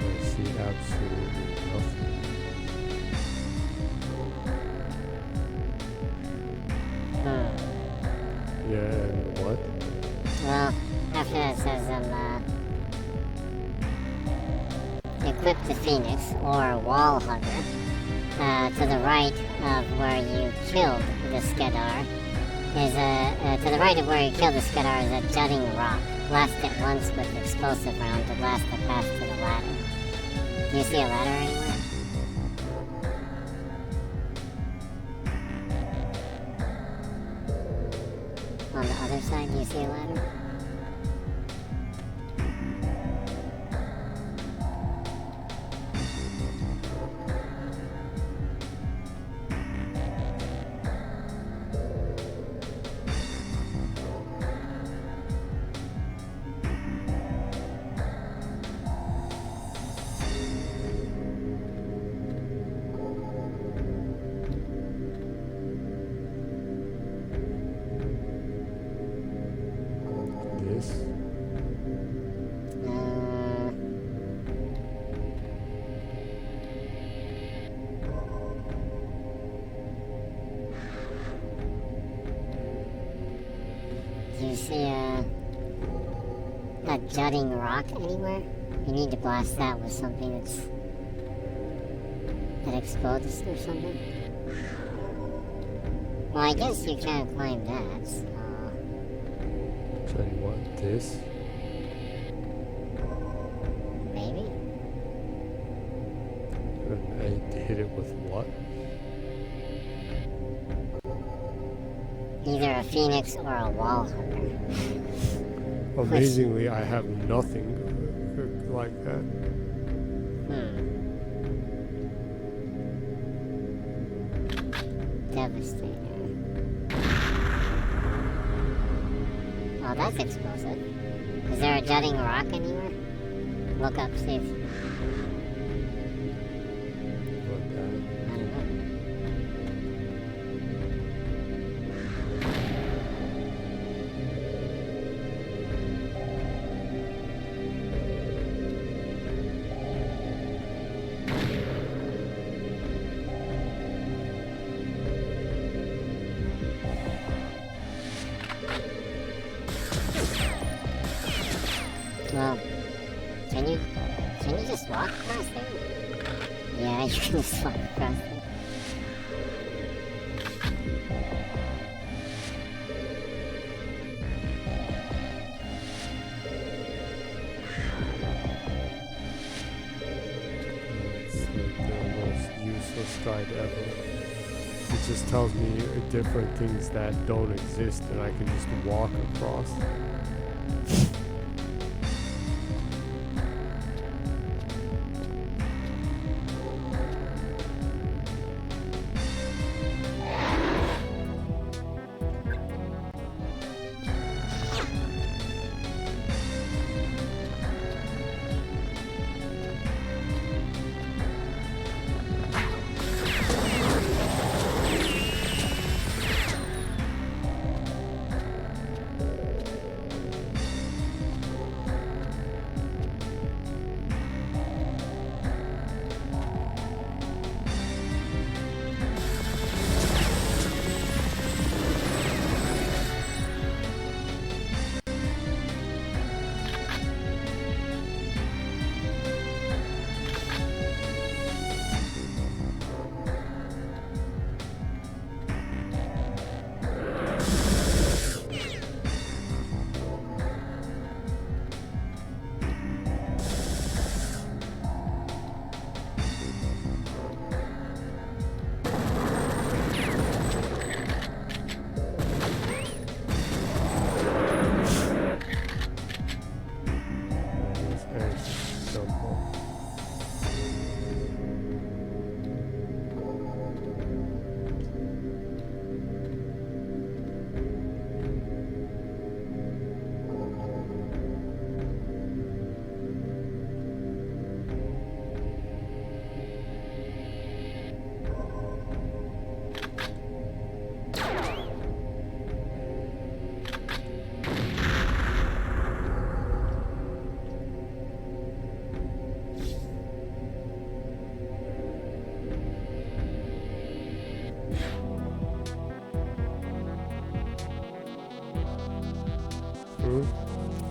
[SPEAKER 2] I see absolutely nothing. Yeah, and what?
[SPEAKER 4] Well, after that it says equip the Phoenix, or Wall Hugger. To the right of where you killed the Skedar to the right of where you killed the Skedar is a jutting rock. Blast it once with explosive round to blast the path to the ladder. Do you see a ladder anywhere? On the other side, do you see a ladder? Do you see a jutting rock anywhere? You need to blast that with something that explodes or something. Well, I guess you can't climb that, so...
[SPEAKER 2] Tell you what, this?
[SPEAKER 4] Maybe?
[SPEAKER 2] And I hit it with what?
[SPEAKER 4] Either a Phoenix or a Wall Hugger.
[SPEAKER 2] Amazingly, I have nothing like that.
[SPEAKER 4] Devastator. Oh, that's explosive. Is there a jutting rock anywhere? Look up, see if...
[SPEAKER 2] But,
[SPEAKER 4] I don't know. Well, can you just walk across there? Yeah, you can just walk across there.
[SPEAKER 2] it's like the most useless guide ever. It just tells me different things that don't exist and I can just walk across.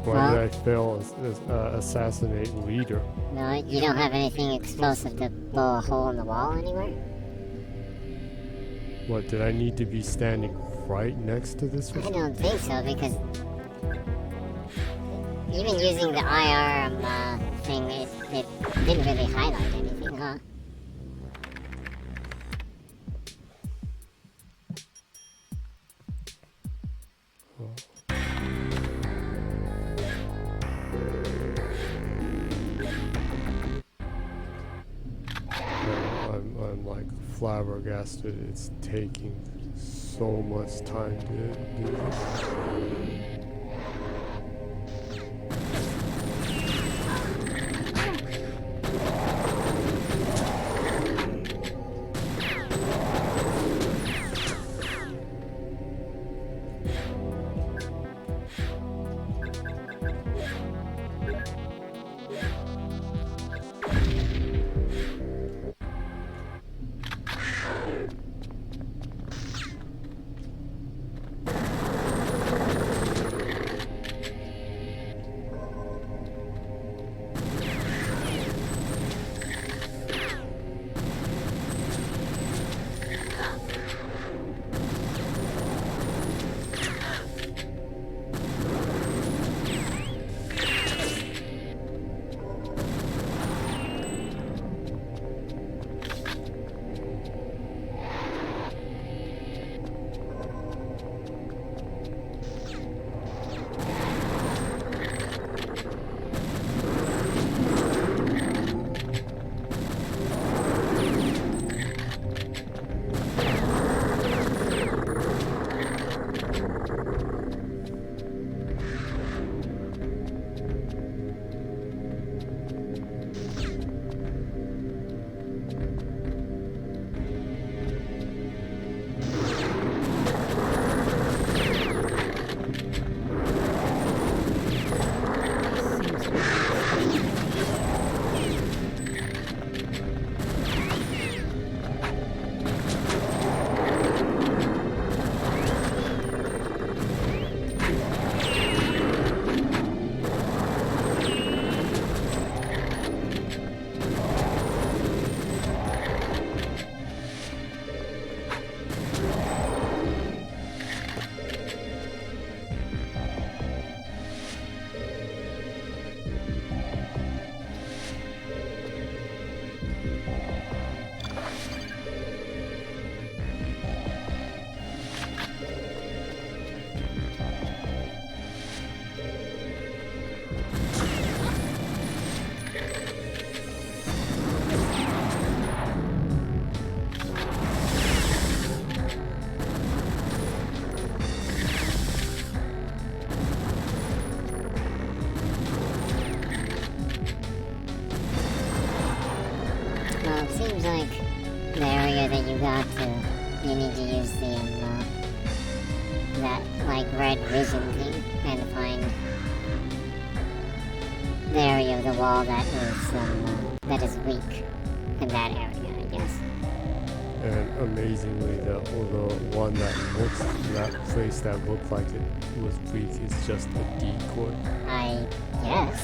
[SPEAKER 2] Why did I fail as assassinate leader?
[SPEAKER 4] No, you don't have anything explosive to blow a hole in the wall anywhere?
[SPEAKER 2] What, did I need to be standing right next to this
[SPEAKER 4] I
[SPEAKER 2] one?
[SPEAKER 4] don't think so, because even using the IR thing, it didn't really highlight anything, huh?
[SPEAKER 2] I'm like flabbergasted. It's taking so much time to do this.
[SPEAKER 4] Well, it seems like the area that you got to, you need to use the, that, like, red vision thing and find the area of the wall that is weak in that area, I guess.
[SPEAKER 2] And amazingly, the that place that looked like it was weak is just a decoy.
[SPEAKER 4] I guess.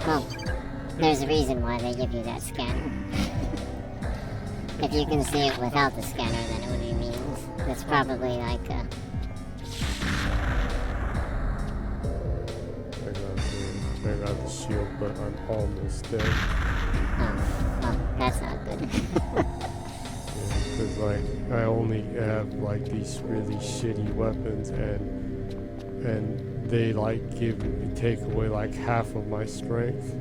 [SPEAKER 4] Well, there's a reason why they give you that scanner. If you can see it without the scanner, then it would be meaningless. That's probably like
[SPEAKER 2] I got the shield, but I'm almost dead.
[SPEAKER 4] oh, well, that's not good.
[SPEAKER 2] Because like I only have like these really shitty weapons, and they like take away like half of my strength.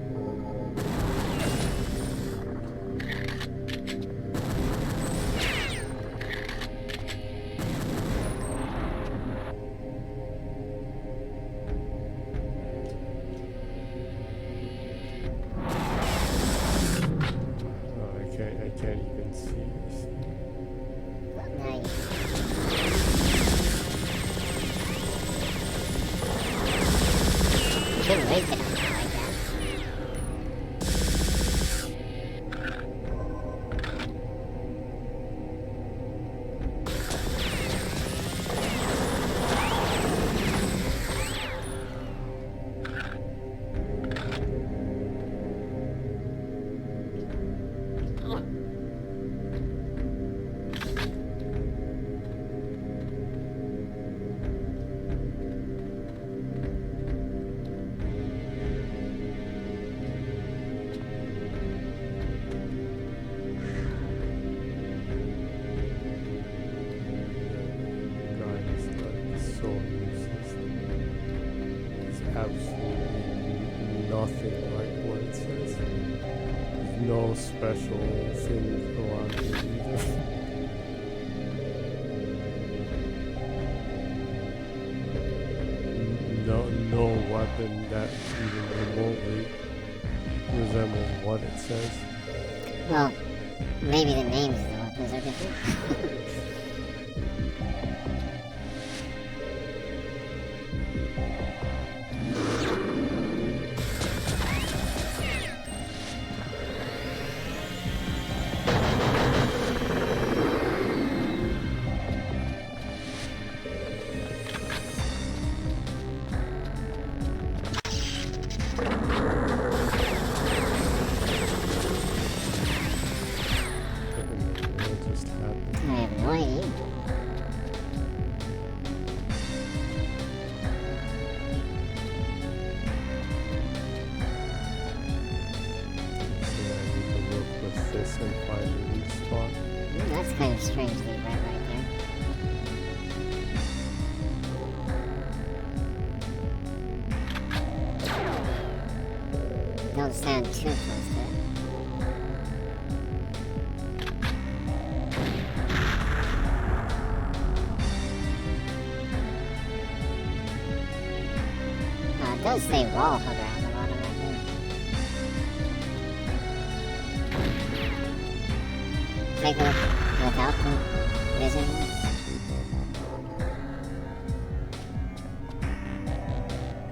[SPEAKER 2] I can't even see.
[SPEAKER 4] Shouldn't waste it like that.
[SPEAKER 2] Absolutely nothing like what it says. There's no special things around here either. No weapon that even remotely resembles what it says.
[SPEAKER 4] Well, maybe the names of the weapons are different.
[SPEAKER 2] What just happened?
[SPEAKER 4] I have no idea.
[SPEAKER 2] So I need to look with this and find the weak spot.
[SPEAKER 4] That's kind of strangely right there. Don't stand too close there. It does say wall hugger on the bottom right there. Take a look without the vision.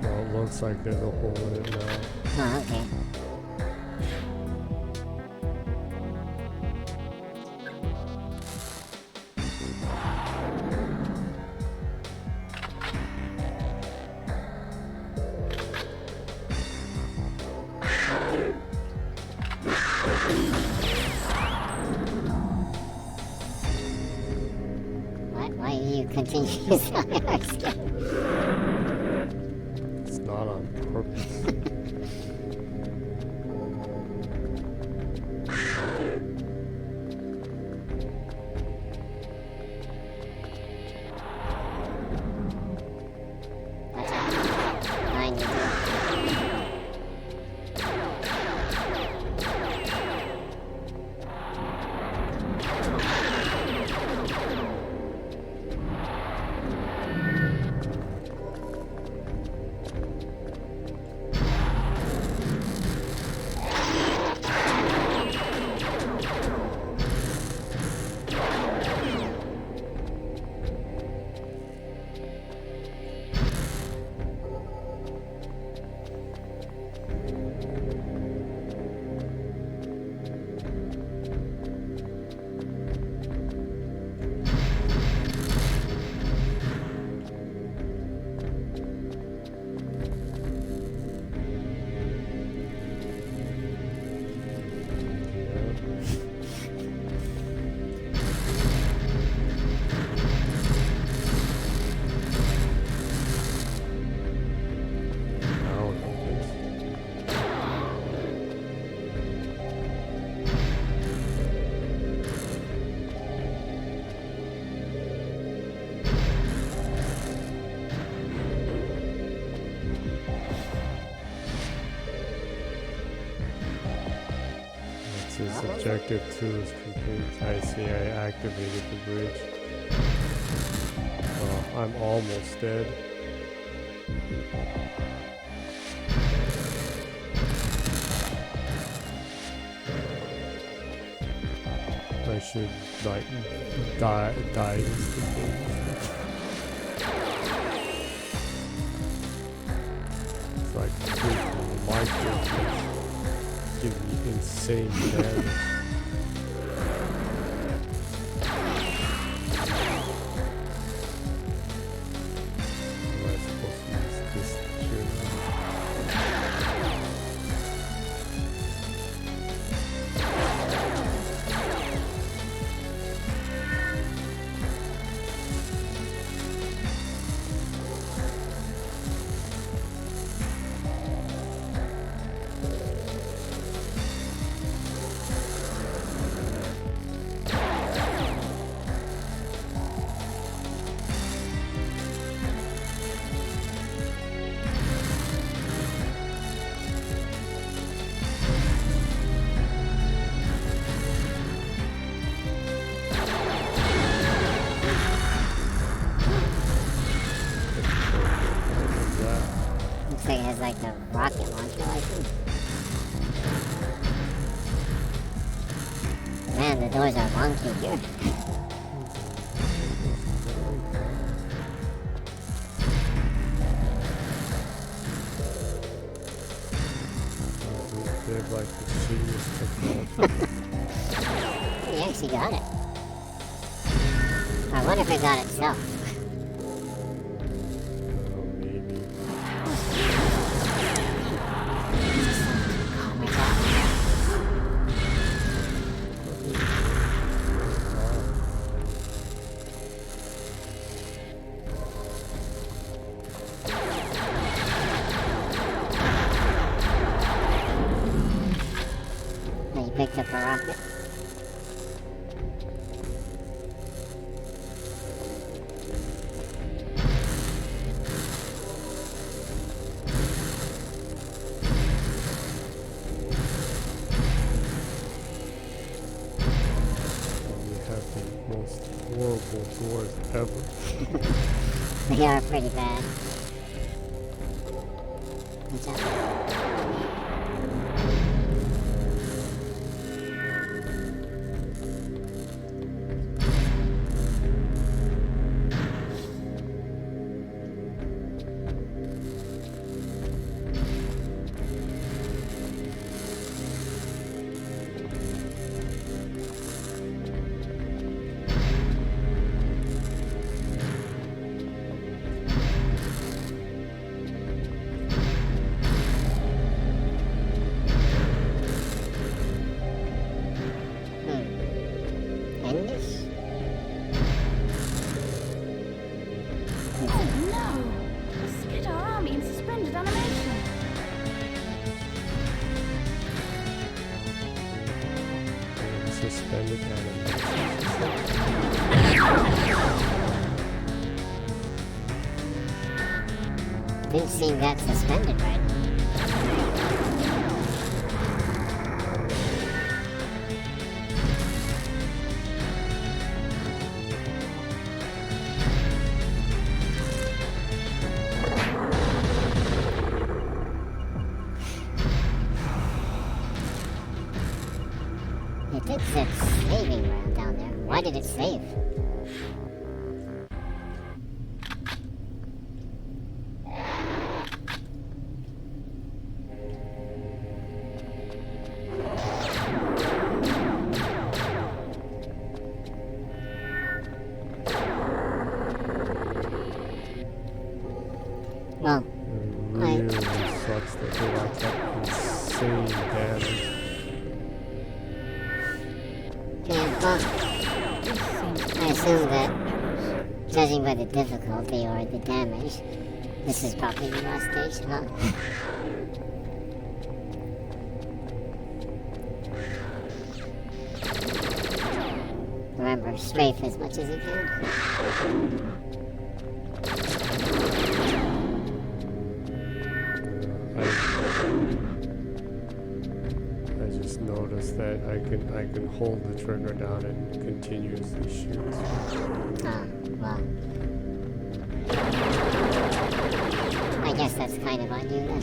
[SPEAKER 2] Well, it looks like there's a hole in it now.
[SPEAKER 4] Oh, okay. Why do you continue to use our skin?
[SPEAKER 2] It's not on purpose.
[SPEAKER 4] That's fine, you do. His objective 2 is complete. I see I activated the bridge. Oh, I'm almost dead. I should like die instantly. So
[SPEAKER 2] like freaking micro give me insane damage. Am I supposed to use this here now?
[SPEAKER 4] Looks like it has like the rocket launcher license. Man, the doors are wonky here.
[SPEAKER 2] They have like the shittiest technology.
[SPEAKER 4] He actually got it. I wonder if it got itself.
[SPEAKER 2] Maybe.
[SPEAKER 4] Oh my god. Oh, you picked up a rocket.
[SPEAKER 2] We have the most horrible doors ever.
[SPEAKER 4] They are pretty bad. Watch out. English?
[SPEAKER 7] No! The Skidder army in suspended animation.
[SPEAKER 2] Suspended animation.
[SPEAKER 4] Didn't seem that suspended, right? It did set saving around down there. Why did it save? Well,
[SPEAKER 2] It really sucks that they like that insane damage.
[SPEAKER 4] yeah, well, I assume that, judging by the difficulty or the damage, this is probably the last stage, huh? Remember, strafe as much as you can.
[SPEAKER 2] I just noticed that I can hold the trigger down and continuously shoot.
[SPEAKER 4] Ah, well. I guess that's kind of on you then.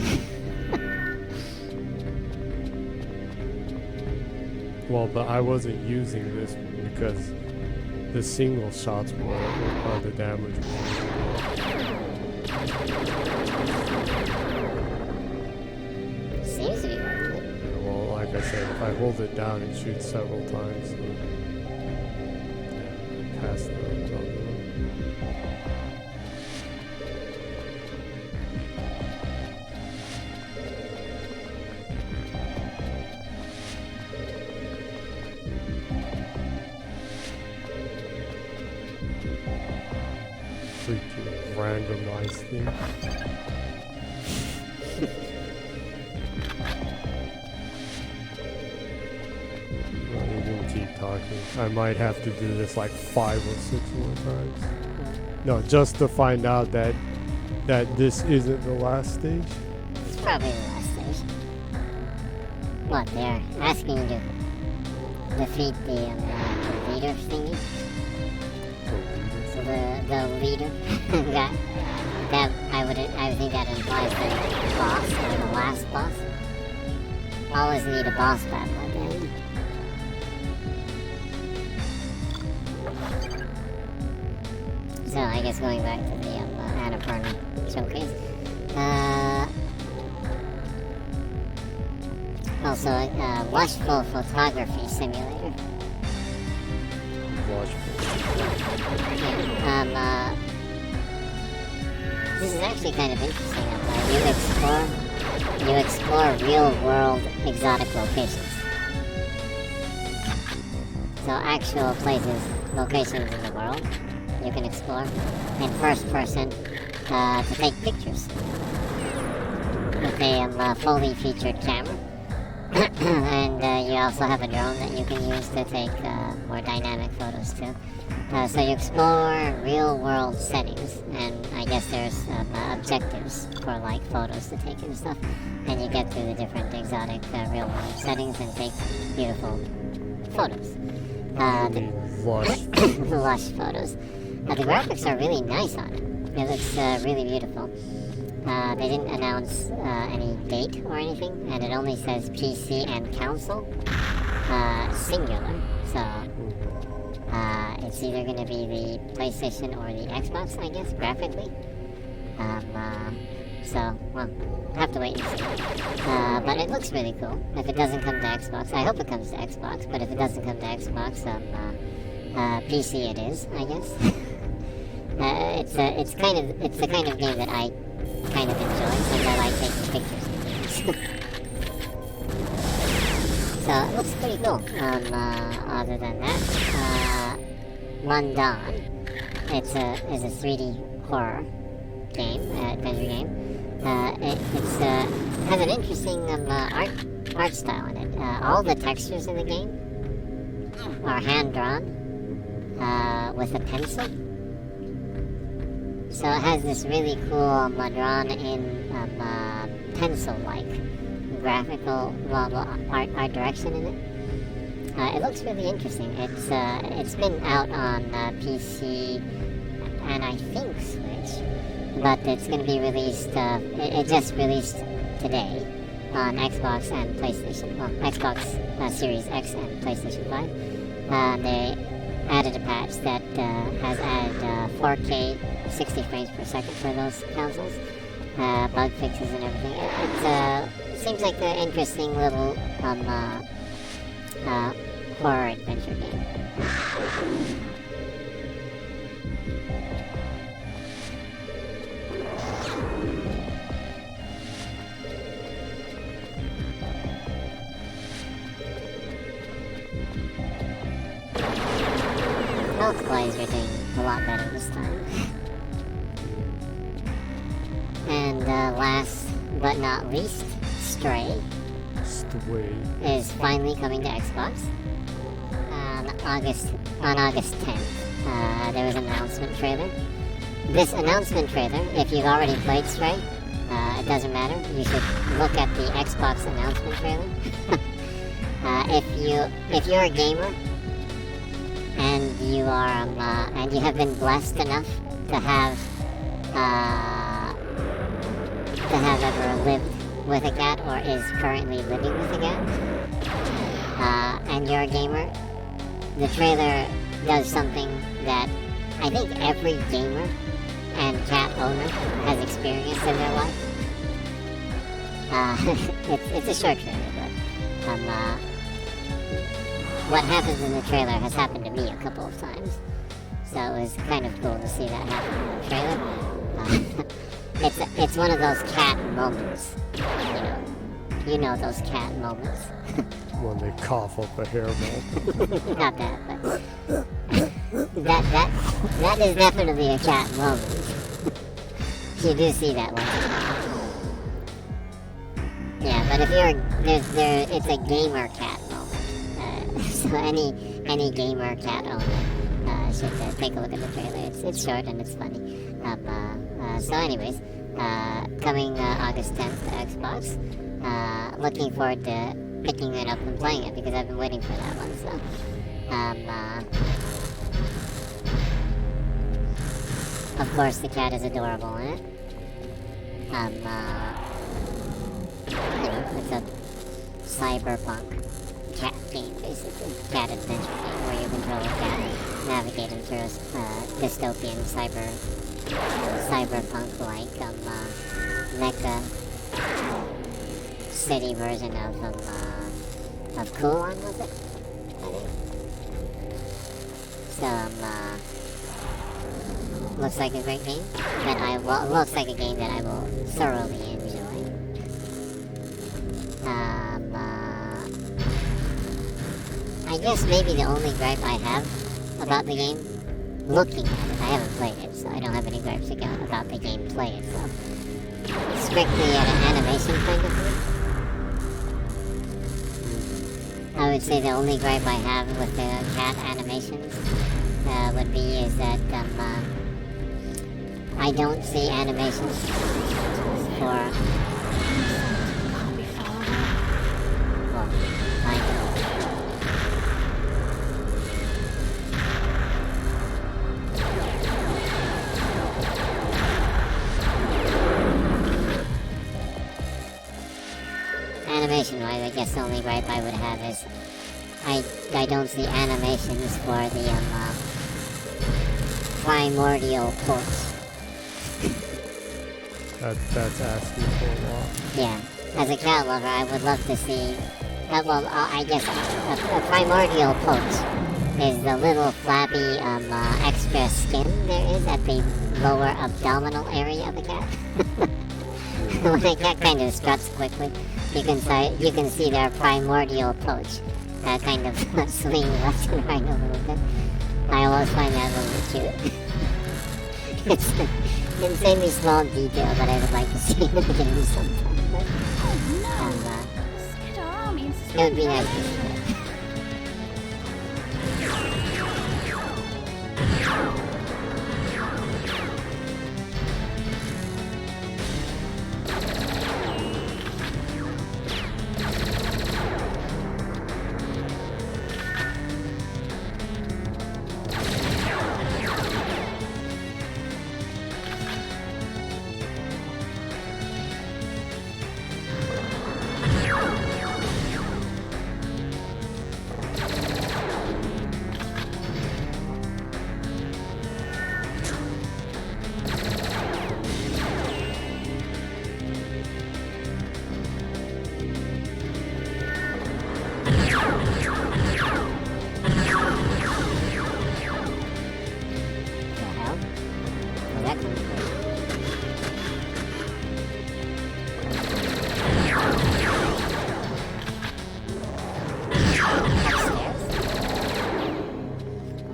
[SPEAKER 2] Well, but I wasn't using this because the single shots are the damage. I hold it down and shoot several times. So, pass the other. Freaking randomized thing. You can keep talking. I might have to do this like 5 or 6 more times. No, just to find out that this isn't the last stage.
[SPEAKER 4] It's probably the last stage. What, they're asking you to defeat the leader thingy? So the leader guy? That I would think that implies the boss or the last boss. Always need a boss battle at the end. So I guess going back to the Annapurna showcase. Also, watchful photography simulator. This is actually kind of interesting. You explore real-world exotic locations. So actual places, locations in the world, you can explore in first person to take pictures with a fully featured camera. And you also have a drone that you can use to take more dynamic photos too. So you explore real-world settings, and I guess there's objectives for like photos to take and stuff. And you get through the different exotic real-world settings and take beautiful photos. Lush photos. The graphics are really nice on it. It looks really beautiful. They didn't announce any date or anything, and it only says PC and console, singular. So it's either going to be the PlayStation or the Xbox, I guess, graphically. So, well, have to wait and see. But it looks really cool. If it doesn't come to Xbox, I hope it comes to Xbox. But if it doesn't come to Xbox, PC it is, I guess. It's the kind of game that I kind of enjoy, since I like taking pictures of things. So it looks pretty cool. Other than that, Mundan, is a 3D horror game, adventure game. It has an interesting art style in it. All the textures in the game are hand drawn with a pencil. So it has this really cool drawn in pencil-like graphical art direction in it. It looks really interesting. It's been out on PC and I think Switch, but it's going to be released. It just released today on Xbox and PlayStation. Well, Xbox Series X and PlayStation 5. They added a patch that has added 4K 60 frames per second for those consoles, bug fixes and everything. It seems like an interesting little horror adventure game. Health-wise, you're doing a lot better this time. And last but not least, Stray is finally coming to Xbox on August 10th. There was an announcement trailer. This announcement trailer, if you've already played Stray, it doesn't matter. You should look at the Xbox announcement trailer. If you're a gamer and you are and you have been blessed enough to have ever lived with a cat or is currently living with a cat, and you're a gamer, the trailer does something that I think every gamer and cat owner has experienced in their life. It's a short trailer, but what happens in the trailer has happened to me a couple of times. So it was kind of cool to see that happen in the trailer. It's one of those cat moments. You know those cat moments.
[SPEAKER 2] When they cough up a hairball.
[SPEAKER 4] Not that, but that is definitely a cat moment. You do see that one. Yeah, but if it's a gamer cat moment. So any gamer cat owner should take a look at the trailer. It's short and it's funny. So anyways, coming August 10th to Xbox. Looking forward to picking it up and playing it because I've been waiting for that one. So, of course, the cat is adorable in it. It's a cyberpunk cat game, basically. Cat adventure game where you control a cat and navigate him through a dystopian cyberpunk-like mecha city version of Kulan, was it? I think. So, looks like a great game. Looks like a game that I will thoroughly enjoy. I guess maybe the only gripe I have about the game, looking at it, I haven't played it, so I don't have any gripes about the gameplay itself. Strictly at an animation point of view, I would say the only gripe I have with the cat animations would be is that I don't see animations for... Well, I don't. Animation-wise, I guess the only gripe I would have is I don't see animations for the primordial pulse.
[SPEAKER 2] That's asking for a lot.
[SPEAKER 4] Yeah, as a cat lover, I would love to see. I guess a primordial pulse is the little flabby extra skin there is at the lower abdominal area of the cat. When a cat kind of struts quickly, you can see their primordial poach kind of swing left and right a little bit. I always find that a little cute. It's an insanely small detail that I would like to see in the game sometime. It would be nice to see it.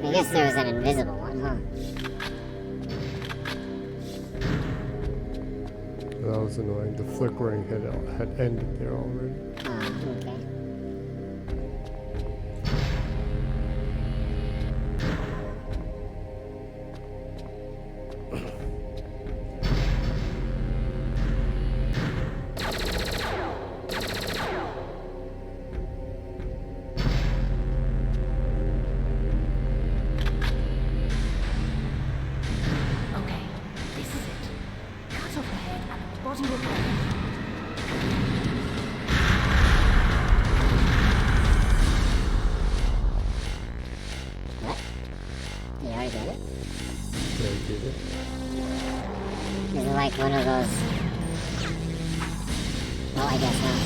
[SPEAKER 4] I guess there was an invisible one, huh?
[SPEAKER 2] That was annoying. The flickering had ended there already.
[SPEAKER 4] Okay. Is it like one of those? Well, I guess not.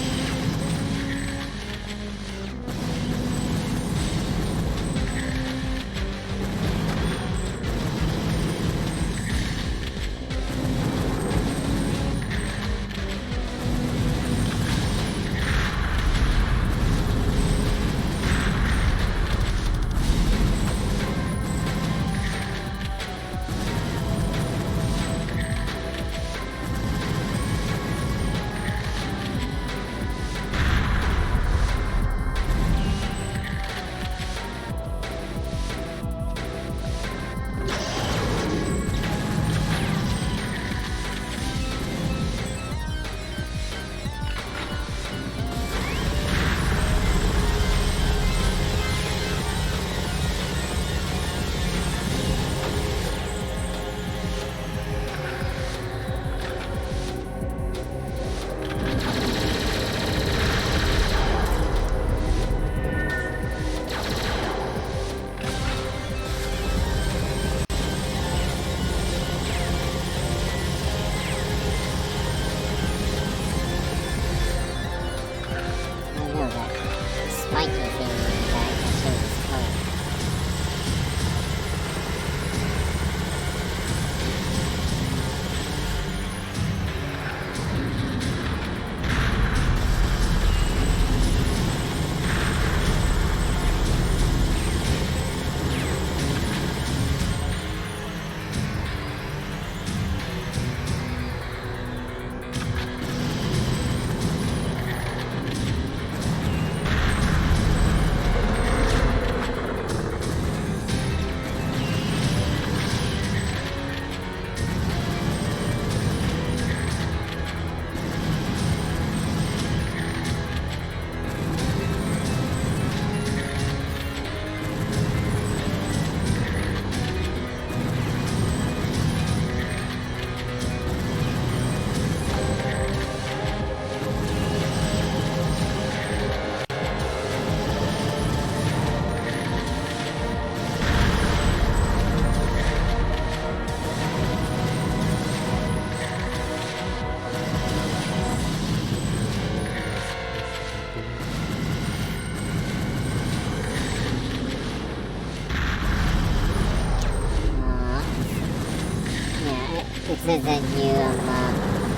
[SPEAKER 4] says that you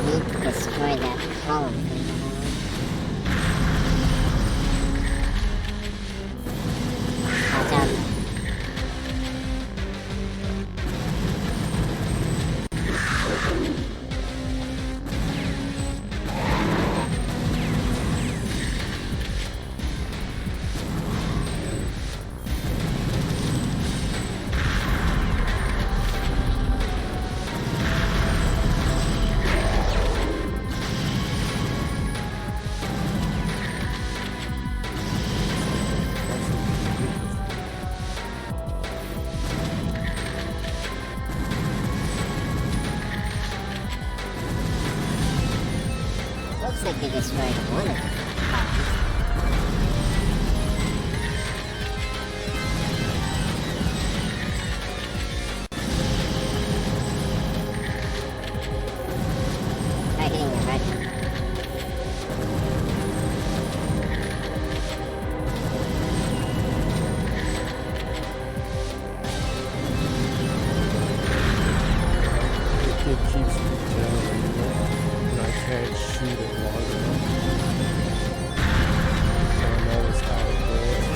[SPEAKER 4] need to destroy that column thing. Watch out. Looks like they destroyed one of them. Try hitting the red one.
[SPEAKER 2] It keeps me down, and I can't shoot it long enough. So I'm always out of bullets.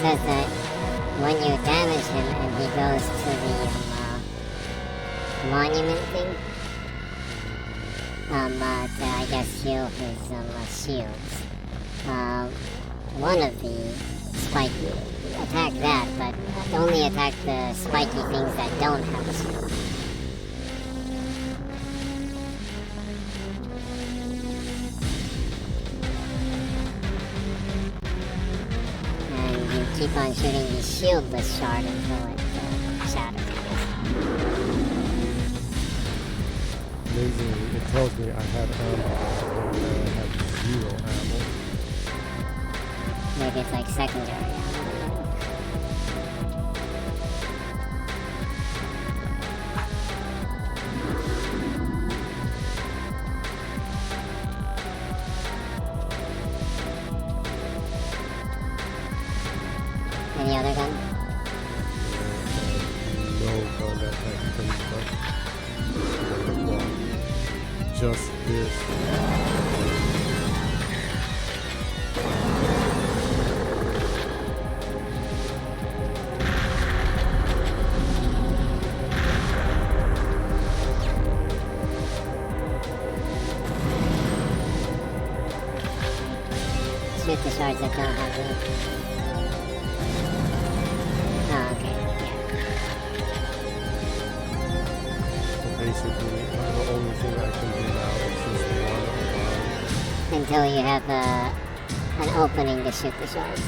[SPEAKER 2] Says that when you damage him and he goes to the monument thing, to I guess heal his shields. One of the spiky attack that, but only attack the spiky things that don't have a shield. Keep on shooting the shieldless shard until it shatters. Amazingly, it tells me I have ammo, and I have 0 ammo.
[SPEAKER 4] Maybe it's like secondary ammo. Any other gun?
[SPEAKER 2] No gun that I can touch. Just this.
[SPEAKER 4] Shoot the shards that don't have any. Oh, okay, yeah.
[SPEAKER 2] Basically, the only thing I can do now is just one.
[SPEAKER 4] Until you have an opening to shoot the shards.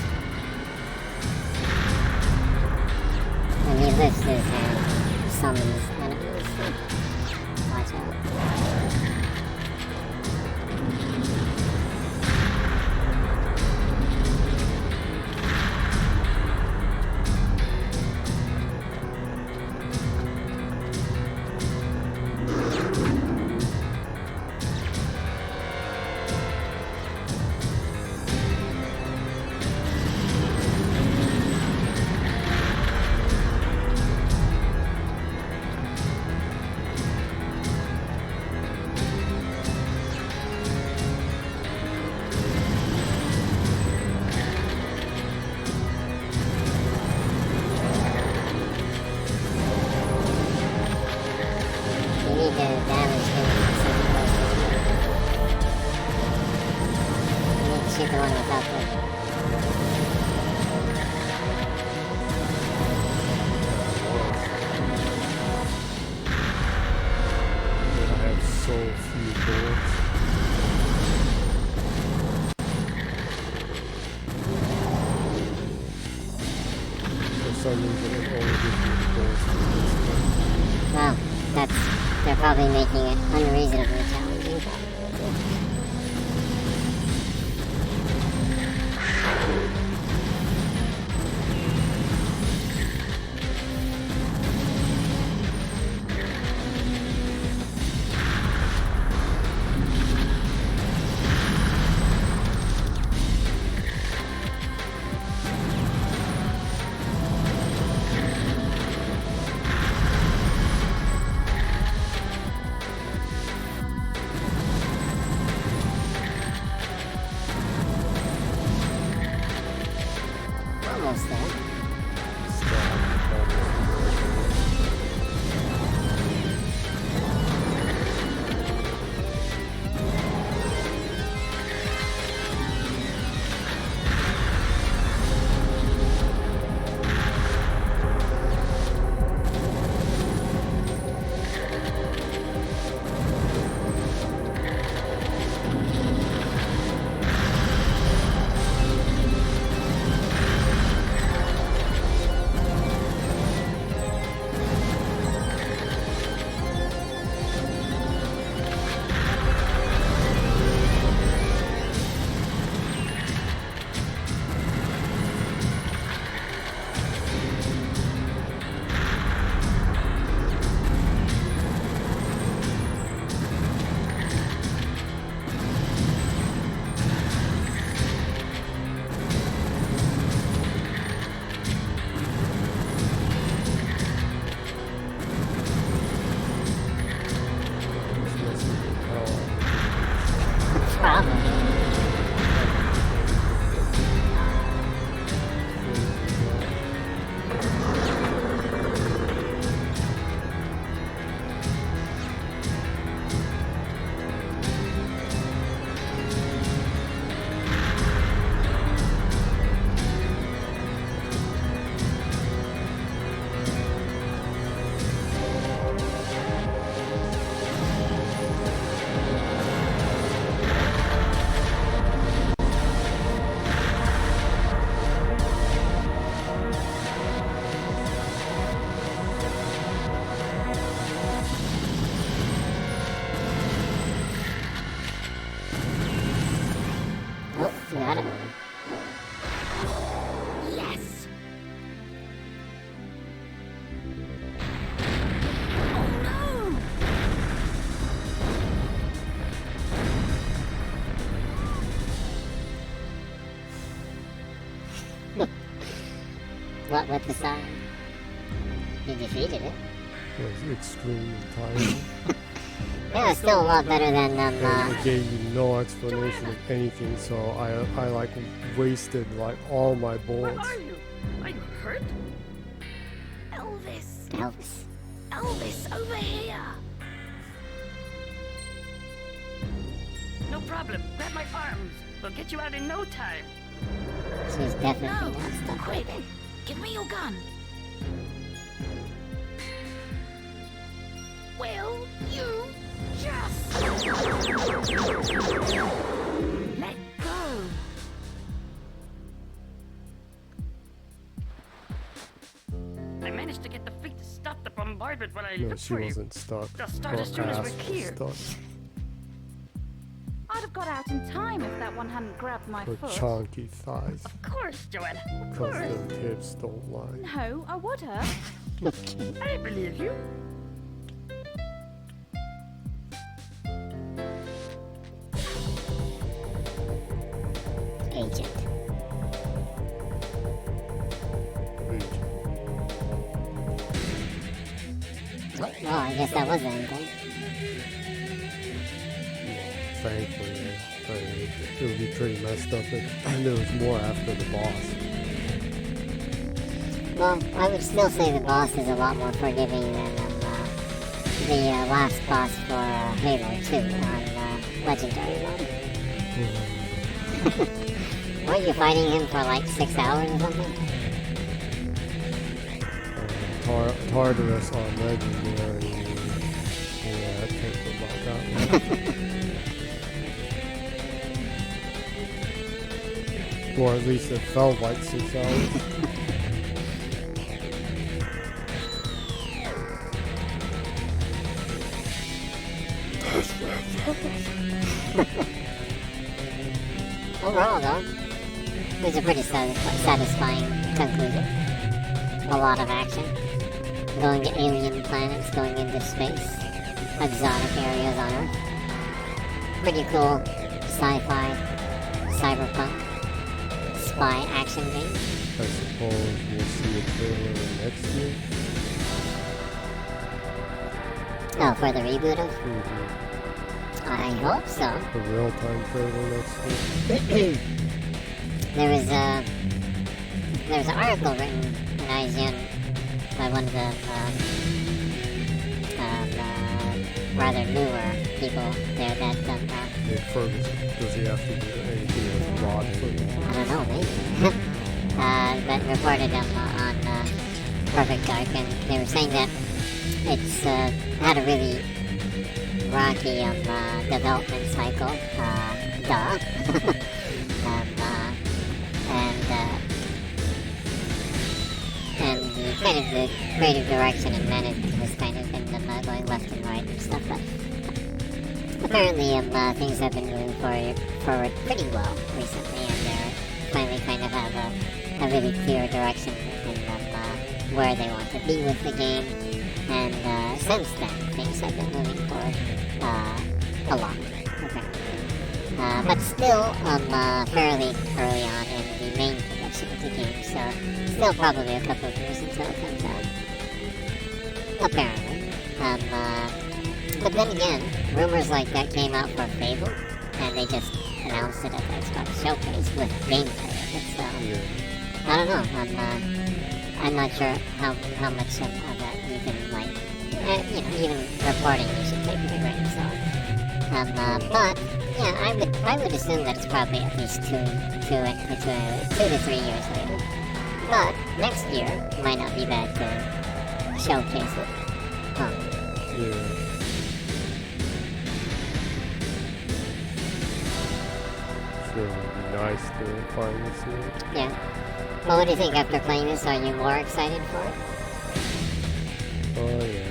[SPEAKER 4] And he lifts his hand, summons enemies. So watch out.
[SPEAKER 2] and only gives you the goals.
[SPEAKER 4] Well, they're probably making it unreasonably challenging. Almost there. Probably. Oh, got it.
[SPEAKER 7] Yes!
[SPEAKER 4] What with the sign? You defeated it.
[SPEAKER 2] It was extremely tiring.
[SPEAKER 4] Yeah, it's still a lot better than
[SPEAKER 2] And it gave you no explanation of anything, so I like wasted like all my
[SPEAKER 6] Where
[SPEAKER 2] bullets.
[SPEAKER 6] are you? Are you hurt?
[SPEAKER 7] Elvis!
[SPEAKER 4] Elvis.
[SPEAKER 7] Elvis, over here!
[SPEAKER 6] No problem. Grab my arms. We'll get you out in no time.
[SPEAKER 4] She's definitely
[SPEAKER 7] No!
[SPEAKER 4] not stuck.
[SPEAKER 7] Quick! Give me your gun! Will you just... let go?
[SPEAKER 6] I managed to get the fleet to stop the bombardment when I
[SPEAKER 2] No,
[SPEAKER 6] looked
[SPEAKER 2] she
[SPEAKER 6] for you.
[SPEAKER 2] wasn't stuck.
[SPEAKER 6] They'll start as
[SPEAKER 2] Her
[SPEAKER 6] soon as
[SPEAKER 2] ass
[SPEAKER 6] we're
[SPEAKER 2] was
[SPEAKER 6] clear.
[SPEAKER 2] stuck.
[SPEAKER 7] I'd have got out in time if that one hadn't grabbed my
[SPEAKER 2] Her
[SPEAKER 7] foot.
[SPEAKER 2] chunky thighs.
[SPEAKER 6] Of course, Joanna. Of
[SPEAKER 2] Because
[SPEAKER 6] course.
[SPEAKER 2] the hips don't lie.
[SPEAKER 7] No, I would have.
[SPEAKER 6] I believe you.
[SPEAKER 4] Agent. Well, I guess that wasn't anything.
[SPEAKER 2] Thankfully, it would be pretty messed up if there was more after the boss.
[SPEAKER 4] Well, I would still say the boss is a lot more forgiving than the last boss for Halo 2 on Legendary mode. Weren't you fighting him for like 6 hours or something?
[SPEAKER 2] Tartarus on Legendary. Yeah, take the fuck out. Or at least it felt like 6 hours.
[SPEAKER 4] Overall, though, it was a pretty satisfying conclusion. A lot of action. Going to alien planets, going into space. Exotic areas on Earth. Pretty cool sci-fi, cyberpunk, spy action game.
[SPEAKER 2] I suppose we'll see a trailer next year.
[SPEAKER 4] Oh, for the reboot of?
[SPEAKER 2] Mm-hmm.
[SPEAKER 4] I hope so.
[SPEAKER 2] A real-time trailer next year.
[SPEAKER 4] There was an article written in IGN by one of the rather newer people there that
[SPEAKER 2] Nick Ferguson, does he have to do anything with Rod Ferguson?
[SPEAKER 4] I don't know, maybe. That reported on Perfect Dark, and they were saying that it's had a really rocky development cycle. Duh. And the kind of the creative direction and management has kind of been going left and right and stuff. But apparently, things have been moving forward pretty well recently, and they're finally kind of have a really clear direction in where they want to be with the game. And since then, things have been moving forward a lot. Okay. But still, fairly early on in the main production of the game, so still probably a couple of years until it comes out. Apparently. But then again, rumors like that came out for Fable, and they just announced it at the Xbox Showcase with gameplay of it, so I don't know. I'm not sure how much of that you can even reporting you should take with a grain of salt. But yeah, I would assume that it's probably at least 2 to 3 years later. But next year might not be bad to showcase it. Huh.
[SPEAKER 2] Yeah. Sure, it would be nice to finally see it.
[SPEAKER 4] Yeah. Well, what do you think after playing this? Are you more excited for it?
[SPEAKER 2] Oh yeah.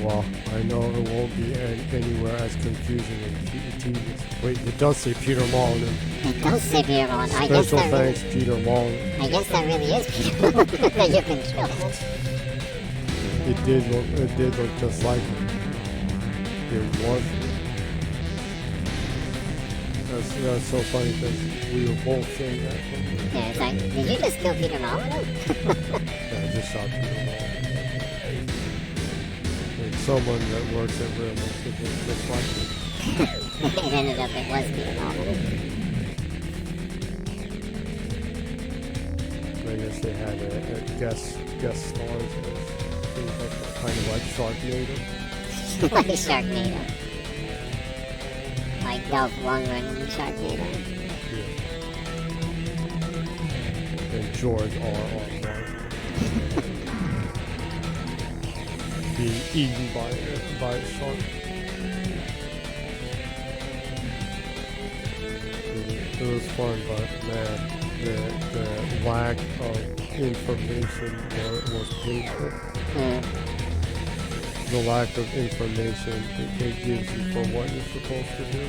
[SPEAKER 2] Well, I know it won't be anywhere as confusing and tedious. Wait, it does say Peter Molyneux.
[SPEAKER 4] It does say Peter Molyneux.
[SPEAKER 2] Special thanks, Peter Molyneux.
[SPEAKER 4] I guess that really is Peter Molyneux that you can kill.
[SPEAKER 2] It did look just like him. It was. That's so funny because we were both saying that.
[SPEAKER 4] Yeah, it's like, did you just kill Peter Molyneux?
[SPEAKER 2] Yeah, I just shot Peter Molyneux. And someone that works at Real must have looked just like him.
[SPEAKER 4] It ended up it was Peter Molyneux.
[SPEAKER 2] I guess they had a guest stars. Kind of like Sharknado.
[SPEAKER 4] Like Sharknado. Like Dolph Lundgren in Sharknado.
[SPEAKER 2] Yeah. And George R.R. Martin. Being eaten by a shark. It was fun, but man, the lack of information was painful. The lack of information it gives you for what you're supposed to do.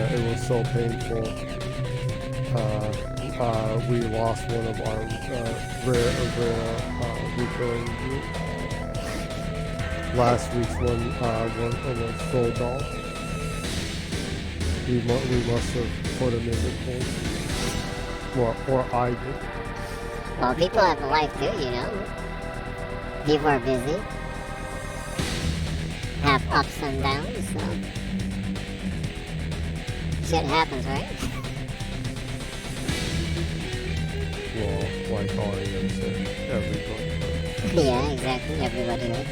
[SPEAKER 2] It was so painful. We lost one of our rare recurring groups. Last week's one was sold off. We must have put him in the cold. Or I did.
[SPEAKER 4] Well, people have a life too, you know. People are busy. Have ups and downs, so shit happens, right?
[SPEAKER 2] Well, like Arian said, everybody.
[SPEAKER 4] Yeah, exactly. Everybody does.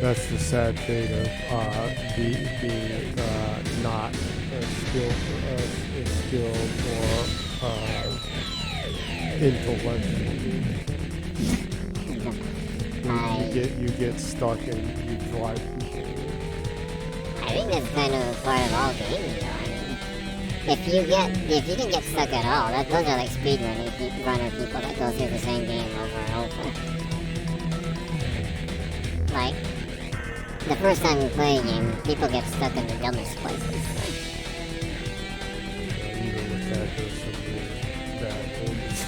[SPEAKER 2] That's the sad fate of being not skilled or intellectual. You get stuck and you drive people
[SPEAKER 1] think that's kind of part of all gaming, though. I mean, if you can get stuck at all, those are like speedrunner people that go through the same game over and over. Like, the first time you play a game, people get stuck in the dumbest places.
[SPEAKER 2] Even with that, there's some really bad ones.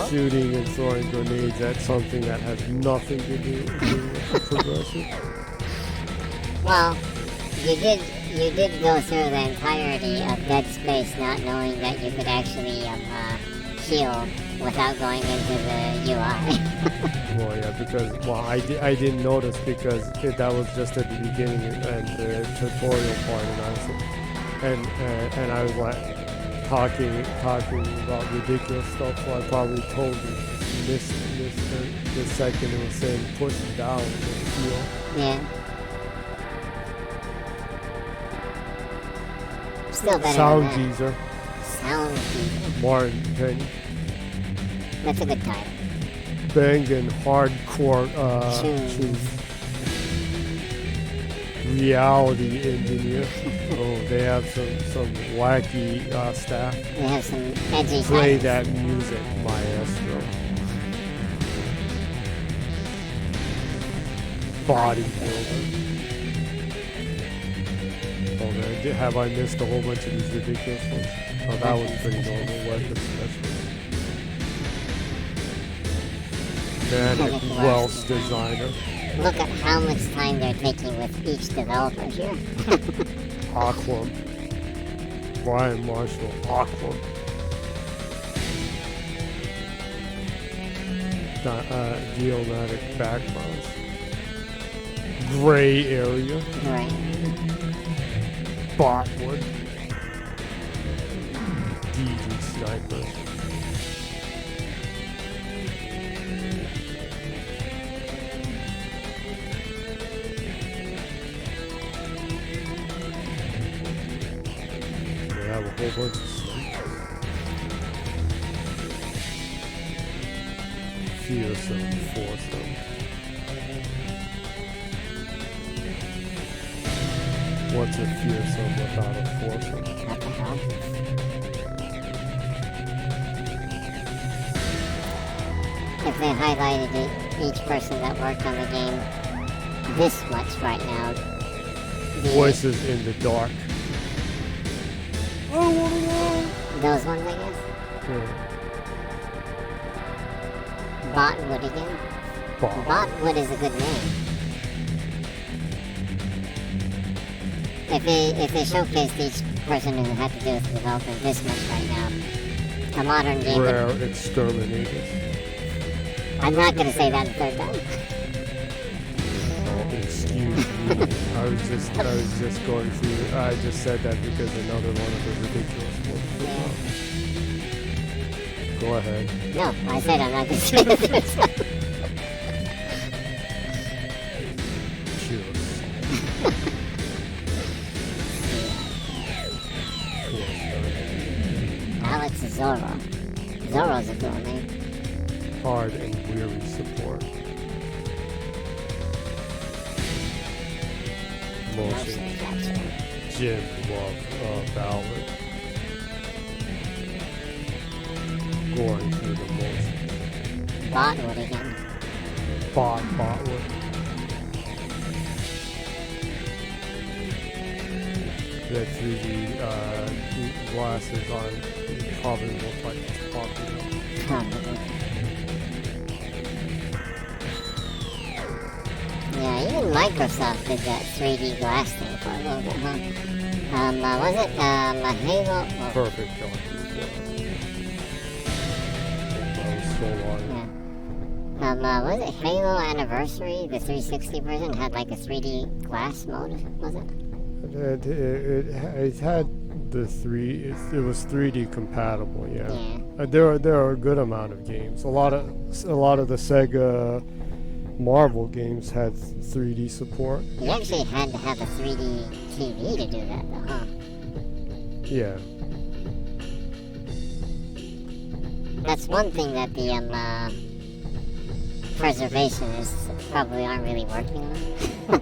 [SPEAKER 2] Shooting and throwing grenades at something that has nothing to do with the progression.
[SPEAKER 1] Well, you did go through the entirety of Dead Space not knowing that you could actually heal without going into the UI.
[SPEAKER 2] Well, yeah, because I didn't notice because that was just at the beginning and the tutorial part, and I was like talking about ridiculous stuff. So I probably totally missed the second it was saying push down to heal.
[SPEAKER 1] Yeah. Still better
[SPEAKER 2] Sound
[SPEAKER 1] than that.
[SPEAKER 2] teaser.
[SPEAKER 1] Sound teaser.
[SPEAKER 2] Martin Penny.
[SPEAKER 1] That's a good title.
[SPEAKER 2] Banging hardcore
[SPEAKER 1] Tunes.
[SPEAKER 2] reality engineer. Oh, they have some wacky staff.
[SPEAKER 1] They have some edgy
[SPEAKER 2] Play
[SPEAKER 1] titles.
[SPEAKER 2] that music, maestro. Bodybuilder. Oh man, have I missed a whole bunch of these ridiculous ones? Oh, that was pretty normal. Weapon specialist. Manic Welsh designer.
[SPEAKER 1] Look at how much time they're taking with each developer here.
[SPEAKER 2] Aquam. Brian Marshall. Aquam. Geomatic backgrounds. Gray area.
[SPEAKER 1] Right.
[SPEAKER 2] Botwood. DD sniper. They have a whole bunch of snipers. Fearsome, foursome. What's a fearsome without a foursome?
[SPEAKER 1] What the hell? If they highlighted each person that worked on the game this much right now,
[SPEAKER 2] Voices in the dark.
[SPEAKER 1] those ones, I guess.
[SPEAKER 2] Yeah.
[SPEAKER 1] Botwood again. Botwood is a good name. If they showcased each person who had to do with developing this much right now, a modern game would...
[SPEAKER 2] Rare exterminators.
[SPEAKER 1] I'm not gonna say that a third time.
[SPEAKER 2] Oh, excuse me. I was just going through. I just said that because another one of the ridiculous ones. Go ahead.
[SPEAKER 1] No, I said I'm not gonna say it a third time.
[SPEAKER 2] Cheers.
[SPEAKER 1] Alex Zorro. Zorro's a cool name.
[SPEAKER 2] Hard and weary support. Motion.
[SPEAKER 1] Motion capture.
[SPEAKER 2] Jim Love Ballard. Going through the motion.
[SPEAKER 1] Botwood again.
[SPEAKER 2] Botwood. The 3D glasses are probably look like it's popular.
[SPEAKER 1] Yeah, even Microsoft did that 3D glass thing for a little bit, huh? Was it a Halo? Oh,
[SPEAKER 2] Perfect Dark. That was so long.
[SPEAKER 1] yeah. Was it Halo Anniversary? The 360 version had like a 3D glass mode, was it?
[SPEAKER 2] It had the it was 3D compatible, yeah.
[SPEAKER 1] Yeah.
[SPEAKER 2] There are a good amount of games. A lot of the Sega Marvel games had 3D support.
[SPEAKER 1] You actually had to have a 3D TV to do that, though, huh?
[SPEAKER 2] Yeah.
[SPEAKER 1] That's one thing that the preservationists probably aren't really working on.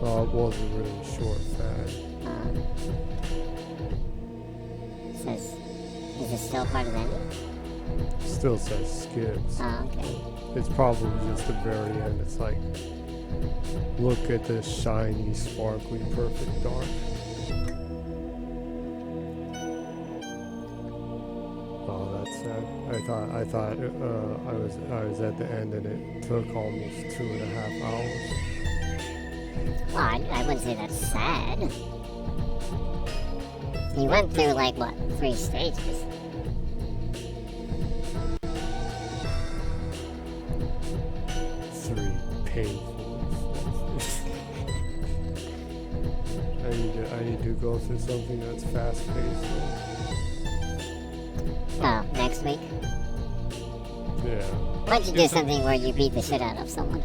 [SPEAKER 2] It wasn't really short fad.
[SPEAKER 4] Says, is it still part of the ending?
[SPEAKER 2] Still says skips.
[SPEAKER 4] Oh, okay.
[SPEAKER 2] It's probably just the very end. It's like, look at this shiny, sparkly, perfect dark. Oh, that's sad. I thought I was at the end and it took almost 2.5 hours.
[SPEAKER 4] Well, I wouldn't say that's sad. You went through, like, what, 3 stages?
[SPEAKER 2] Painful. I need to go through something that's fast paced.
[SPEAKER 4] Oh, next week?
[SPEAKER 2] Yeah.
[SPEAKER 4] Why don't you do something where you beat the shit out of someone?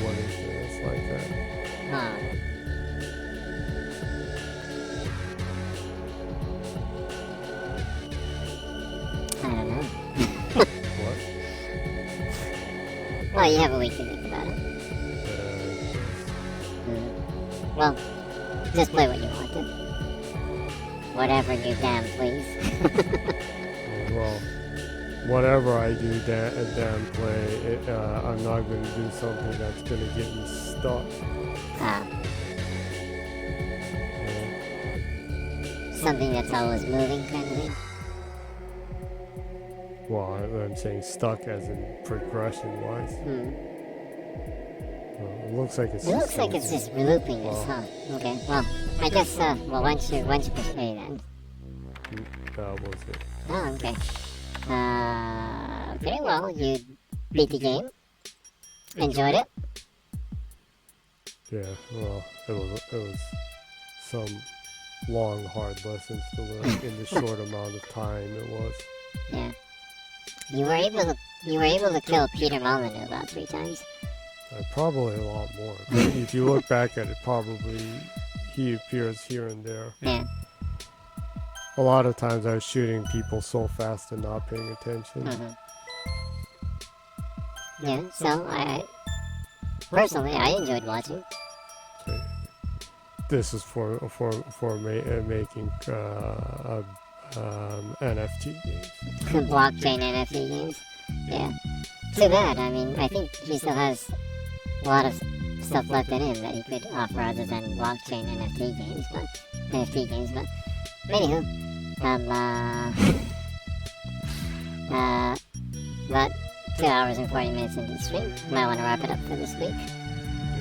[SPEAKER 2] What is this like that?
[SPEAKER 4] Huh. I don't know.
[SPEAKER 2] What?
[SPEAKER 4] Well, you have a week to think about it. Well, just play what you want to. Whatever you damn please.
[SPEAKER 2] Well, whatever I do, damn play, I'm not going to do something that's going to get me stuck.
[SPEAKER 4] Something that's always moving kind of thing.
[SPEAKER 2] Well, I'm saying stuck as in progression-wise. Well, it looks like it's.
[SPEAKER 4] It looks like it's just looping this, huh? Okay. Well, I guess. Well, once you push A, then.
[SPEAKER 2] That was it.
[SPEAKER 4] Oh, okay. Okay. Well, you beat the game. Enjoyed it.
[SPEAKER 2] Yeah. Well, it was some long, hard lessons to learn in the short amount of time it was.
[SPEAKER 4] Yeah. You were able to kill Peter Molyneux about 3 times.
[SPEAKER 2] Probably a lot more. If you look back at it, probably he appears here and there.
[SPEAKER 4] Yeah.
[SPEAKER 2] A lot of times I was shooting people so fast and not paying attention.
[SPEAKER 4] Yeah, so personally, I enjoyed watching.
[SPEAKER 2] This is for making NFT games.
[SPEAKER 4] Blockchain NFT games. Yeah. Too bad. I mean, I think he still has a lot of stuff left in him that he could offer other than blockchain NFT games. But anywho, about 2 hours and 40 minutes into the stream. Might want to wrap it up for this week.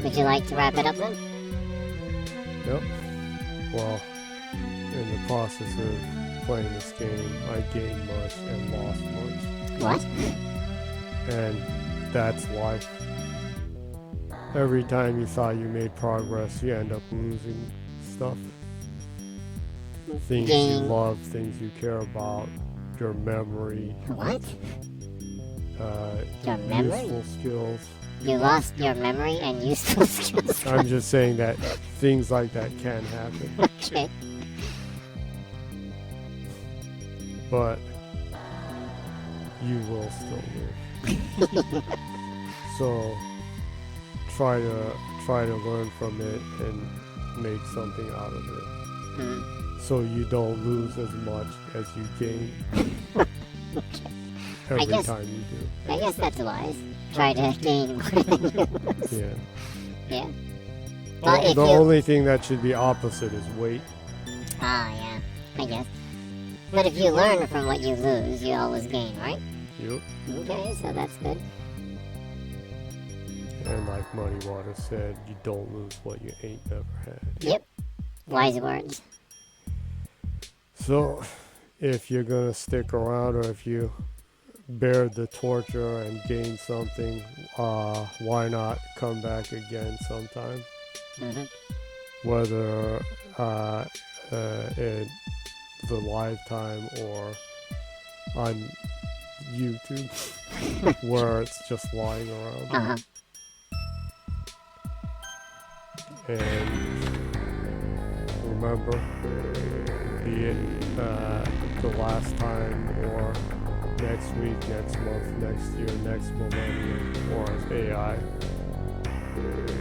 [SPEAKER 4] Would you like to wrap it up then?
[SPEAKER 2] Yep. Well, in the process of playing this game, I gained much and lost much.
[SPEAKER 4] What?
[SPEAKER 2] And that's life. Every time you thought you made progress, you end up losing stuff. Things you love, things you care about, your memory.
[SPEAKER 4] What? Your memory?
[SPEAKER 2] Useful skills.
[SPEAKER 4] You lost your memory and useful skills?
[SPEAKER 2] I'm just saying that things like that can happen.
[SPEAKER 4] Okay.
[SPEAKER 2] But you will still live. So try to learn from it and make something out of it. So you don't lose as much as you gain every time you do.
[SPEAKER 4] I guess that's wise. Try to gain more than you lose.
[SPEAKER 2] Yeah.
[SPEAKER 4] Yeah. Well,
[SPEAKER 2] The only thing that should be opposite is weight.
[SPEAKER 4] Ah, yeah. I guess. But if you learn from what you lose, you always gain, right?
[SPEAKER 2] Yep.
[SPEAKER 4] Okay, so that's good.
[SPEAKER 2] And like Muddy Water said, you don't lose what you ain't never had.
[SPEAKER 4] Yep. Wise words.
[SPEAKER 2] So, if you're gonna stick around, or if you bear the torture and gain something, why not come back again sometime? Whether in the lifetime or on YouTube, where it's just lying around. And remember, be it the last time, or next week, next month, next year, next millennium, or as AI.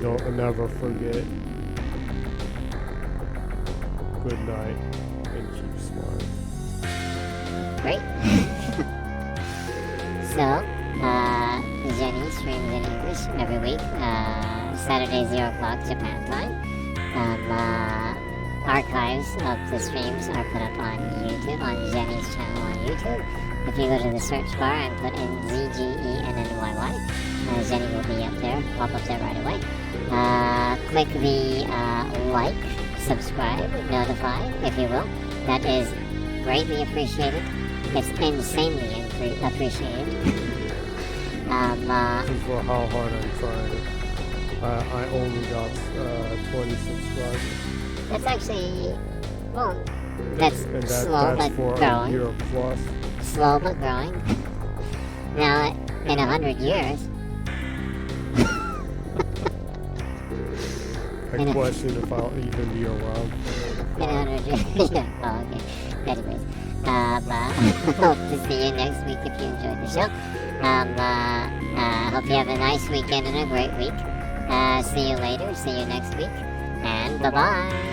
[SPEAKER 2] Don't never forget. Good night and keep smiling.
[SPEAKER 4] Great. So, Jenny streams in English every week, Saturday 0 o'clock Japan time. Archives of the streams are put up on YouTube, on Jenny's channel on YouTube. If you go to the search bar and put in ZGENNYY, Jenny will be up there, pop up there right away. Click the like, subscribe, notify, if you will. That is greatly appreciated. It's insanely appreciated.
[SPEAKER 2] For how hard I'm trying. I only got 20 subscribers.
[SPEAKER 4] That's actually, well, that's slow
[SPEAKER 2] that's
[SPEAKER 4] but
[SPEAKER 2] for
[SPEAKER 4] growing.
[SPEAKER 2] a year plus.
[SPEAKER 4] Slow but growing. Now, in 100 years.
[SPEAKER 2] I question if I'll even be around.
[SPEAKER 4] In 100 years. Yeah, oh, okay. Anyways, hope to see you next week if you enjoyed the show. Hope you have a nice weekend and a great week. See you later. See you next week. And bye-bye.